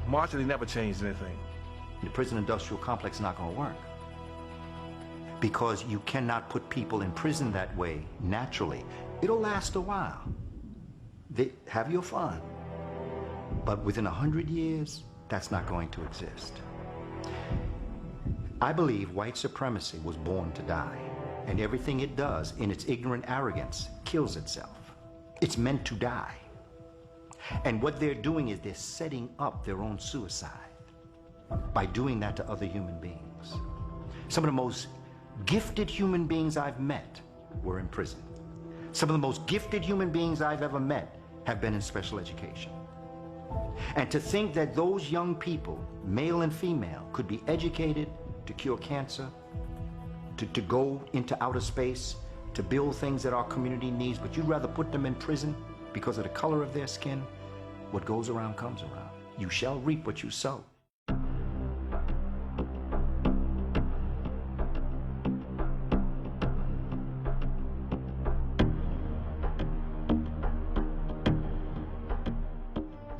S6: Marching, they never changed anything.
S5: The prison industrial complex is not going to work. Because you cannot put people in prison that way naturally. It'll last a while. Have your fun. But within 100 years, that's not going to exist. I believe white supremacy was born to die, and everything it does in its ignorant arrogance kills itself. It's meant to die. And what they're doing is they're setting up their own suicide by doing that to other human beings. Some of the most gifted human beings I've met were in prison. Some of the most gifted human beings I've ever met have been in special education. And to think that those young people, male and female, could be educated to cure cancer, to go into outer space, to build things that our community needs, but you'd rather put them in prison because of the color of their skin, what goes around comes around. You shall reap what you sow.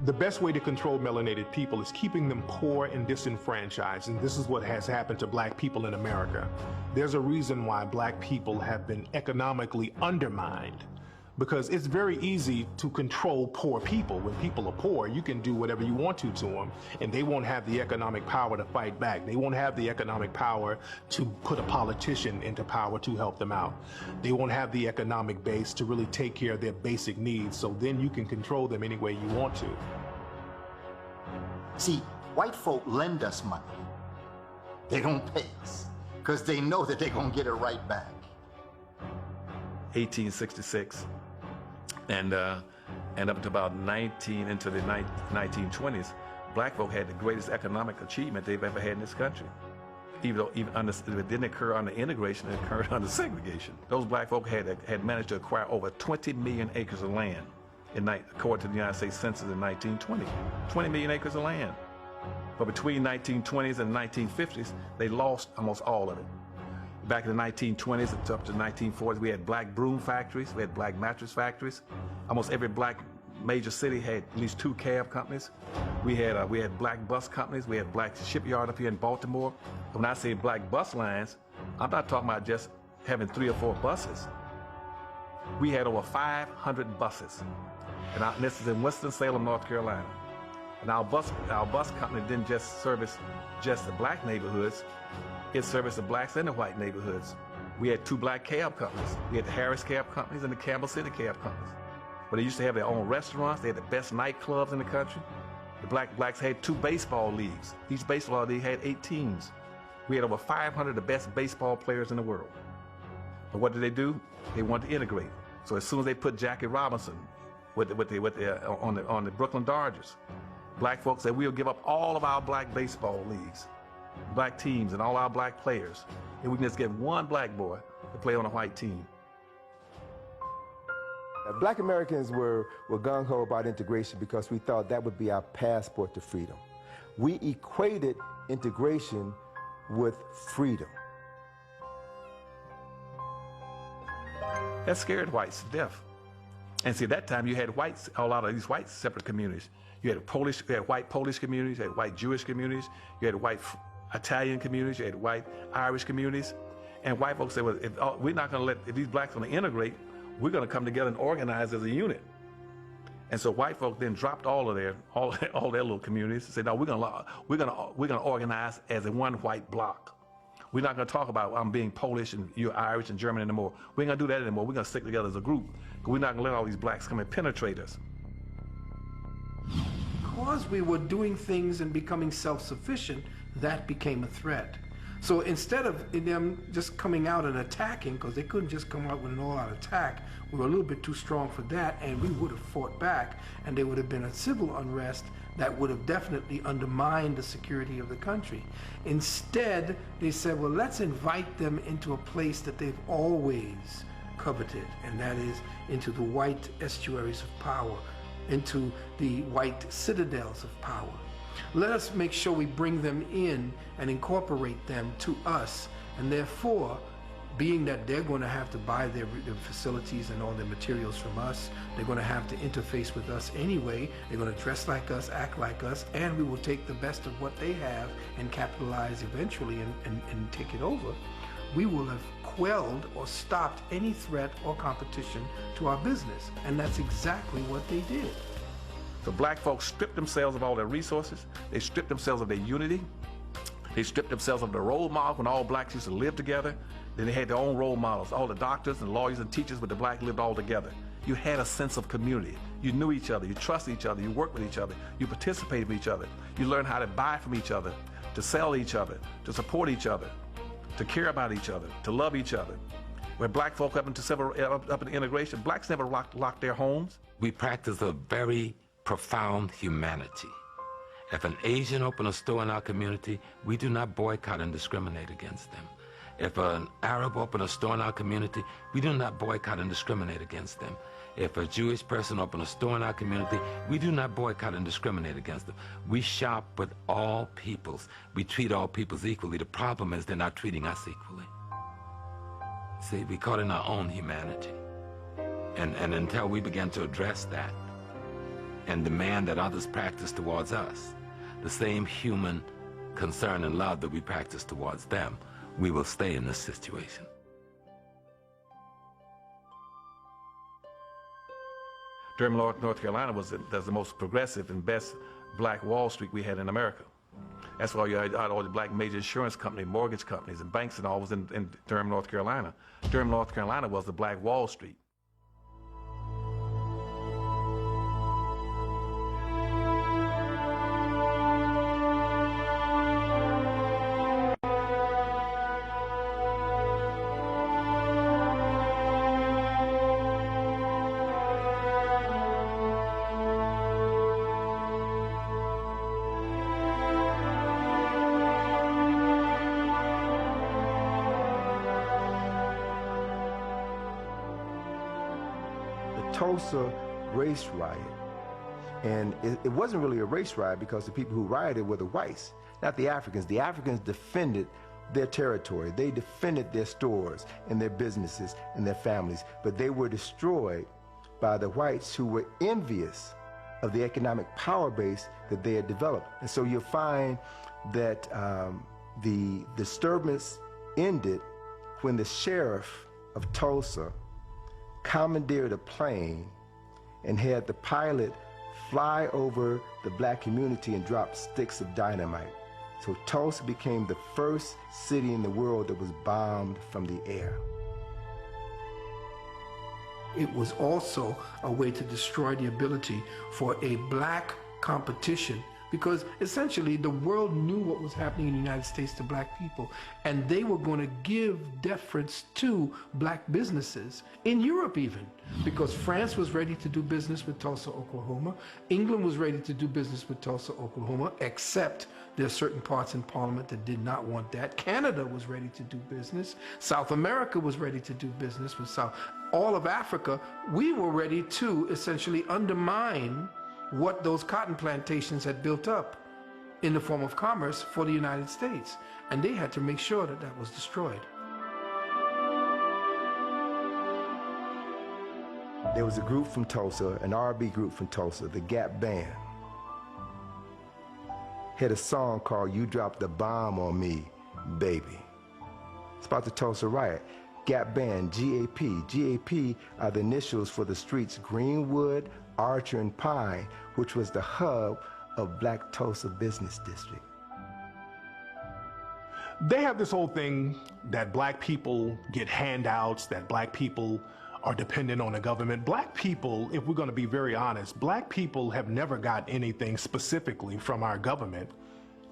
S7: The best way to control melanated people is keeping them poor and disenfranchised, and this is what has happened to black people in America. There's a reason why black people have been economically undermined, because it's very easy to control poor people. When people are poor, you can do whatever you want to them, and they won't have the economic power to fight back. They won't have the economic power to put a politician into power to help them out. They won't have the economic base to really take care of their basic needs, so then you can control them any way you want to.
S5: See, white folk lend us money. They don't pay us because they know that they're going to get it right back.
S6: 1866 and up to about into the 1920s, black folk had the greatest economic achievement they've ever had in this country. Even though it didn't occur under integration, it occurred under segregation. Those black folk had managed to acquire over 20 million acres of land, according to the United States Census in 1920. 20 million acres of land. But between 1920s and 1950s, they lost almost all of it. Back in the 1920s up to the 1940s, we had black broom factories, we had black mattress factories. Almost every black major city had at least 2 cab companies. We had black bus companies, we had black shipyard up here in Baltimore. When I say black bus lines, I'm not talking about just having 3 or 4 buses. We had over 500 buses. And this is in Winston-Salem, North Carolina. And our bus company didn't just service just the black neighborhoods, it serviced the blacks and the white neighborhoods. We had 2 black cab companies. We had the Harris Cab Companies and the Campbell City Cab Companies. But they used to have their own restaurants, they had the best nightclubs in the country. The blacks had 2 baseball leagues. Each baseball league had 8 teams. We had over 500 of the best baseball players in the world. But what did they do? They wanted to integrate. So as soon as they put Jackie Robinson on the Brooklyn Dodgers, black folks said, we'll give up all of our black baseball leagues, black teams, and all our black players, and we can just get one black boy to play on a white team.
S2: Black Americans were gung-ho about integration because we thought that would be our passport to freedom. We equated integration with freedom.
S6: That scared whites to death. And see, at that time you had whites, a lot of these white separate communities. You had white Polish communities, you had white Jewish communities, you had white Italian communities, you had white Irish communities. And white folks said, well, we're not going to let, if these blacks are going to integrate, we're going to come together and organize as a unit. And so white folks then dropped all their little communities and said, no, we're going to organize as a one white bloc. We're not going to talk about I'm being Polish and you're Irish and German anymore. We ain't going to do that anymore. We're going to stick together as a group. Because we're not going to let all these blacks come and penetrate us.
S1: Because we were doing things and becoming self-sufficient, that became a threat. So instead of them just coming out and attacking, because they couldn't just come out with an all-out attack, we were a little bit too strong for that, and we would have fought back, and there would have been a civil unrest that would have definitely undermined the security of the country. Instead, they said, well, let's invite them into a place that they've always coveted, and that is into the white estuaries of power, into the white citadels of power. Let us make sure we bring them in and incorporate them to us, and therefore, being that they're going to have to buy their facilities and all their materials from us, they're going to have to interface with us anyway, they're going to dress like us, act like us, and we will take the best of what they have and capitalize eventually and take it over. We will have quelled or stopped any threat or competition to our business, and that's exactly what they did.
S6: So black folks stripped themselves of all their resources, they stripped themselves of their unity, they stripped themselves of the role model when all blacks used to live together. Then they had their own role models. All the doctors and lawyers and teachers with the black lived all together. You had a sense of community. You knew each other, you trusted each other, you worked with each other, you participated with each other. You learned how to buy from each other, to sell each other, to support each other, to care about each other, to love each other. When black folk up into integration, blacks never locked their homes.
S3: We practice a very profound humanity. If an Asian opens a store in our community, we do not boycott and discriminate against them. If an Arab opens a store in our community, we do not boycott and discriminate against them. If a Jewish person opens a store in our community, we do not boycott and discriminate against them. We shop with all peoples. We treat all peoples equally. The problem is they're not treating us equally. See, we caught in our own humanity. And until we begin to address that and demand that others practice towards us the same human concern and love that we practice towards them, we will stay in this situation.
S6: Durham, North Carolina was the most progressive and best black Wall Street we had in America. That's why you had all the black major insurance companies, mortgage companies, and banks and all was in Durham, North Carolina. Durham, North Carolina was the black Wall Street.
S2: Tulsa race riot, and it wasn't really a race riot because the people who rioted were the whites, not the Africans. The Africans defended their territory, they defended their stores and their businesses and their families, but they were destroyed by the whites who were envious of the economic power base that they had developed. And so you'll find that the disturbance ended when the sheriff of Tulsa commandeered a plane and had the pilot fly over the black community and drop sticks of dynamite. So Tulsa became the first city in the world that was bombed from the air.
S1: It was also a way to destroy the ability for a black competition, because essentially the world knew what was happening in the United States to black people, and they were going to give deference to black businesses, in Europe even, because France was ready to do business with Tulsa, Oklahoma. England was ready to do business with Tulsa, Oklahoma, except there are certain parts in Parliament that did not want that. Canada was ready to do business. South America was ready to do business with South. All of Africa, we were ready to essentially undermine what those cotton plantations had built up in the form of commerce for the United States. And they had to make sure that that was destroyed.
S2: There was a group from Tulsa, an R&B group from Tulsa, the Gap Band. Had a song called You Dropped the Bomb on Me, Baby. It's about the Tulsa riot. Gap Band, GAP. GAP are the initials for the streets Greenwood, Archer, and Pine, which was the hub of Black Tulsa Business District.
S7: They have this whole thing that black people get handouts, that black people are dependent on the government. Black people, if we're going to be very honest, black people have never got anything specifically from our government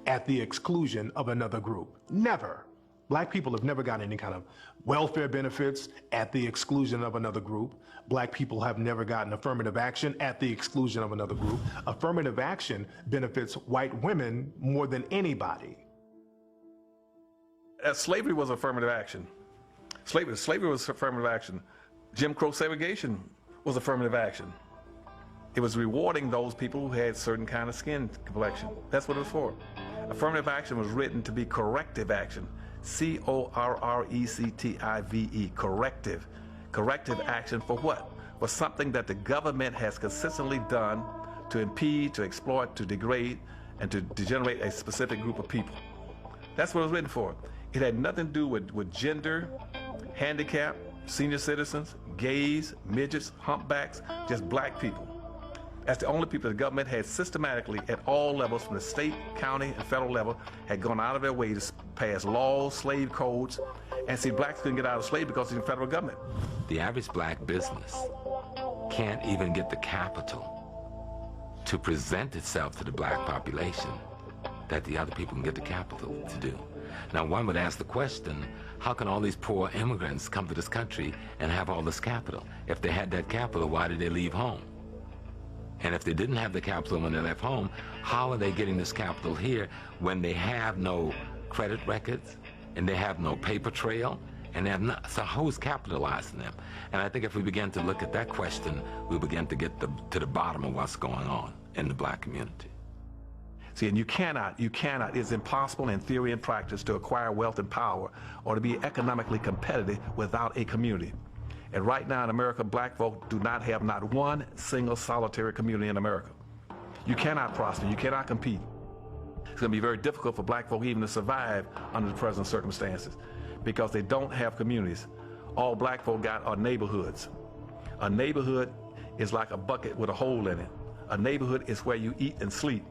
S7: at the exclusion of another group. Never. Black people have never got any kind of welfare benefits at the exclusion of another group. Black people have never gotten affirmative action at the exclusion of another group. Affirmative action benefits white women more than anybody.
S6: Slavery was affirmative action. Slavery was affirmative action. Jim Crow segregation was affirmative action. It was rewarding those people who had certain kind of skin complexion. That's what it was for. Affirmative action was written to be corrective action. C-O-R-R-E-C-T-I-V-E, corrective. Corrective action for what? For something that the government has consistently done to impede, to exploit, to degrade, and to degenerate a specific group of people. That's what it was written for. It had nothing to do with gender, handicap, senior citizens, gays, midgets, humpbacks, just black people. That's the only people the government had systematically at all levels, from the state, county, and federal level, had gone out of their way to pass laws, slave codes, and see, blacks couldn't get out of slavery because of the federal government.
S3: The average black business can't even get the capital to present itself to the black population that the other people can get the capital to do. Now, one would ask the question, how can all these poor immigrants come to this country and have all this capital? If they had that capital, why did they leave home? And if they didn't have the capital when they left home, how are they getting this capital here when they have no credit records and they have no paper trail and they have not? So who's capitalizing them? And I think if we begin to look at that question, we begin to get to the bottom of what's going on in the black community.
S6: See, and you cannot, it's impossible in theory and practice to acquire wealth and power or to be economically competitive without a community. And right now in America, black folk do not have not one single solitary community in America. You cannot prosper, you cannot compete. It's going to be very difficult for black folk even to survive under the present circumstances because they don't have communities. All black folk got are neighborhoods. A neighborhood is like a bucket with a hole in it. A neighborhood is where you eat and sleep.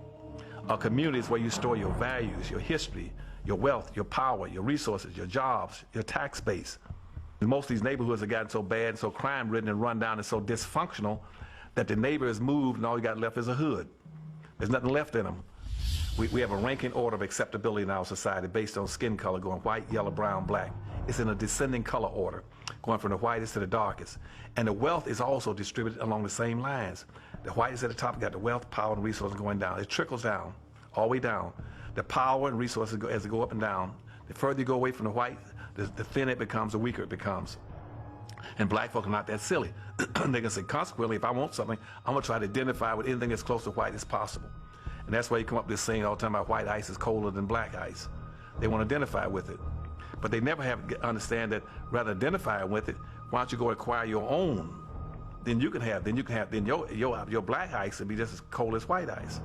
S6: A community is where you store your values, your history, your wealth, your power, your resources, your jobs, your tax base. And most of these neighborhoods have gotten so bad and so crime-ridden and run down and so dysfunctional that the neighbor has moved and all you got left is a hood. There's nothing left in them. We have a ranking order of acceptability in our society based on skin color, going white, yellow, brown, black. It's in a descending color order, going from the whitest to the darkest. And the wealth is also distributed along the same lines. The whitest at the top got the wealth, power, and resources going down. It trickles down, all the way down. The power and resources go, as they go up and down. The further you go away from the white, the thinner it becomes, the weaker it becomes. And black folk are not that silly. They can say, consequently, if I want something, I'm going to try to identify with anything as close to white as possible. And that's why you come up with this saying all the time about white ice is colder than black ice. They want to identify with it. But they never understand that rather than identifying with it, why don't you go acquire your own? Then your black ice will be just as cold as white ice.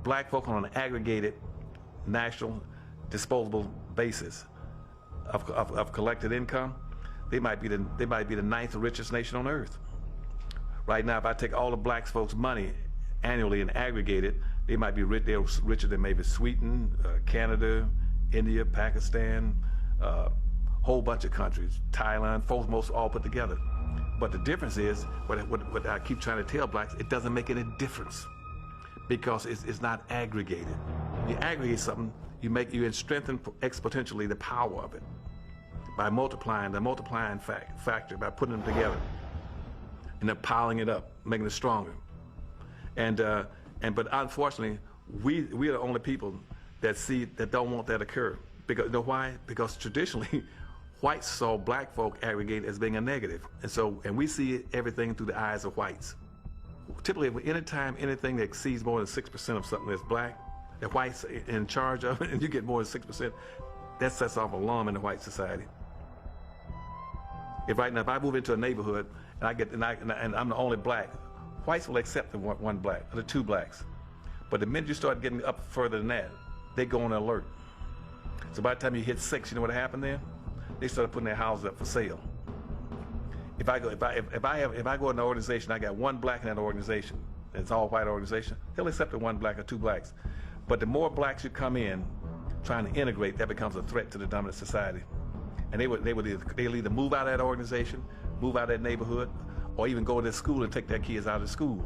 S6: Black folk on an aggregated national disposable basis of collected income, they might be the 9th richest nation on earth. Right now, if I take all the black folks' money annually and aggregate it, they might be rich. They're richer than maybe Sweden, Canada, India, Pakistan, whole bunch of countries, Thailand, folks most all put together. But the difference is, what I keep trying to tell blacks, it doesn't make any difference. because it's not aggregated. You aggregate something, you strengthen exponentially the power of it by multiplying the multiplying factor, by putting them together and then piling it up, making it stronger. But unfortunately, we are the only people that don't want that to occur. Because you know why? Because traditionally, whites saw black folk aggregate as being a negative, and we see everything through the eyes of whites. Typically, anytime anything that exceeds more than 6% of something that's black, that whites in charge of it, and you get more than 6%, that sets off an alarm in the white society. If I move into a neighborhood and I'm the only black, whites will accept the one black or the two blacks. But the minute you start getting up further than that, they go on alert. So by the time you hit 6, you know what happened there? They started putting their houses up for sale. If I go in an organization, I got one black in that organization, it's all white organization, they'll accept the one black or two blacks. But the more blacks you come in trying to integrate, that becomes a threat to the dominant society. And they'll either move out of that organization, move out of that neighborhood, or even go to school and take their kids out of school.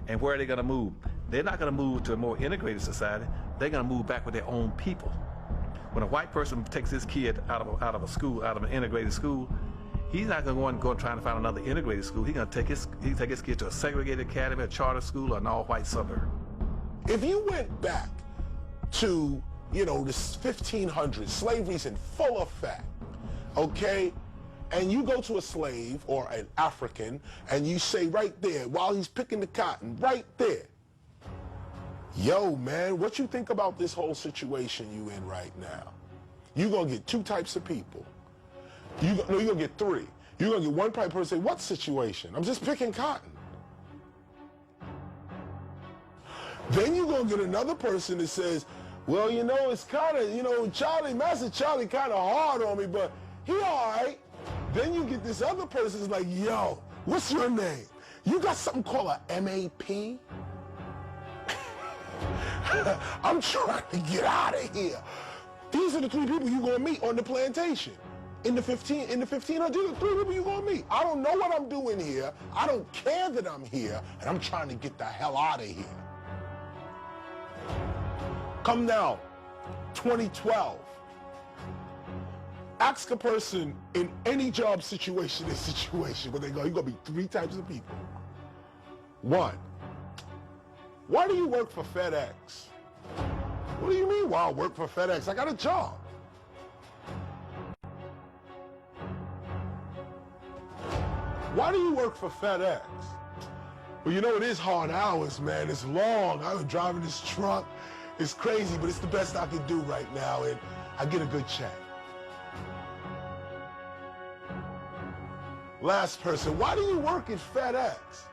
S6: And where are they going to move? They're not going to move to a more integrated society. They're going to move back with their own people. When a white person takes his kid out of a school, out of an integrated school, he's not going to go and try to find another integrated school. He's going to take his kid to a segregated academy, a charter school, or an all-white suburb.
S8: If you went back to, the 1500s, slavery's in full effect, okay? And you go to a slave or an African and you say right there, while he's picking the cotton, right there, yo, man, what you think about this whole situation you in right now? You're going to get 2 types of people. You're going to get 3. You're going to get one type of person say, what situation? I'm just picking cotton. Then you're going to get another person that says, well, it's kind of, Master Charlie kind of hard on me, but he all right. Then you get this other person that's like, yo, what's your name? You got something called a MAP? I'm trying to get out of here. These are the 3 people you're going to meet on the plantation. In the 1500, these are the 3 people you're going to meet. I don't know what I'm doing here. I don't care that I'm here, and I'm trying to get the hell out of here. Come now, 2012. Ask a person in any job situation, where they go, you're going to be 3 types of people. 1, why do you work for FedEx? What do you mean, why I work for FedEx? I got a job. Why do you work for FedEx? Well, it is hard hours, man. It's long. I've been driving this truck. It's crazy, but it's the best I can do right now, and I get a good check. Last person, why do you work at FedEx?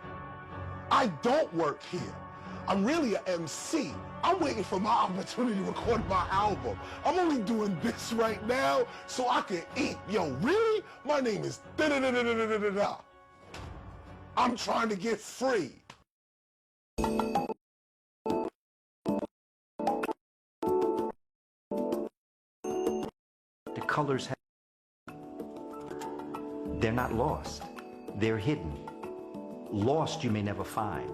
S8: I don't work here. I'm really an MC. I'm waiting for my opportunity to record my album. I'm only doing this right now so I can eat. Yo, really? My name is da-da-da-da-da-da-da-da. I'm trying to get free.
S5: The colors, they're not lost. They're hidden. Lost you may never find.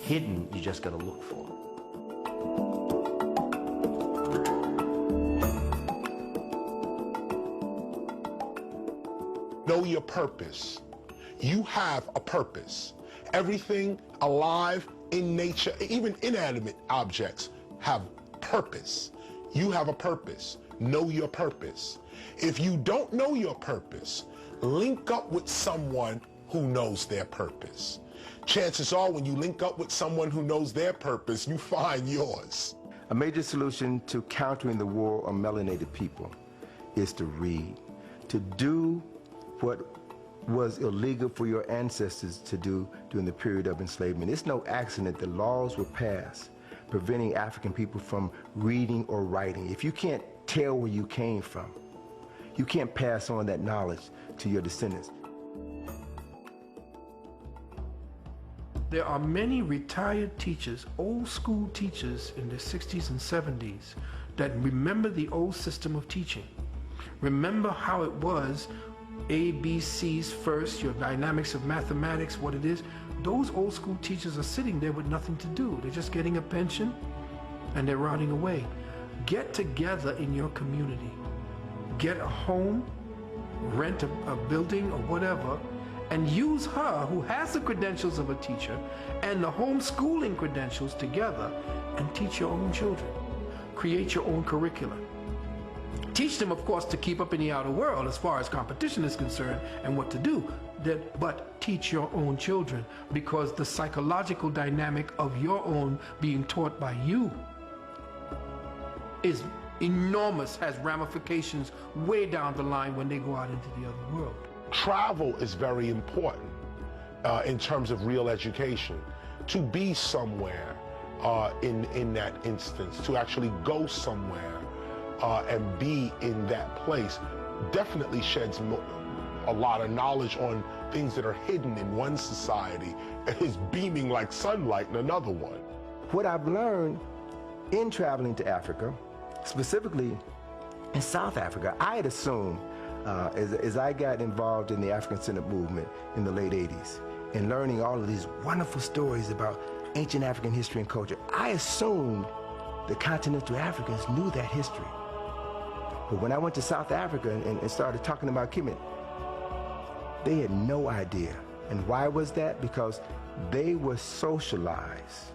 S5: Hidden you just gotta look for.
S8: Know your purpose. You have a purpose. Everything alive in nature, even inanimate objects, have purpose. You have a purpose. Know your purpose. If you don't know your purpose, link up with someone who knows their purpose. Chances are when you link up with someone who knows their purpose, you find yours.
S2: A major solution to countering the war on melanated people is to read, to do what was illegal for your ancestors to do during the period of enslavement. It's no accident that laws were passed preventing African people from reading or writing. If you can't tell where you came from, you can't pass on that knowledge to your descendants.
S1: There are many retired teachers, old school teachers in the 60s and 70s that remember the old system of teaching. Remember how it was, A, B, C's first, your dynamics of mathematics, what it is. those old school teachers are sitting there with nothing to do. They're just getting a pension and they're rotting away. Get together in your community. Get a home, rent a building or whatever, and use her, who has the credentials of a teacher, and the homeschooling credentials together, and teach your own children. Create your own curriculum. Teach them, of course, to keep up in the outer world as far as competition is concerned and what to do, but teach your own children, because the psychological dynamic of your own being taught by you is enormous, has ramifications way down the line when they go out into the other world.
S8: Travel is very important in terms of real education. To be somewhere in that instance, to actually go somewhere and be in that place, definitely sheds a lot of knowledge on things that are hidden in one society and is beaming like sunlight in another one.
S2: What I've learned in traveling to Africa, specifically in South Africa, I had assumed as I got involved in the African-centered movement in the late 80s and learning all of these wonderful stories about ancient African history and culture, I assumed the continental Africans knew that history. But when I went to South Africa and started talking about Kemet, they had no idea. And why was that? Because they were socialized.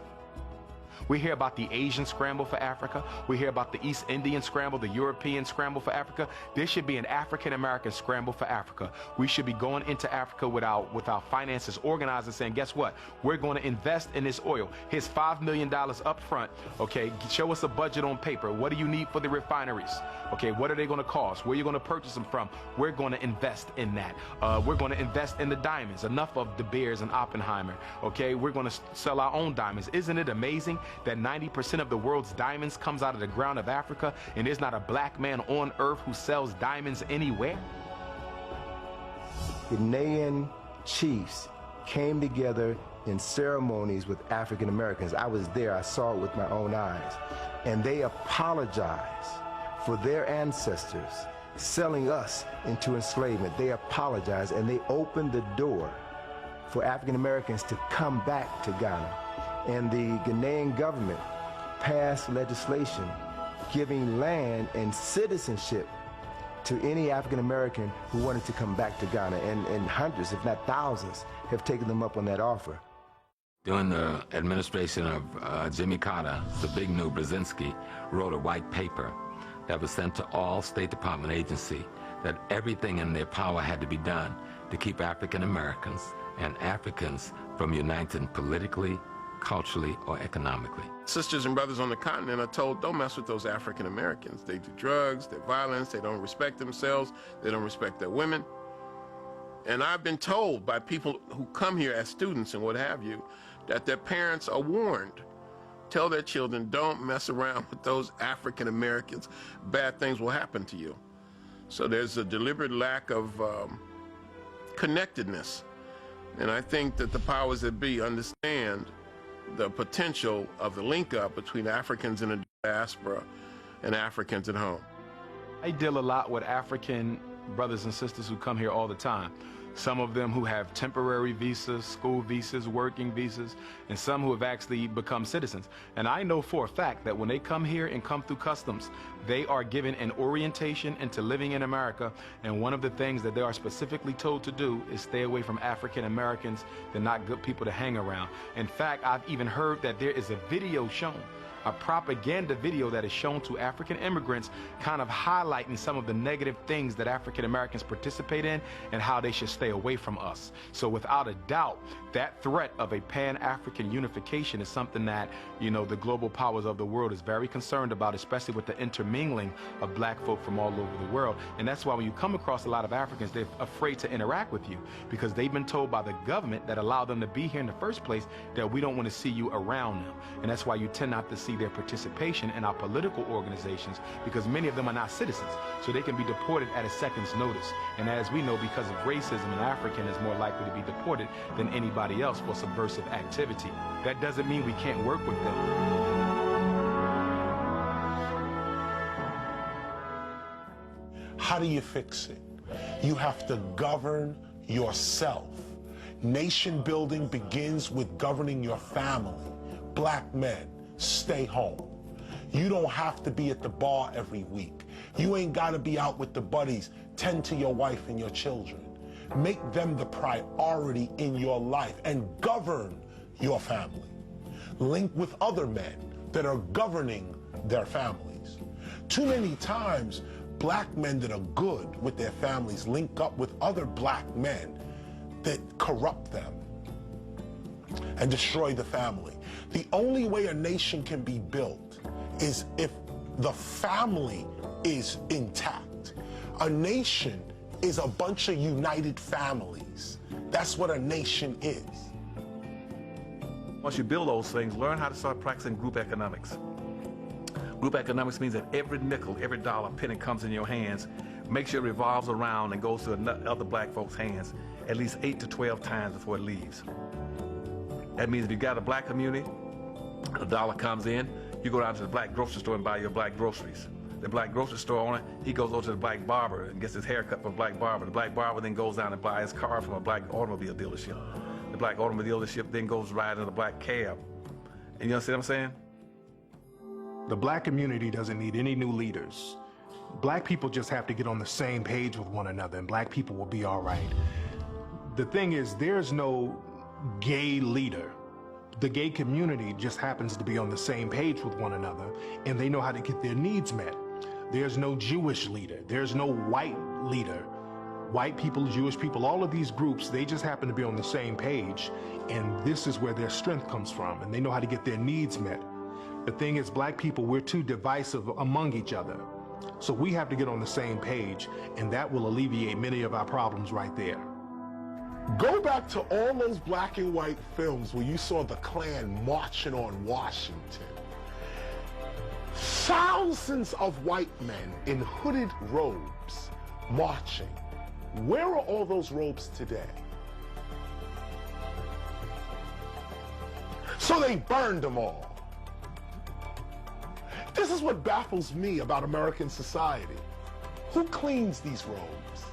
S13: We hear about the Asian scramble for Africa. We hear about the East Indian scramble, the European scramble for Africa. There should be an African-American scramble for Africa. We should be going into Africa with our finances organized and saying, guess what? We're going to invest in this oil. Here's $5 million up front. Okay, show us a budget on paper. What do you need for the refineries? Okay, what are they going to cost? Where are you going to purchase them from? We're going to invest in that. We're going to invest in the diamonds. Enough of De Beers and Oppenheimer. Okay, we're going to sell our own diamonds. Isn't it amazing that 90% of the world's diamonds comes out of the ground of Africa, and there's not a black man on earth who sells diamonds anywhere?
S2: Ghanaian chiefs came together in ceremonies with African Americans. I was there, I saw it with my own eyes. And they apologized for their ancestors selling us into enslavement. They apologized, and they opened the door for African Americans to come back to Ghana. And the Ghanaian government passed legislation giving land and citizenship to any African American who wanted to come back to Ghana. And hundreds, if not thousands, have taken them up on that offer.
S3: During the administration of Jimmy Carter, Zbigniew Brzezinski wrote a white paper that was sent to all State Department agencies that everything in their power had to be done to keep African Americans and Africans from uniting politically, culturally, or economically.
S10: Sisters and brothers on the continent are told, don't mess with those African Americans. They do drugs, they're violence, they don't respect themselves, they don't respect their women. And I've been told by people who come here as students and what have you, that their parents are warned. Tell their children, don't mess around with those African Americans. Bad things will happen to you. So there's a deliberate lack of connectedness. And I think that the powers that be understand the potential of the link-up between Africans in the diaspora and Africans at home.
S13: I deal a lot with African brothers and sisters who come here all the time. Some of them who have temporary visas, school visas, working visas, and some who have actually become citizens. And I know for a fact that when they come here and come through customs, they are given an orientation into living in America. And one of the things that they are specifically told to do is stay away from African Americans. They're not good people to hang around. In fact, I've even heard that there is a video shown, a propaganda video that is shown to African immigrants, kind of highlighting some of the negative things that African Americans participate in and how they should stay away from us. So without a doubt, that threat of a pan-African unification is something that, you know, the global powers of the world is very concerned about, especially with the intermingling of black folk from all over the world. And that's why when you come across a lot of Africans, they're afraid to interact with you because they've been told by the government that allowed them to be here in the first place that we don't want to see you around them. And that's why you tend not to see their participation in our political organizations, because many of them are not citizens, so they can be deported at a second's notice. And as we know, because of racism, an African is more likely to be deported than anybody else for subversive activity. That doesn't mean we can't work with them.
S8: How do you fix it? You have to govern yourself. Nation building begins with governing your family. Black men, stay home. You don't have to be at the bar every week. You ain't gotta be out with the buddies. Tend to your wife and your children. Make them the priority in your life and govern your family. Link with other men that are governing their families. Too many times, black men that are good with their families link up with other black men that corrupt them and destroy the family. The only way a nation can be built is if the family is intact. A nation is a bunch of united families. That's what a nation is.
S6: Once you build those things, learn how to start practicing group economics. Group economics means that every nickel, every dollar, penny comes in your hands, make sure it revolves around and goes to other black folks' hands at least 8 to 12 times before it leaves. That means if you got a black community, a dollar comes in, you go down to the black grocery store and buy your black groceries. The black grocery store owner, he goes over to the black barber and gets his hair cut from a black barber. The black barber then goes down and buys his car from a black automobile dealership. The black automobile dealership then goes ride in a black cab. And you understand what I'm saying?
S9: The black community doesn't need any new leaders. Black people just have to get on the same page with one another and black people will be all right. The thing is, there's no gay leader. The gay community just happens to be on the same page with one another and they know how to get their needs met. There's no Jewish leader. There's no white leader. White people, Jewish people, all of these groups, they just happen to be on the same page and this is where their strength comes from and they know how to get their needs met. The thing is, black people, we're too divisive among each other. So we have to get on the same page and that will alleviate many of our problems right there.
S8: Go back to all those black and white films where you saw the Klan marching on Washington. Thousands of white men in hooded robes marching. Where are all those robes today? So they burned them all. This is what baffles me about American society. Who cleans these robes?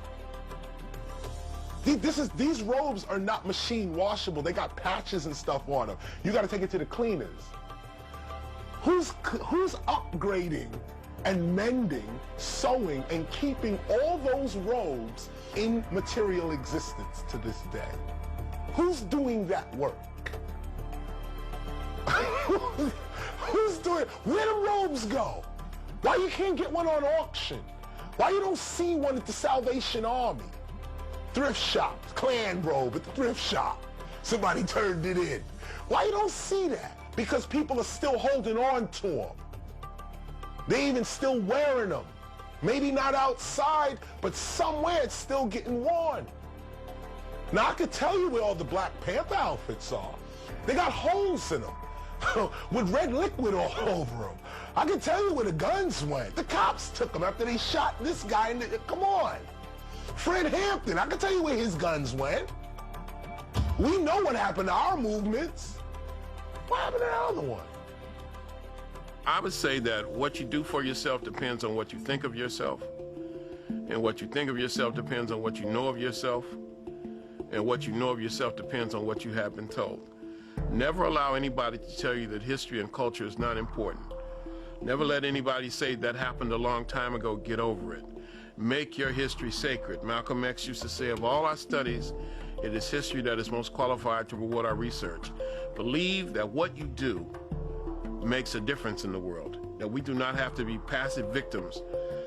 S8: These robes are not machine washable. They got patches and stuff on them. You got to take it to the cleaners. Who's upgrading and mending, sewing, and keeping all those robes in material existence to this day? Who's doing that work? Who's doing it? Where the robes go? Why you can't get one on auction? Why you don't see one at the Salvation Army? Thrift shop, Klan robe at the thrift shop. Somebody turned it in. Why you don't see that? Because people are still holding on to them. They even still wearing them. Maybe not outside, but somewhere it's still getting worn. Now I could tell you where all the Black Panther outfits are. They got holes in them with red liquid all over them. I can tell you where the guns went. The cops took them after they shot this guy. Come on. Fred Hampton, I can tell you where his guns went. We know what happened to our movements. What happened to the other one?
S10: I would say that what you do for yourself depends on what you think of yourself. And what you think of yourself depends on what you know of yourself. And what you know of yourself depends on what you have been told. Never allow anybody to tell you that history and culture is not important. Never let anybody say that happened a long time ago, get over it. Make your history sacred. Malcolm X used to say, of all our studies, it is history that is most qualified to reward our research. Believe that what you do makes a difference in the world, that we do not have to be passive victims,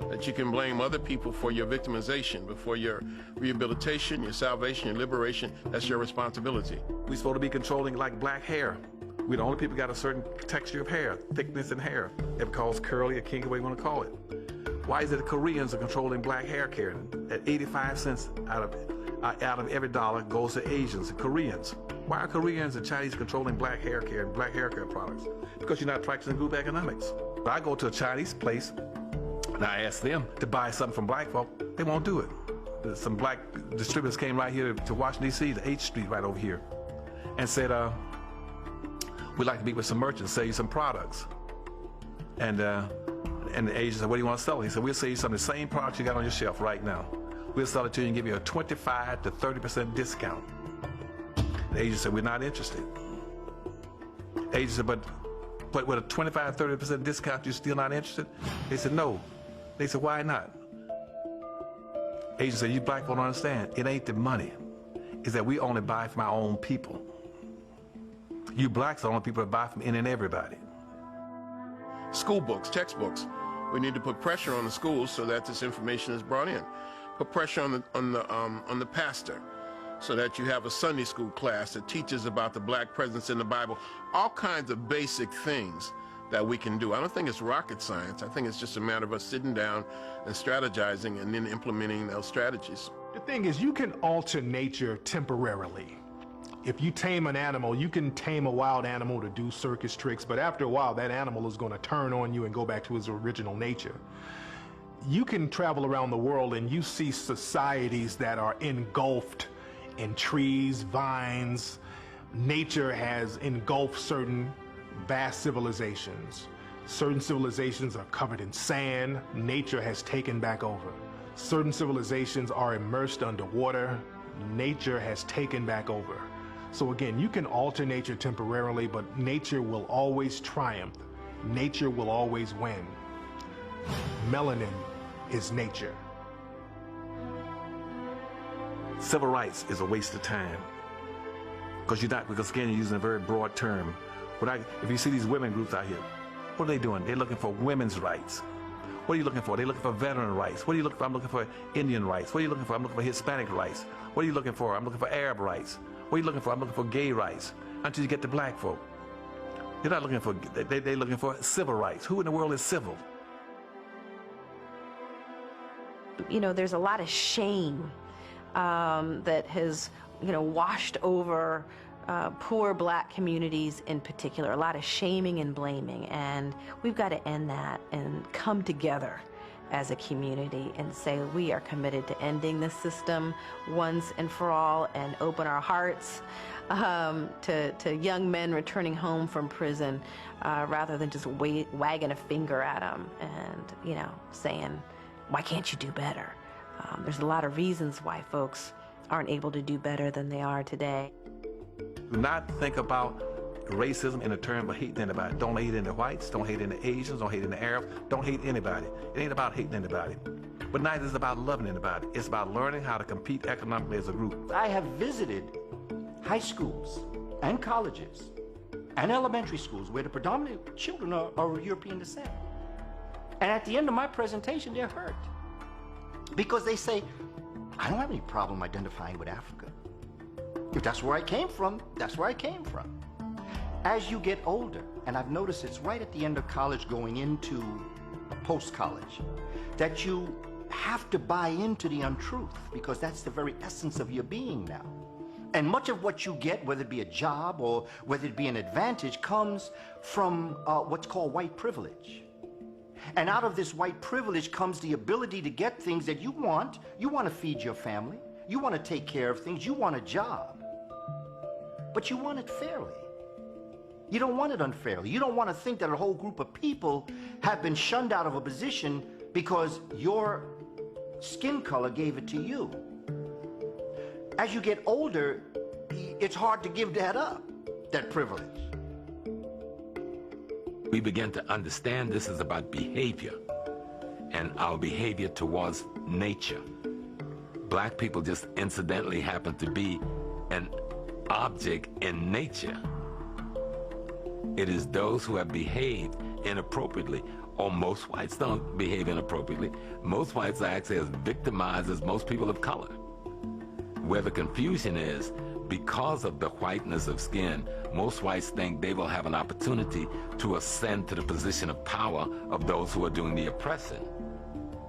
S10: that you can blame other people for your victimization, but for your rehabilitation, your salvation, your liberation, that's your responsibility.
S6: We're supposed to be controlling like black hair. We're the only people got a certain texture of hair, thickness in hair. It calls curly or kinky, what you want to call it. Why is it the Koreans are controlling black hair care? At 85 cents out of every dollar goes to Asians and Koreans. Why are Koreans and Chinese controlling black hair care and black hair care products? Because you're not practicing group economics. When I go to a Chinese place and I ask them to buy something from black folk, they won't do it. Some black distributors came right here to Washington, D.C., to 8th Street right over here, and said, we'd like to meet with some merchants, sell you some products. And the agent said, what do you want to sell? He said, we'll sell you some of the same products you got on your shelf right now. We'll sell it to you and give you a 25 to 30% discount. The agent said, we're not interested. The agent said, but with a 25, 30% discount, you're still not interested? They said, no. They said, why not? Agent said, you black folk don't understand. It ain't the money. It's that we only buy from our own people. You blacks are the only people that buy from any and everybody.
S10: School books, textbooks. We need to put pressure on the schools so that this information is brought in. Put pressure on the pastor so that you have a Sunday school class that teaches about the black presence in the Bible. All kinds of basic things that we can do. I don't think it's rocket science. I think it's just a matter of us sitting down and strategizing and then implementing those strategies.
S9: The thing is, you can alter nature temporarily. If you tame an animal, you can tame a wild animal to do circus tricks, but after a while, that animal is going to turn on you and go back to its original nature. You can travel around the world and you see societies that are engulfed in trees, vines. Nature has engulfed certain vast civilizations. Certain civilizations are covered in sand. Nature has taken back over. Certain civilizations are immersed underwater. Nature has taken back over. So again, you can alter nature temporarily, but nature will always triumph. Nature will always win. Melanin is nature.
S6: Civil rights is a waste of time. Because again, you're using a very broad term. If you see these women groups out here, what are they doing? They're looking for women's rights. What are you looking for? They're looking for veteran rights. What are you looking for? I'm looking for Indian rights. What are you looking for? I'm looking for Hispanic rights. What are you looking for? I'm looking for Arab rights. What are you looking for? I'm looking for gay rights. Until you get to black folk. They're not looking for, they're looking for civil rights. Who in the world is civil?
S14: You know, there's a lot of shame that has, washed over poor black communities in particular. A lot of shaming and blaming. And we've got to end that and come together as a community and say we are committed to ending this system once and for all, and open our hearts to young men returning home from prison rather than just wagging a finger at them and, saying, why can't you do better? There's a lot of reasons why folks aren't able to do better than they are today.
S6: Do not think about racism in a term of hating anybody. Don't hate any whites, don't hate any Asians, don't hate any Arabs, don't hate anybody. It ain't about hating anybody. But neither is it about loving anybody. It's about learning how to compete economically as a group.
S5: I have visited high schools and colleges and elementary schools where the predominant children are of European descent. And at the end of my presentation, they're hurt. Because they say, I don't have any problem identifying with Africa. If that's where I came from, that's where I came from. As you get older, and I've noticed it's right at the end of college going into post-college, that you have to buy into the untruth because that's the very essence of your being now. And much of what you get, whether it be a job or whether it be an advantage, comes from what's called white privilege. And out of this white privilege comes the ability to get things that you want. You want to feed your family. You want to take care of things. You want a job. But you want it fairly. You don't want it unfairly. You don't want to think that a whole group of people have been shunned out of a position because your skin color gave it to you. As you get older, it's hard to give that up, that privilege.
S3: We begin to understand this is about behavior and our behavior towards nature. Black people just incidentally happen to be an object in nature. It is those who have behaved inappropriately, or most whites don't behave inappropriately. Most whites are actually as victimized as most people of color. Where the confusion is, because of the whiteness of skin, most whites think they will have an opportunity to ascend to the position of power of those who are doing the oppressing.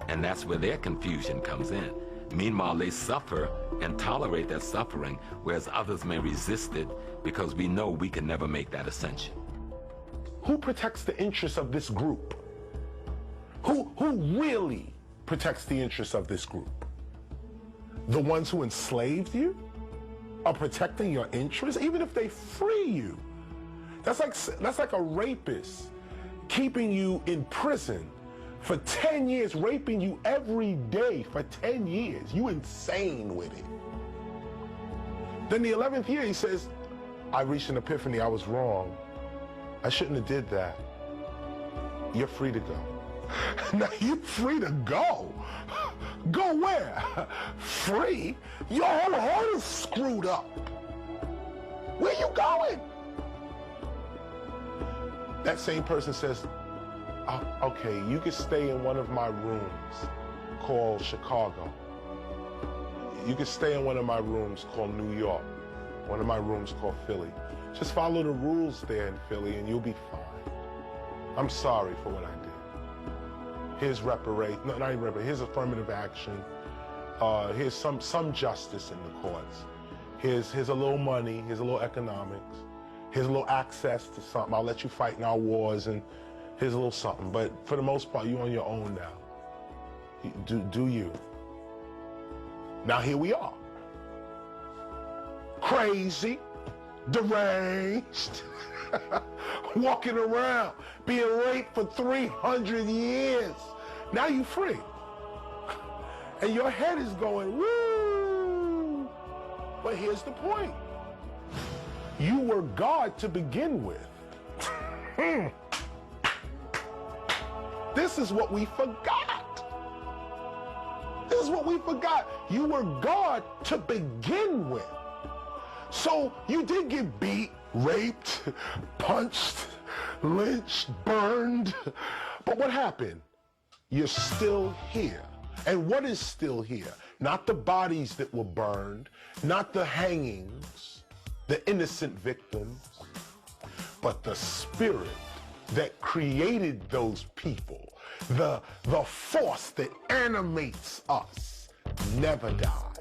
S3: And that's where their confusion comes in. Meanwhile, they suffer and tolerate that suffering, whereas others may resist it because we know we can never make that ascension.
S8: Who protects the interests of this group? Who really protects the interests of this group? The ones who enslaved you are protecting your interests, even if they free you. That's like a rapist keeping you in prison for 10 years, raping you every day for 10 years. You insane with it. Then the 11th year, he says, I reached an epiphany. I was wrong. I shouldn't have did that. You're free to go. Now, you're free to go. Go where? Free? Your whole heart is screwed up. Where you going? That same person says, okay, you can stay in one of my rooms called Chicago. You can stay in one of my rooms called New York. One of my rooms called Philly. Just follow the rules there in Philly and you'll be fine. I'm sorry for what I did. Here's reparation, no, not even reparation, here's affirmative action. Here's some justice in the courts. Here's a little money, here's a little economics. Here's a little access to something. I'll let you fight in our wars, and here's a little something. But for the most part, you're on your own now. Do you. Now here we are. Crazy, deranged, walking around, being raped for 300 years. Now you free. And your head is going, woo! But here's the point. You were God to begin with. This is what we forgot. This is what we forgot. You were God to begin with. So you did get beat, raped, punched, lynched, burned. But what happened? You're still here. And what is still here? Not the bodies that were burned, not the hangings, the innocent victims, but the spirit that created those people, the force that animates us, never died.